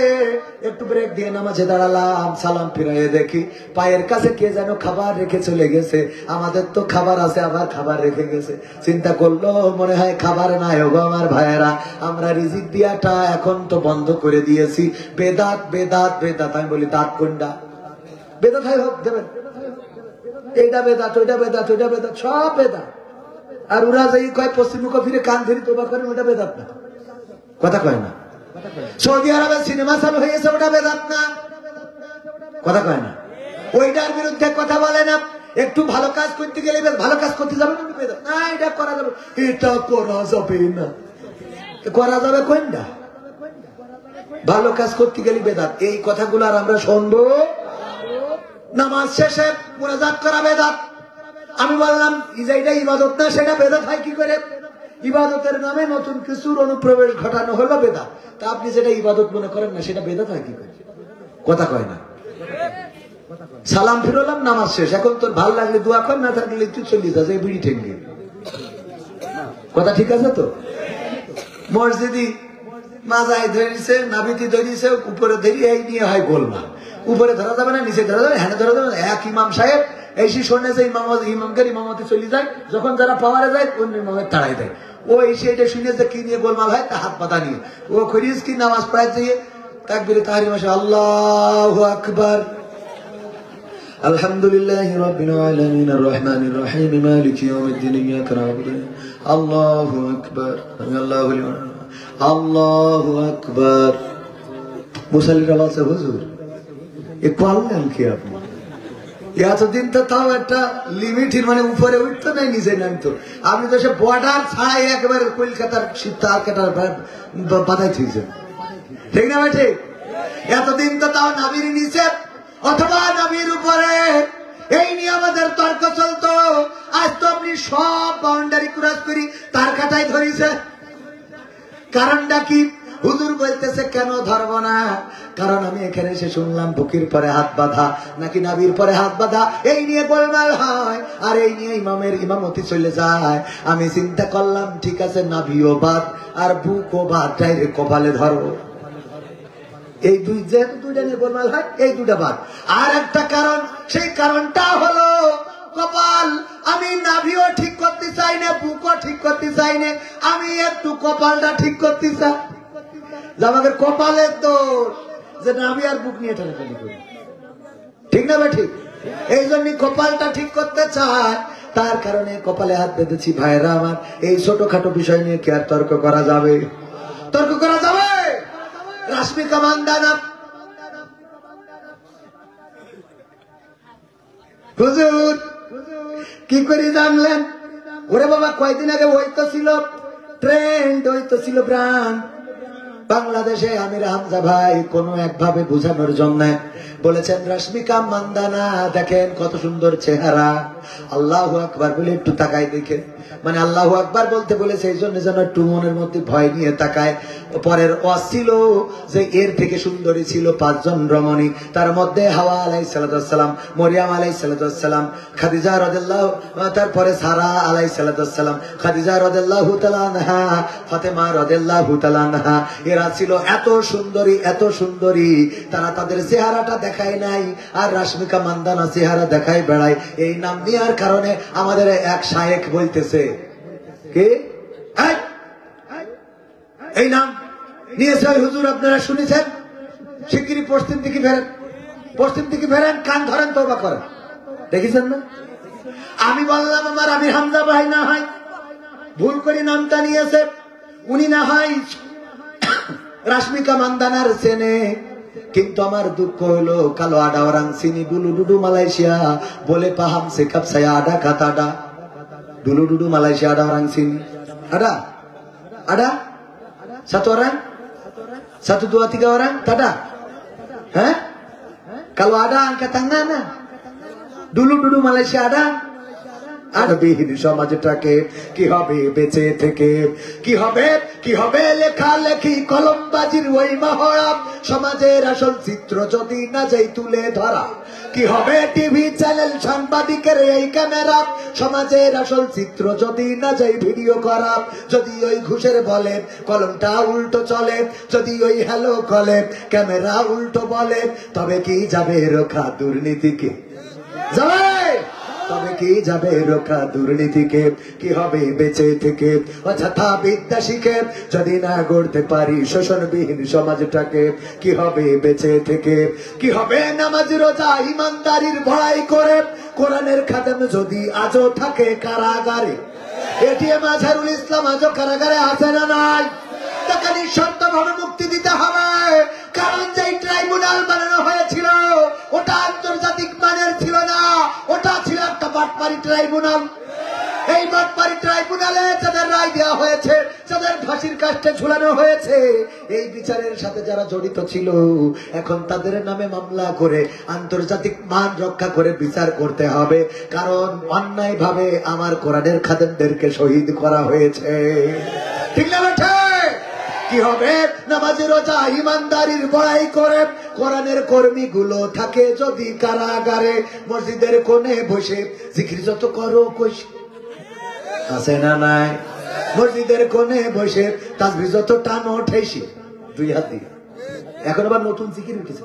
একটু ব্রেক দিয়ে নামাজে দাঁড়ালাম, সালাম ফিরাইয়ে দেখি পায়ের কাছে কে যেন খাবার রেখে চলে গেছে। আমাদের তো খাবার আছে, আবার খাবার রেখে গেছে। চিন্তা করলো মনে হয় খাবার নাই। ওগো আমার ভাইয়েরা, আমরা রিজিক দিয়াটা এখন তো বন্ধ করে দিয়েছি। বেদাত বেদাত বেদাত। আমি বলি দাঁত কোনটা? বেদাত হয় হোক দেবেন, এইটা বেদাত, ওইটা বেদাত, ওইটা বেদাত, সব বেদাত। আর ওরা যে কয় পশ্চিমমুখ ফিরে কান ধরি তোবা করেন, ওটা বেদাত না। কথা কয় না। সৌদি আরবে সিনেমা চালু হয়েছে, ওটা বেদাত না। কথা কয় না। ওইটার বিরুদ্ধে কথা বলে না। একটু ভালো কাজ করতে গেলে ভালো কাজ করতে যাবে না, বেদাত না, এটা করা যাবে, এটা করা যাবে না। করা যাবে কোনটা? ভালো কাজ করতে গেলে বেদাত। এই কথাগুলো আর আমরা শুনবো। নামাজ শেষে মুনাজাত করা বেদাত। আমি বললাম এটা ইবাদত না, সেটা বেদাত হয় কি করে? ইবাদতের নামে নতুন কিছুর অনুপ্রবেশ ঘটানো হলো বেদাত। তা আপনি যেটা ইবাদত মনে করেন না, সেটা বেদাত হয় কি করে? কথা কয় না। সালাম ফিরলাম, নামাজ শেষ। এখন তোর ভাল লাগলে দোয়া কর, না থাকলে তুই চলি যা, যে বিড়ি ঠেঙ্গে। কথা ঠিক আছে তো? মসজিদি মাজায় ধরিছে, নাবিতি ধরিছে, উপরে ধরি, এই নিয়ে হয় গোলমাল। উপরে ধরা যাবে না, নিচে ধরা যাবে, হ্যাঁ ধরা যাবে না। এক ইমাম সাহেব এসে শোনে যে ইমামকে ইমামতি চলে যায়, যখন যারা পাওয়ারে যায় অন্য ইমামের তাড়াই দেয়। ও এসে এটা শুনে যে কি নিয়ে গোলমাল হয়, তা হাত পাতা নিয়ে ও খরিজ কি নামাজ পড়ায় দিয়ে তাকবীরে তাহরিমা আল্লাহু আকবার, আলহামদুলিল্লাহি রাব্বিল আলামিন আর রহমানির রহিম মালিকি ইয়াউমিদ্দিন ইয়্যাকা না'বুদু আল্লাহু আকবার আল্লাহু আকবার আল্লাহু আকবার। মুসাল্লিরা বলছে হুজুর এ পারলেন কি আপনি? এতদিন তো তাও একটা লিমিটের, মানে উপরে উঠতো নাই, নিচে নামতো। আপনি তো সে বর্ডার ছাড়াই একেবারে কলকাতার তার কাটার বাধাই থুইছেন, ঠিক না ভাই? ঠিক। এতদিন তো তাও নাবির নিচে অথবা নাবির উপরে, এই নিয়ে আমাদের তর্ক চলতো। আজ তো আপনি সব বাউন্ডারি ক্রস করি তার কাটাই ধরিছে। কারণটা কি? হুজুর বলতেছে কেন ধরবো না? কারণ আমি এখানে এসে শুনলাম বুকের পরে হাত বাঁধা নাকি নাবির পরে হাত বাঁধা, এই নিয়ে গোলমাল হয়, আর এই নিয়ে ইমামের ইমামতি চলে যায়। আমি চিন্তা করলাম ঠিক আছে, নাভিও বাদ আর বুকও বাদ, ডাইরেক্ট কপালে ধরো। এই দুইটা নিয়ে গোলমাল হয়, এই দুটা বাদ। আর একটা কারণ, সেই কারণটা হলো কপাল। আমি নাভিও ঠিক করতে চাই না, বুকও ঠিক করতে চাই না, আমি একটু কপালটা ঠিক করতে চাই। আমাদের কপালের দোষ যে নাভি আর বুক নিয়ে টানাটানি করি, ঠিক না ভাই? ঠিক। এই জন্য কপালটা ঠিক করতে চায়, তার কারণে কপালে হাত বেঁধেছি। ভাইরা আমার, এই ছোটখাটো বিষয় নিয়ে কি আর তর্ক করা যাবে? তর্ক করা যাবে? রাশমিকা মান্দানা হুজুর কি করে জানলেন? ওরে বাবা, কয়েকদিন আগে ওই তো ছিল ট্রেন্ড, ওই তো ছিল ব্র্যান্ড। বাংলাদেশে আমির হামজা ভাই কোন একভাবে বোঝানোর জন্য বলেছেন রাশমিকা মান্দানা দেখেন কত সুন্দর চেহারা, আল্লাহু আকবার বলে একটু তাকায় দেখে, মানে আল্লাহু আকবার বলতে বলেছে এই জন্য যেন একটু মনের মধ্যে ভয় নিয়ে তাকায়। পরের ছিল যে এর থেকে সুন্দরী ছিল 5 জন রমণী, তার মধ্যে হাওয়া আলাইহিস সালাম, মরিয়াম আলাইহিস সালাম, খাদিজা রাদিয়াল্লাহু, তারপরে সারা আলাইহিস সালাম, খাদিজা রাদিয়াল্লাহু তাআলা আনহা, ফাতেমা রাদিয়াল্লাহু তাআলা আনহা। এরা ছিল এত সুন্দরী, এত সুন্দরী, তারা তাদের চেহারাটা দেখায় নাই, আর রাশমিকা মান্দানা চেহারা দেখায় বেড়ায়। এই নাম নেওয়ার কারণে আমাদের এক শায়েখ বলতেছে কি এই নাম নিয়েছে হুজুর, আপনারা শুনেছেন? শিগগিরই পশ্চিম দিকে ফেরেন, পশ্চিম দিকে ফেরেন, কান ধরেন, তওবা করেন, দেখেছেন না? আমি বললাম আমার আমির হামজা ভাই না হয় ভুল করে নামটা নিয়েছে, উনি না হয় রাশমিকা মান্দানার চেনে, কিন্তু আমার দুঃখ হলো কালো আডা ওরাং চিনি ডুলু ডুডু মালয়েশিয়া বলে পাহাম সে কাপসায় আডা কাতাডা ডুলু ডুডু মালয়েশিয়া আডা ওরাং চিনি আডা আডা satu orang 1 2 3 orang tada, hah? Kalau ada angkat tangan nah. Dulu Malaysia ada বিহীন সমাজটাকে কি হবে বেঁচে থেকে, কি হবে লেখালেখি কলমবাজির ওই মহড়া, সমাজের আসল চিত্র যদি না যাই তুলে ধরা, কি হবে টিভি চ্যানেল সাংবাদিকের এই ক্যামেরা, সমাজের আসল চিত্র যদি না যাই ভিডিও করা, যদি ওই ঘুষের বলে কলমটা উল্টো চলে, যদি ওই হ্যালো কলে ক্যামেরা উল্টো বলে, তবে কি যাবে রক্ষা দুর্নীতিকে, যাবে তবে কি যাবে রক্ষা দুর্নীতিকে, কি হবে বেঁচে থেকে অযথা বিদ্যা শিখে যদি না গড়তে পারি শোষণবিহীন সমাজটাকে, কি হবে বেঁচে থেকে, কি হবে নামাজ রোজা ইমানদারির ভয় করে, কোরআনের খাদেম যদি আজও থাকে কারাগারে, এটিএম আজহারুল ইসলাম আজও কারাগারে আছে না নাই, তাকে নিঃশর্ত ভাবে মুক্তি দিতে হবে, কারণ যে ট্রাইব্যুনাল বানানো হয়েছিল ওটা আন্তর্জাতিক মানের ছিল না, ওটা ছিল একটা বাটপারি ট্রাইব্যুনাল। এই বাটপারি ট্রাইব্যুনালে যাদের রায় দেওয়া হয়েছে, যাদের ফাঁসির কাস্টে ঝুলানো হয়েছে, এই বিচারের সাথে যারা জড়িত ছিল, এখন তাদের নামে মামলা করে আন্তর্জাতিক মান রক্ষা করে বিচার করতে হবে, কারণ অন্যায় ভাবে আমার কোরআনের খাদেমদেরকে শহীদ করা হয়েছে, ঠিক না বেঠে? কি হবে নামাজের রোজা ইমানদারির বড়াই করে কোরআনের কর্মী গুলো থাকে যদি কারাগারে, মসজিদের কোণে বসে জিকির যত করো কইস আছে না নাই, মসজিদের কোণে বসে তাসবিহ যত টানো ঠেসি 2 হাত দিয়ে, এখন আবার নতুন জিকির উঠেছে,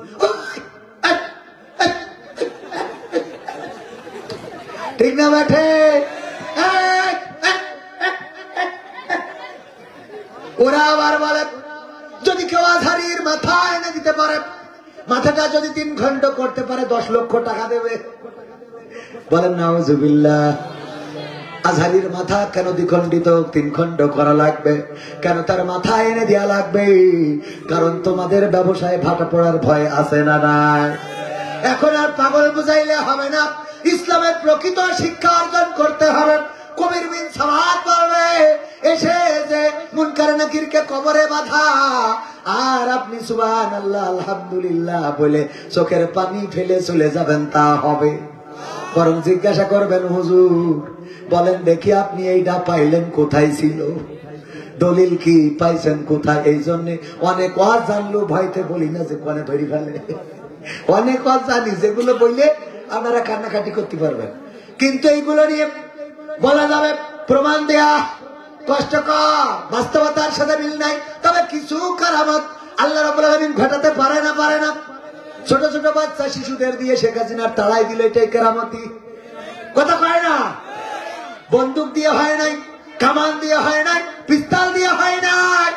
ঠিক না বেঠে? ওরা আবার বলে যদি কেউ আজহারির মাথা এনে দিতে পারে, মাথাটা যদি 3 খণ্ড করতে পারে 10 লক্ষ টাকা দেবে। বলেন নাউজুবিল্লাহ। আজহারির মাথা কেন দ্বিখণ্ডিত 3 খণ্ড করা লাগবে? কেন তার মাথা এনে দেওয়া লাগবে? কারণ তোমাদের ব্যবসায় ভাটা পড়ার ভয় আছে না নাই? এখন আর পাগল বুঝাইলে হবে না, ইসলামের প্রকৃত শিক্ষা অর্জন করতে হবে। কবির বিন সামাদ বলবে এসে যে মুনকার নাকিরকে কবরে বাঁধা, আর আপনি সুবহানাল্লাহ আলহামদুলিল্লাহ বলে চোখের পানি ফেলে চলে যাবেন, তা হবে? বরং জিজ্ঞাসা করবেন, হুজুর বলেন দেখি আপনি এইটা পাইলেন কোথায় ছিল, দলিল কি পাইছেন কোথায়? এই জন্য অনেক ওয়াজ জানলো ভয়তে বলি না যে কোনে ধরি ফেলে, অনেক ওয়াজ জানি যেগুলো বললে আপনারা কান্নাকাটি করতে পারবেন, কিন্তু এইগুলো নিয়ে বলা যাবে প্রমাণ দেয়া কষ্টকর, বাস্তবতার সাথে মিল নাই। তবে কিছু কারামত আল্লাহ রাব্বুল আলামিন ঘটাতে পারে না। ছোট ছোট বাচ্চা শিশুদের দিয়ে শেখ হাসিনার তাড়াই দিল, এটাই কেরামতি, কথা কয় না? বন্দুক দিয়ে হয় নাই, কামান দিয়ে হয় নাই, পিস্তল দিয়ে হয় নাই,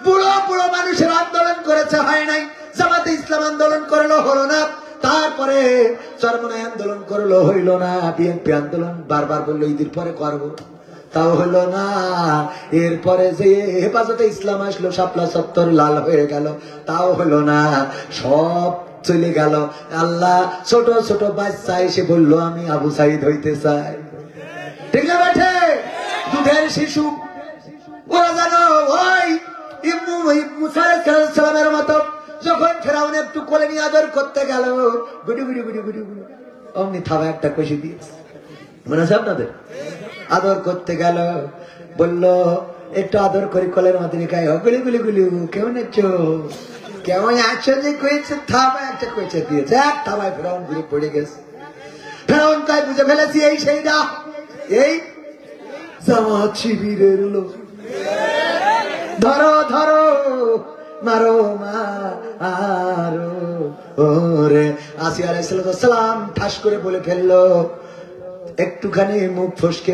বুড়ো মানুষের আন্দোলন করেছে হয় নাই, জামাতে ইসলাম আন্দোলন করলো হলো না, তারপরে চরমনাই আন্দোলন করলো হইল না, বিএনপি আন্দোলন বারবার বললো ঈদের পরে করবো, তাও হলো না, এরপরে যে হেফাজতে ইসলাম আসলো শাপলা চত্বর লাল হয়ে গেল, তাও হলো না, সব চলে গেল। আল্লাহ ছোট ছোট বাচ্চা এসে বললো আমি আবু সাইদ হইতে চাই, ঠিক না বেঠে? দুধের শিশু ওরা জানো ওই ইবনু মুসা আলাইহিস সালামের মতো যখন ফেরাউন একটু কোলে নিয়ে আদর করতে গেল, গুডু অমনি থাবা একটা কষি দিয়েছে, মনে আছে আপনাদের? আদর করতে গেল, বলল একটু আদর করে কোলের মধ্যে গায়ে গুলি কেমন আছো, কেমন আছো যে কয়েছে, থাবা একটা কয়েছে দিয়েছে, এক থাবায় ফেরাউন ঘুরে পড়ে গেছে। ফেরাউন তাই বুঝে ফেলেছি এই সেইটা, এই জামাত শিবিরের লোক, ধরো মারো ওরে। আসিয়া আলাইহিস সালাম ঠাস করে বলে ফেললো, একটুখানি মুখ ফসকে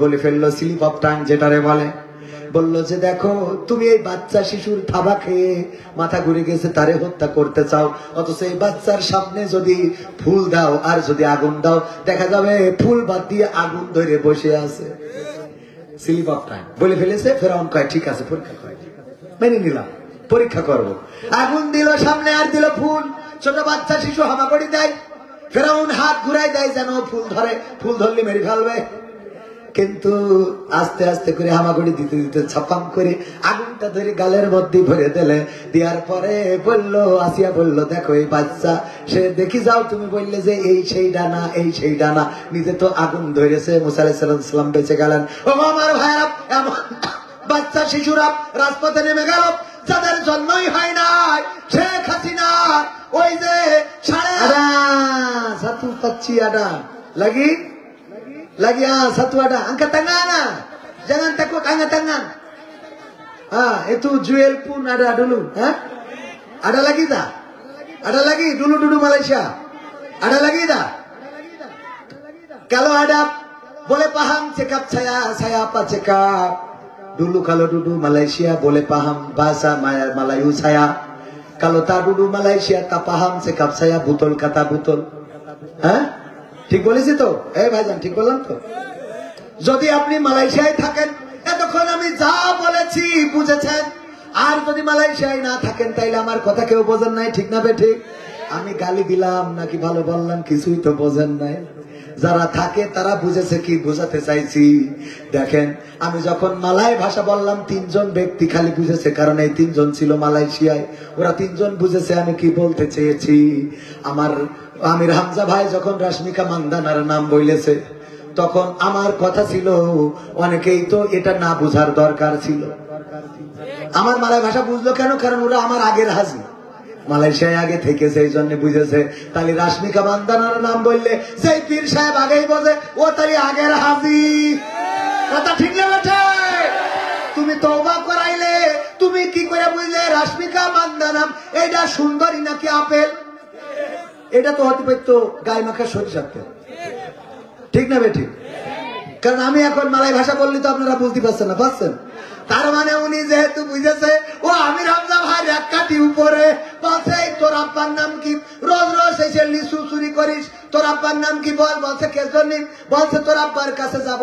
বলে ফেললো, স্লিপ অফ টাং যেটারে বলে, বলল যে দেখো তুমি এই বাচ্চা শিশুর থাবা খেয়ে মাথা ঘুরে গেছে তারে হত্যা করতে চাও, অথচ এই বাচ্চার সামনে যদি ফুল দাও আর যদি আগুন দাও দেখা যাবে ফুল বাদ দিয়ে আগুন ধরে বসে আছে। স্লিপ অফ টাইম বলে ফেলেছে। ফেরাউন কয় ঠিক আছে পরীক্ষা করে, মেনে নিলাম, পরীক্ষা করব। আগুন দিল সামনে আর দিল ফুল। ছোট বাচ্চা শিশু হামাগুড়ি দেয়, ফেরাউন হাত ঘুরাই দেয় যেন ফুল ধরে, ফুল ধরলে মেরে ফেলবে। কিন্তু আস্তে আস্তে করে হামাগুড়ি দিতে দিতে ছাপাম করে আগুনটা ধরে গালের মধ্যে ভরে দিলে। দেওয়ার পরে বললো, আসিয়া বললো দেখো এই বাচ্চা সে দেখি যাও তুমি বললে যে এই সেই ডানা, এই সেই ডানা, নিজে তো আগুন ধরেছে। মুসা আলাইহিস সালাম বেঁচে গেলেন। ও আমার ভাইরা, এমন বাচ্চা শিশুরা রাজপথে নেমে গেল যাদের জন্মই হয় নাই। শেখ হাসিনা ওই যে সাতু পাচ্ছি আডা লাগি lagi satu ada angkat tangan, jangan takut angkat tangan. Itu Juel pun ada dulu, ada lagi tak? Ada lagi dulu Malaysia, ada lagi tak? Kalau ada boleh paham cakap saya apa cakap dulu. Kalau dulu Malaysia boleh paham bahasa Melayu saya. Kalau tak dulu Malaysia tak paham cakap saya betul kata betul, ঠিক বলেছি তো? ভাইজান ঠিক বললাম তো? যদি আপনি মালয়েশিয়ায় থাকেন এতক্ষণ আমি যা বলেছি বুঝেছেন, আর যদি মালয়েশিয়ায় না থাকেন তাইলে আমার কথা কেউ বোঝেন নাই, ঠিক না বে ঠিক? আমি গালি দিলাম নাকি ভালো বললাম কিছুই তো বোঝেন নাই। যারা থাকে তারা বুঝেছে কি বোঝাতে চাইছি। দেখেন আমি যখন মালয় ভাষা বললাম 3 জন ব্যক্তি খালি বুঝেছে, কারণ এই 3 জন ছিল মালয়েশিয়ায়। ওরা 3 জন বুঝেছে আমি কি বলতে চেয়েছি। আমার আমির হামজা ভাই যখন রাশমিকা মান্দানার নাম বলেছে তখন আমার কথা ছিল অনেকেই তো এটা না বুঝার দরকার ছিল। আমার মালয় ভাষা বুঝলো কেন? কারণ ওরা আমার আগের হাজি, মালয়েশিয়ায় আগে থেকে, সেই জন্য বুঝেছে। তাহলে রাশমিকা মান্দানার নাম বললে সেই পীর সাহেব আগেই বোঝে ও তাহলে আগের হাজি। কথা ঠিক না বেটা? তুমি তওবা করাইলে তুমি কি করে বুঝলে রাশমিকা মান্দানা এটা সুন্দরী নাকি আপেল? এটা তো হতে পারতো গায়ে মাখা সরিষার তেল, ঠিক না বেঠিক? কারণ আমি এখন মালয় ভাষা বললে তো আপনারা বুঝতে পারছেন না, পাচ্ছেন? তার মানে উনি যেহেতু বুঝেছে ও আমির হামজা ভাই এক কাটি উপরে বলছে তোর আব্বার নাম কি? রোজ রোজ এসে লিচু চুরি করিস, তোর আব্বার নাম কি বল? বলছে কে জন্য? বলছে তোর আব্বার কাছে যাব,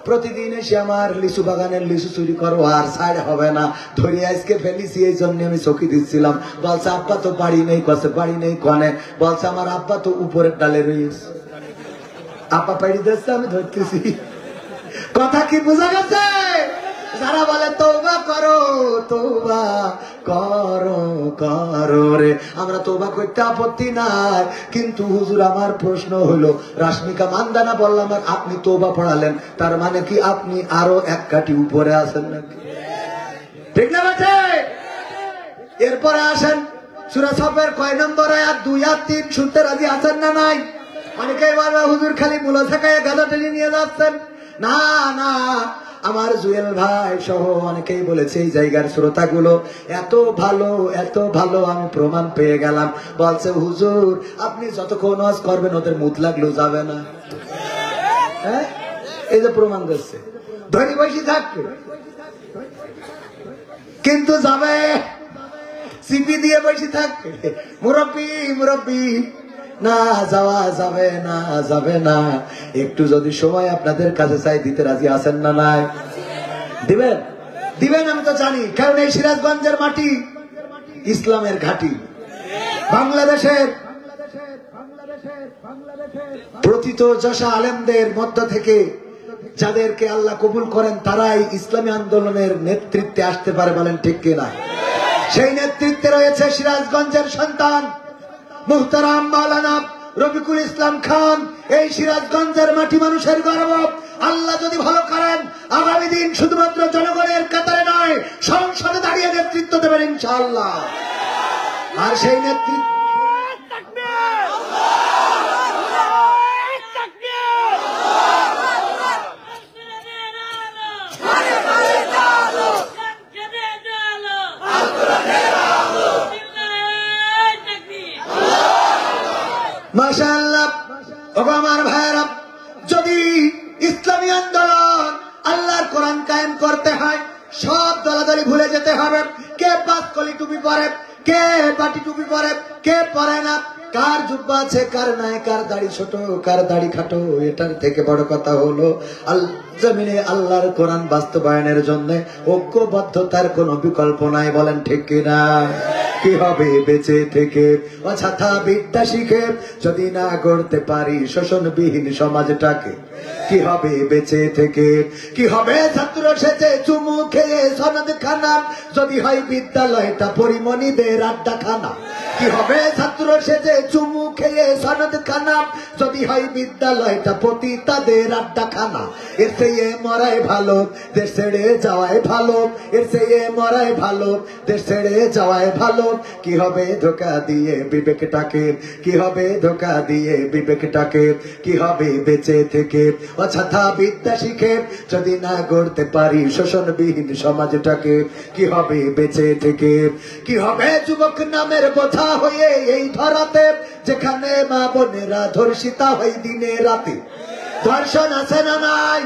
প্রতিদিন এসে আমার লিচু বাগানের লিচু চুরি করো আর ছাড় হবে না, ধরে আজকে ফেলিছি এই জন্য আমি চকি দিচ্ছিলাম। বলছে আব্বা তো বাড়ি নেই, কাছে বাড়ি নেই কনে? বলছে আমার আব্বা তো উপরের ডালে রয়েছে, আব্বা পাড়ি দিচ্ছে আমি ধরতেছি। কথা কি বোঝা গেছে? যারা বলে তওবা করো, তওবা করো করো রে, আমরা তওবা করতে আপত্তি নাই, কিন্তু হুজুর আমার প্রশ্ন হলো রাশমিকা মান্দানা বললাম আর আপনি তওবা পড়ালেন, তার মানে কি আপনি আরো এক কাঠি উপরে আছেন নাকি? ঠিক না বেটে? এরপরে আসেন সূরা সফের কয় নম্বর আয়াত? 2 আর 3 শুনতে রাজি আছেন না নাই? অনেকেই বলবে হুজুর খালি মুলা থাকায় গাদা টেনে নিয়ে যাচ্ছেন। না না, আমার জুয়েল ভাই সহ অনেকেই বলেছে এই জায়গার শ্রোতাগুলো এত ভালো আমি প্রমাণ পেয়ে গেলাম। বলছে হুজুর আপনি যতক্ষণ ওয়াজ করবেন ওদের মুত লাগলেও যাবে না। এই যে প্রমাণ দিচ্ছে, ধনী বসে থাকবে কিন্তু যাবে, সিপি দিয়ে বসে থাকবে, মুরব্বী না যাওয়া যাবে না, যাবে না। একটু যদি সময় আপনাদের কাছে চাই দিতে রাজি আছেন না নাই? দিবেন? দিবেন আমি তো জানি, কারণ এই সিরাজগঞ্জের মাটি ইসলামের ঘাঁটি। বাংলাদেশের প্রথিত যশা আলেমদের মধ্য থেকে যাদেরকে আল্লাহ কবুল করেন তারাই ইসলামী আন্দোলনের নেতৃত্বে আসতে পারে, বলেন ঠিক কিনা? সেই নেতৃত্বে রয়েছে সিরাজগঞ্জের সন্তান মুহতারাম মাওলানা রফিকুল ইসলাম খান। এই সিরাজগঞ্জের মাটি মানুষের গর্ব। আল্লাহ যদি ভালো করেন আগামী দিন শুধুমাত্র জনগণের কাতারে নয় সংসদে দাঁড়িয়ে নেতৃত্ব দেবেন ইনশাআল্লাহ। আর সেই নেতৃত্ব মাশাআল্লাহ। ওগো আমার ভাইরা, যদি ইসলামী আন্দোলন আল্লাহর কোরআন কায়েম করতে হয় কলি ভুলে যেতে হবে। কে 5 কলি টুপি পরে, কে বাটি টুপি পরে, কে পরে না, কার জুব্বা আছে কার নাই, কার দাড়ি ছোট কার দাড়ি খাটো, এটার থেকে বড় কথা হলো জমিনে আল্লাহর কোরআন বাস্তবায়নের জন্য ঐক্যবদ্ধতার কোনো বিকল্প নাই। বলেন ঠিক কিনা? কি হবে বেঁচে থেকে অযথা বিদ্যা শিখে যদি না গড়তে পারি শোষণবিহীন সমাজটাকে? কি হবে বেঁচে থেকে? কি হবে ছাত্র সেজে চুমু খেয়ে সনদ খানা যদি হয় বিদ্যালয়টা পরিমণিদের আড্ডা খানা? কি হবে ছাত্র সেজে চুমু খেয়ে সনদ খানা যদি হয় বিদ্যালয়টা পতিতাদের আড্ডা খানা? এর চেয়ে মরাই ভালো দেশ ছেড়ে যাওয়াই ভালো, এর চেয়ে মরাই ভালো দেশ ছেড়ে যাওয়াই ভালো। কি হবে ধোকা দিয়ে বিবেকটাকে, কি হবে ধোকা দিয়ে বিবেকটাকে? কি হবে বেঁচে থেকে অযথা বিদ্যা শিখে যদি না গড়তে পারি শোষণবিহীন সমাজটাকে? কি হবে বেঁচে থেকে? কি হবে যুবক নামের বোঝা হয়ে এই ধরাতে যেখানে মা বোনেরা ধর্ষিতা হয় দিনে রাতে? ধর্ষণ আছে না নাই?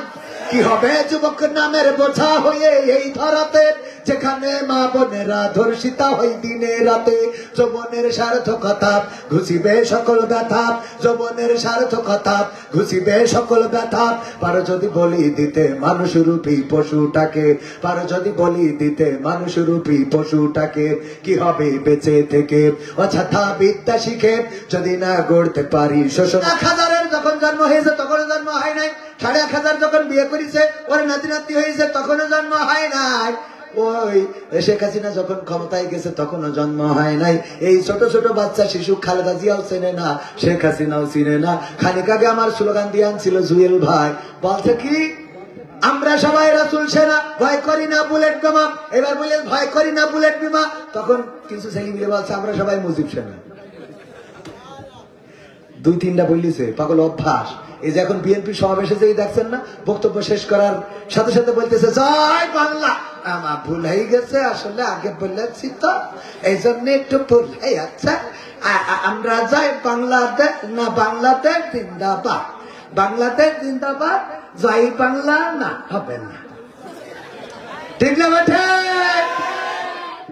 কি হবে যুবক নামের বোঝা হয়ে এই ধরাতে যেখানে মা বোনেরা ধর্ষিতা হয় দিনে রাতে? যৌবনের সার্থকতা ঘুষিবে সকল ব্যথা, যৌবনের সার্থকতা ঘুষিবে সকল ব্যথা। পারো যদি বলি দিতে মানুষরূপী পশুটাকে, পারো যদি বলি দিতে মানুষরূপী পশুটাকে? কি হবে বেঁচে থেকে অযথা বিদ্যা শিখে যদি না গড়তে পারি শোষণ? 1000-এর যখন জন্ম হয়েছে তখনও জন্ম হয় নাই, 1000.5 যখন বিয়ে করেছে ওর নাতি নাতি হয়েছে তখনও জন্ম হয় নাই, ওই শেখ হাসিনা যখন ক্ষমতায় গেছে তখনও জন্ম হয় নাই। এই ছোট ছোট বাচ্চা শিশু খালেদা জিয়াও চেনে না, শেখ হাসিনাও চিনে না। খানিক আগে আমার স্লোগান দিয়ে আনছিল জুয়েল ভাই, বলছে কি আমরা সবাই রাসূল সেনা, ভয় করি না বুলেট বোমা। এবার বলে ভয় করি না বুলেট বোমা, তখন কিছু ছেলে মিলে বলছে আমরা সবাই মুজিব সেনা। 2-3টা বললিছে পাগল অভ্যাস। এই যে এখন বিএনপি সমাবেশে যে দেখছেন না, বক্তব্য শেষ করার সাথে সাথে বলতেছে জয় বাংলা। আমার ভুল হয়ে গেছে, আসলে আগে বলেছি তো এই জন্য একটু ভুল হয়ে যাচ্ছে। আমরা যাই বাংলাদেশ না, বাংলাদেশ জিন্দাবাদ, বাংলাদেশ জিন্দাবাদ, জয় বাংলা না হবে না। ঠিক না বেঠে?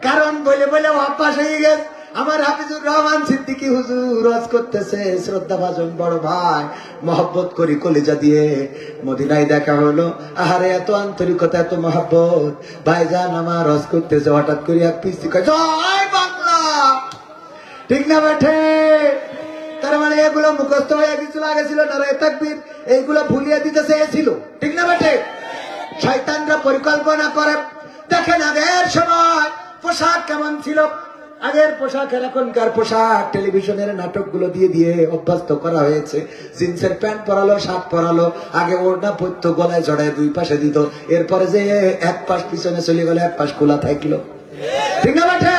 কারণ বলে বলে অভ্যাস হয়ে গেছে। আমার হাফিজুর রহমান সিদ্দিকী হুজুর ওয়াজ করতেছে, শ্রদ্ধাভাজন বড় ভাই, মহব্বত করি কলিজা দিয়ে। মদিনায় দেখা হলো, আহারে এত আন্তরিকতা এত মহব্বত। ভাইজান আমার ওয়াজ করতেছে, হঠাৎ করে এক পিস্তি কয় জয় বাংলা। ঠিক না বেঠে? তার মানে এগুলো মুখস্থ হয়ে গেছিল, আগে ছিল নারায়ে তাকবীর, এইগুলো ভুলিয়ে দিতে চেয়েছিল। ঠিক না বেঠে? শয়তানরা পরিকল্পনা করে। দেখেন আগের সময় পোশাক কেমন ছিল, আগের পোশাক এখনকার পোশাক টেলিভিশনের নাটকগুলো দিয়ে দিয়ে অভ্যস্ত করা হয়েছে। জিন্সের প্যান্ট পরালো, শার্ট পরালো, আগে ওড়না পরতো, গলায় জড়ায় 2 পাশে দিত, এরপরে যে এক পাশ পিছনে চলে গেল, এক পাশ খোলা থাকলো। ঠিক না বেঠে?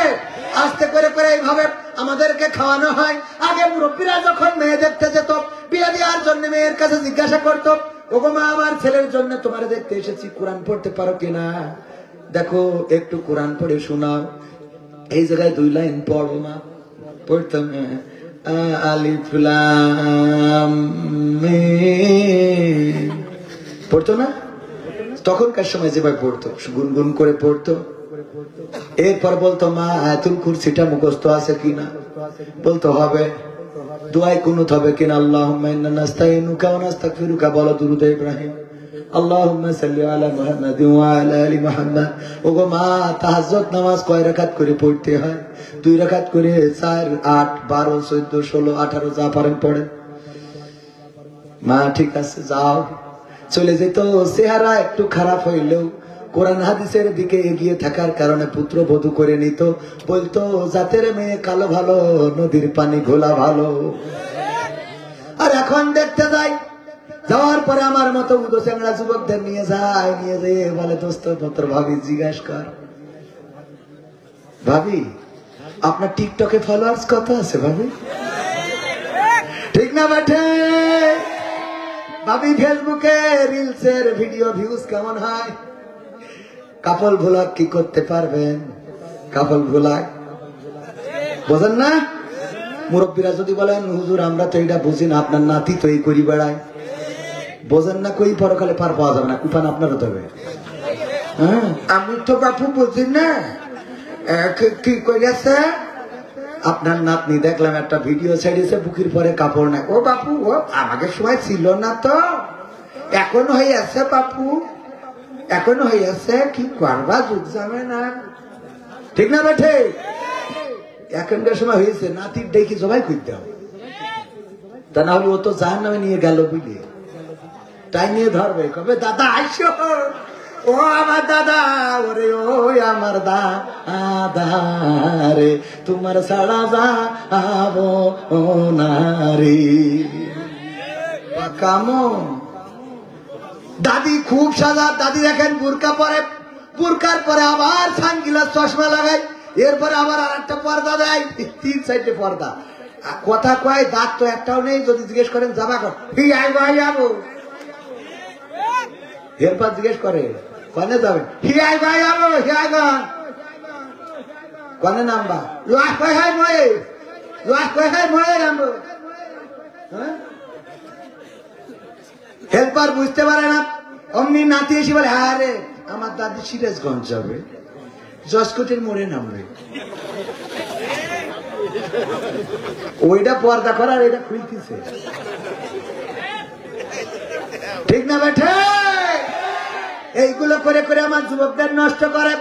আস্তে করে করে এইভাবে আমাদেরকে খাওয়ানো হয়। আগে মুরব্বীরা যখন মেয়ে দেখতে যেত, বিয়ে দেওয়ার জন্য মেয়ের কাছে জিজ্ঞাসা করতো, ওগো মা আমার ছেলের জন্য তোমার দেখতে এসেছি, কোরআন পড়তে পারো কিনা? দেখো একটু কোরআন পড়ে শোনাও। এই জায়গায় 2 লাইন পড়ো মা। পড়তাম আলিফ লাম মিম, পড়তো না? তখনকার সময় যেভাবে পড়তো, গুনগুন করে পড়তো। এরপর বলতো মা আয়াতুল কুরসিটা মুখস্থ আছে কিনা? বলতো হবে। দোয়ায় কুনুত হবে কিনা? আল্লাহুম্মা ইন্না নাস্তাইনুকা ওয়া নাস্তাগফিরুকা, বলো দুরূদ ইব্রাহিম। আল্লাহুম্মা সাল্লি আলা মুহাম্মাদ ওয়া আলা আলি মুহাম্মাদ। ওগো মা তাহাজ্জুদ নামাজ কয় রাকাত করে পড়তে হয়? 2 রাকাত করে, 4, 8, 12, 14, 16, 18 যা পারেন পড়েন। মা ঠিক আছে যাও। চলে যেত। চেহারা একটু খারাপ হইলেও কোরআন হাদিসের দিকে এগিয়ে থাকার কারণে পুত্র বধূ করে নিত। বলতো জাতের মেয়ে কালো ভালো, নদীর পানি ঘোলা ভালো। আর এখন দেখতে যাই, যাওয়ার পরে আমার মতো উদো চ্যাংড়া যুবকদের নিয়ে যায়, নিয়ে যেয়ে বলে দোস্ত পত্র ভাবি জিজ্ঞাসা কর, ভাবি আপনার টিকটকে ফলোয়ার্স কত আছে ভাবি? ঠিক না বেঠে? ভাবি ফেসবুকে রিলসের ভিডিও ভিউজ কেমন হয়? কাপল ভ্লগ কি করতে পারবেন? কাপল ভ্লগ বোঝেন না? মুরব্বীরা যদি বলেন হুজুর আমরা তো এটা বুঝি না, আপনার নাতি তো এই করি বেড়ায়, বোঝেন না? কই পরকালে পার পাওয়া যাবে না, কুপান আপনারও তবে। আমি তো বাপু বুঝি না কি করেছে। আপনার নাতনি দেখলাম একটা ভিডিও ছেড়েছে, বুকের পরে কাপড় নাই। ও বাপু, ও আমাকে সময় ছিল না তো, এখন হয়ে আছে বাপু, এখন হয়ে আছে। কি করবা, যুগ যাবে না, ঠিক না বেঠে? এখনকার সময় হয়েছে, নাতির ডেকে জবাই করতে হবে, তা না হলে ও তো জাহান্নামে নিয়ে গেল বুঝলে। তাই নিয়ে ধরবে, কবে দাদা আইসো, ও আমার দাদা, ওরে ও আমার দাদা রে, তোমার ছাড়া যাবো না রে। কামো দাদি খুব সাজা, দাদি দেখেন বুরকা পরে, বুরকার পরে আবার সানগ্লাস চশমা লাগাই, এরপরে আবার আর একটা পর্দা দেয়, 3-4টে পর্দা। কথা কয়, দাঁত তো একটাও নেই। যদি জিজ্ঞেস করেন জামা কর, যাবো, এরপর জিজ্ঞেস করে কনে যাবেন, হিয়াই ভাই যাবো, হিয়াই গান কনে নামবা, লাশ কয় হয় ময়ে, লাশ কয় হয় ময়ে নামবো। হেল্পার বুঝতে পারে না, অমনি নাতি এসে বলে, হ্যাঁ রে আমার দাদি সিরাজগঞ্জ যাবে, জসকোটের মোড়ে নামবে। ওইটা পর্দা করার, এটা খুলতেছে, ঠিক না বেঠে? এইগুলো করে করে আমার যুবকদের নষ্ট করে।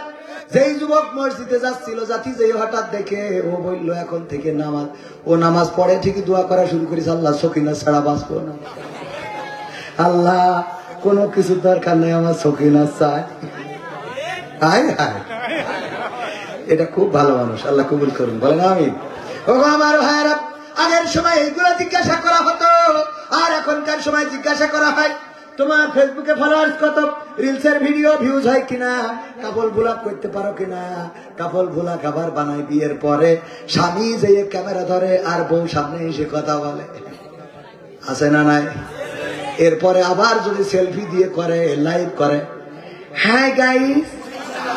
যেই যুবক মসজিদে যাচ্ছিল, জাতি যে হঠাৎ দেখে, ও বলল এখন থেকে নামাজ, ও নামাজ পড়ে ঠিকই দোয়া করা শুরু করেছে, আল্লাহ সকিনা ছাড়া বাঁচবো না, আল্লাহ কোনো কিছু দরকার নেই, আমার সকিনা চাই। হায় হায়, এটা খুব ভালো মানুষ, আল্লাহ কবুল করুন, বলেন আমিন। ও আমার ভাইরা, আগের সময় এইগুলো জিজ্ঞাসা করা হতো, আর এখনকার সময় জিজ্ঞাসা করা হয় তোমার ফেসবুকে ফলোয়ার্স কত, রিলসের ভিডিও ভিউজ হয় কিনা, কাপল ভুলা করতে পারো কিনা। কাপল ভুলা খাবার বানায় বিয়ের পরে, স্বামী যে ক্যামেরা ধরে আর বউ সামনে এসে কথা বলে, আছে না নাই? এরপরে আবার যদি সেলফি দিয়ে করে, লাইভ করে, হাই গাইস,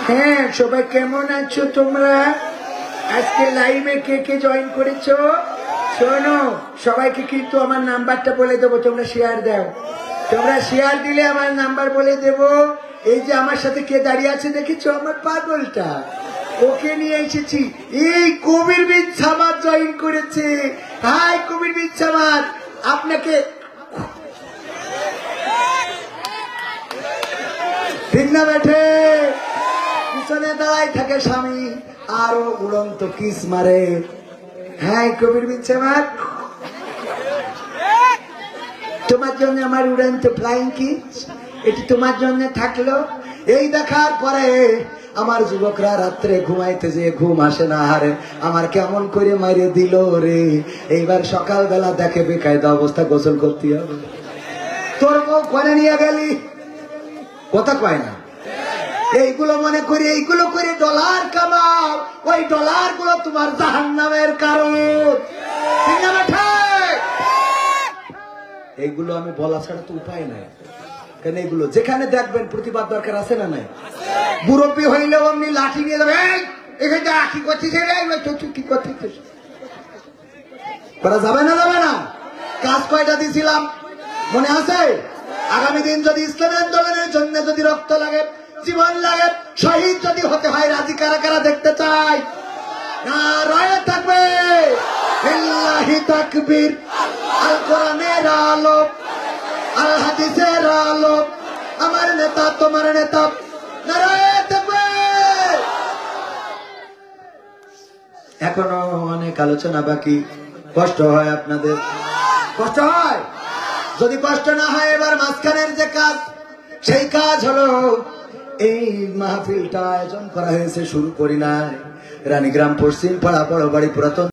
হ্যাঁ সবাই কেমন আছো তোমরা, আজকে লাইভে কে কে জয়েন করেছো, শোনো সবাইকে কিন্তু আমার নাম্বারটা বলে দেবো, তোমরা শেয়ার দাও, তোমরা শেয়ার দিলে আমার নাম্বার বলে দেব। এই যে আমার সাথে কে দাঁড়িয়ে আছে দেখেছো, আমার পাগলটা, ওকে নিয়ে এসেছি। এই কবির বিন সামাদ জয়েন করেছে। হাই কবির বিন সামাদ, আপনাকে ঠিক না বেঠে? পিছনে দাঁড়াই থাকে স্বামী, আরো উড়ন্ত কিস মারে। হ্যাঁ কবির বিন সামাদ, তোমার জন্য আমার উড়ন্ত ফ্লাইং কিস, এটি তোমার জন্য থাকলো। এই দেখার পরে আমার যুবকরা রাত্রে ঘুমাইতে যে ঘুম আসে না, হারে আমার কেমন করে মারিয়ে দিল রে। এইবার সকালবেলা দেখে বেকায়দা অবস্থা, গোসল করতে হবে। তোর বউ করে নিয়ে গেলি, কথা কয় না। এইগুলো মনে করি, এইগুলো করে ডলার কামাও, ওই ডলার গুলো তোমার জাহান্নামের কারণ, ঠিক না বেঠা? এইগুলো আমি বলা ছাড়া তো উপায় নাই, কেন এগুলো যেখানে দেখবেন প্রতিবাদ দরকার আছে না নাই? মুরব্বী হইলেও অমনি লাঠি নিয়ে যাবে, এখানে কি করছিস, কি করছিস, করা যাবে না, যাবে না। কাজ কয়টা দিয়েছিলাম মনে আছে? আগামী দিন যদি ইসলামী আন্দোলনের জন্য যদি রক্ত লাগে, জীবন লাগে, শহীদ যদি হতে হয়, রাজি কারা কারা দেখতে চাই? নারায়ে তাকবীর, লিল্লাহি তাকবীর, আল কোরআনের আলো, আল হাদিসের আলো, আমার নেতা তোমার নেতা, নারায়ে তাকবীর। এখনো অনেক আলোচনা বাকি, কষ্ট হয় আপনাদের, কষ্ট হয়। যদি কষ্ট না হয়, এবার মাঝখানের যে কাজ, সেই কাজ হলো এই মাহফিলটা আয়োজন করা হয়েছে, শুরু করি নাই। রানীগ্রাম পশ্চিম পাড়া বড় বাড়ি পুরাতন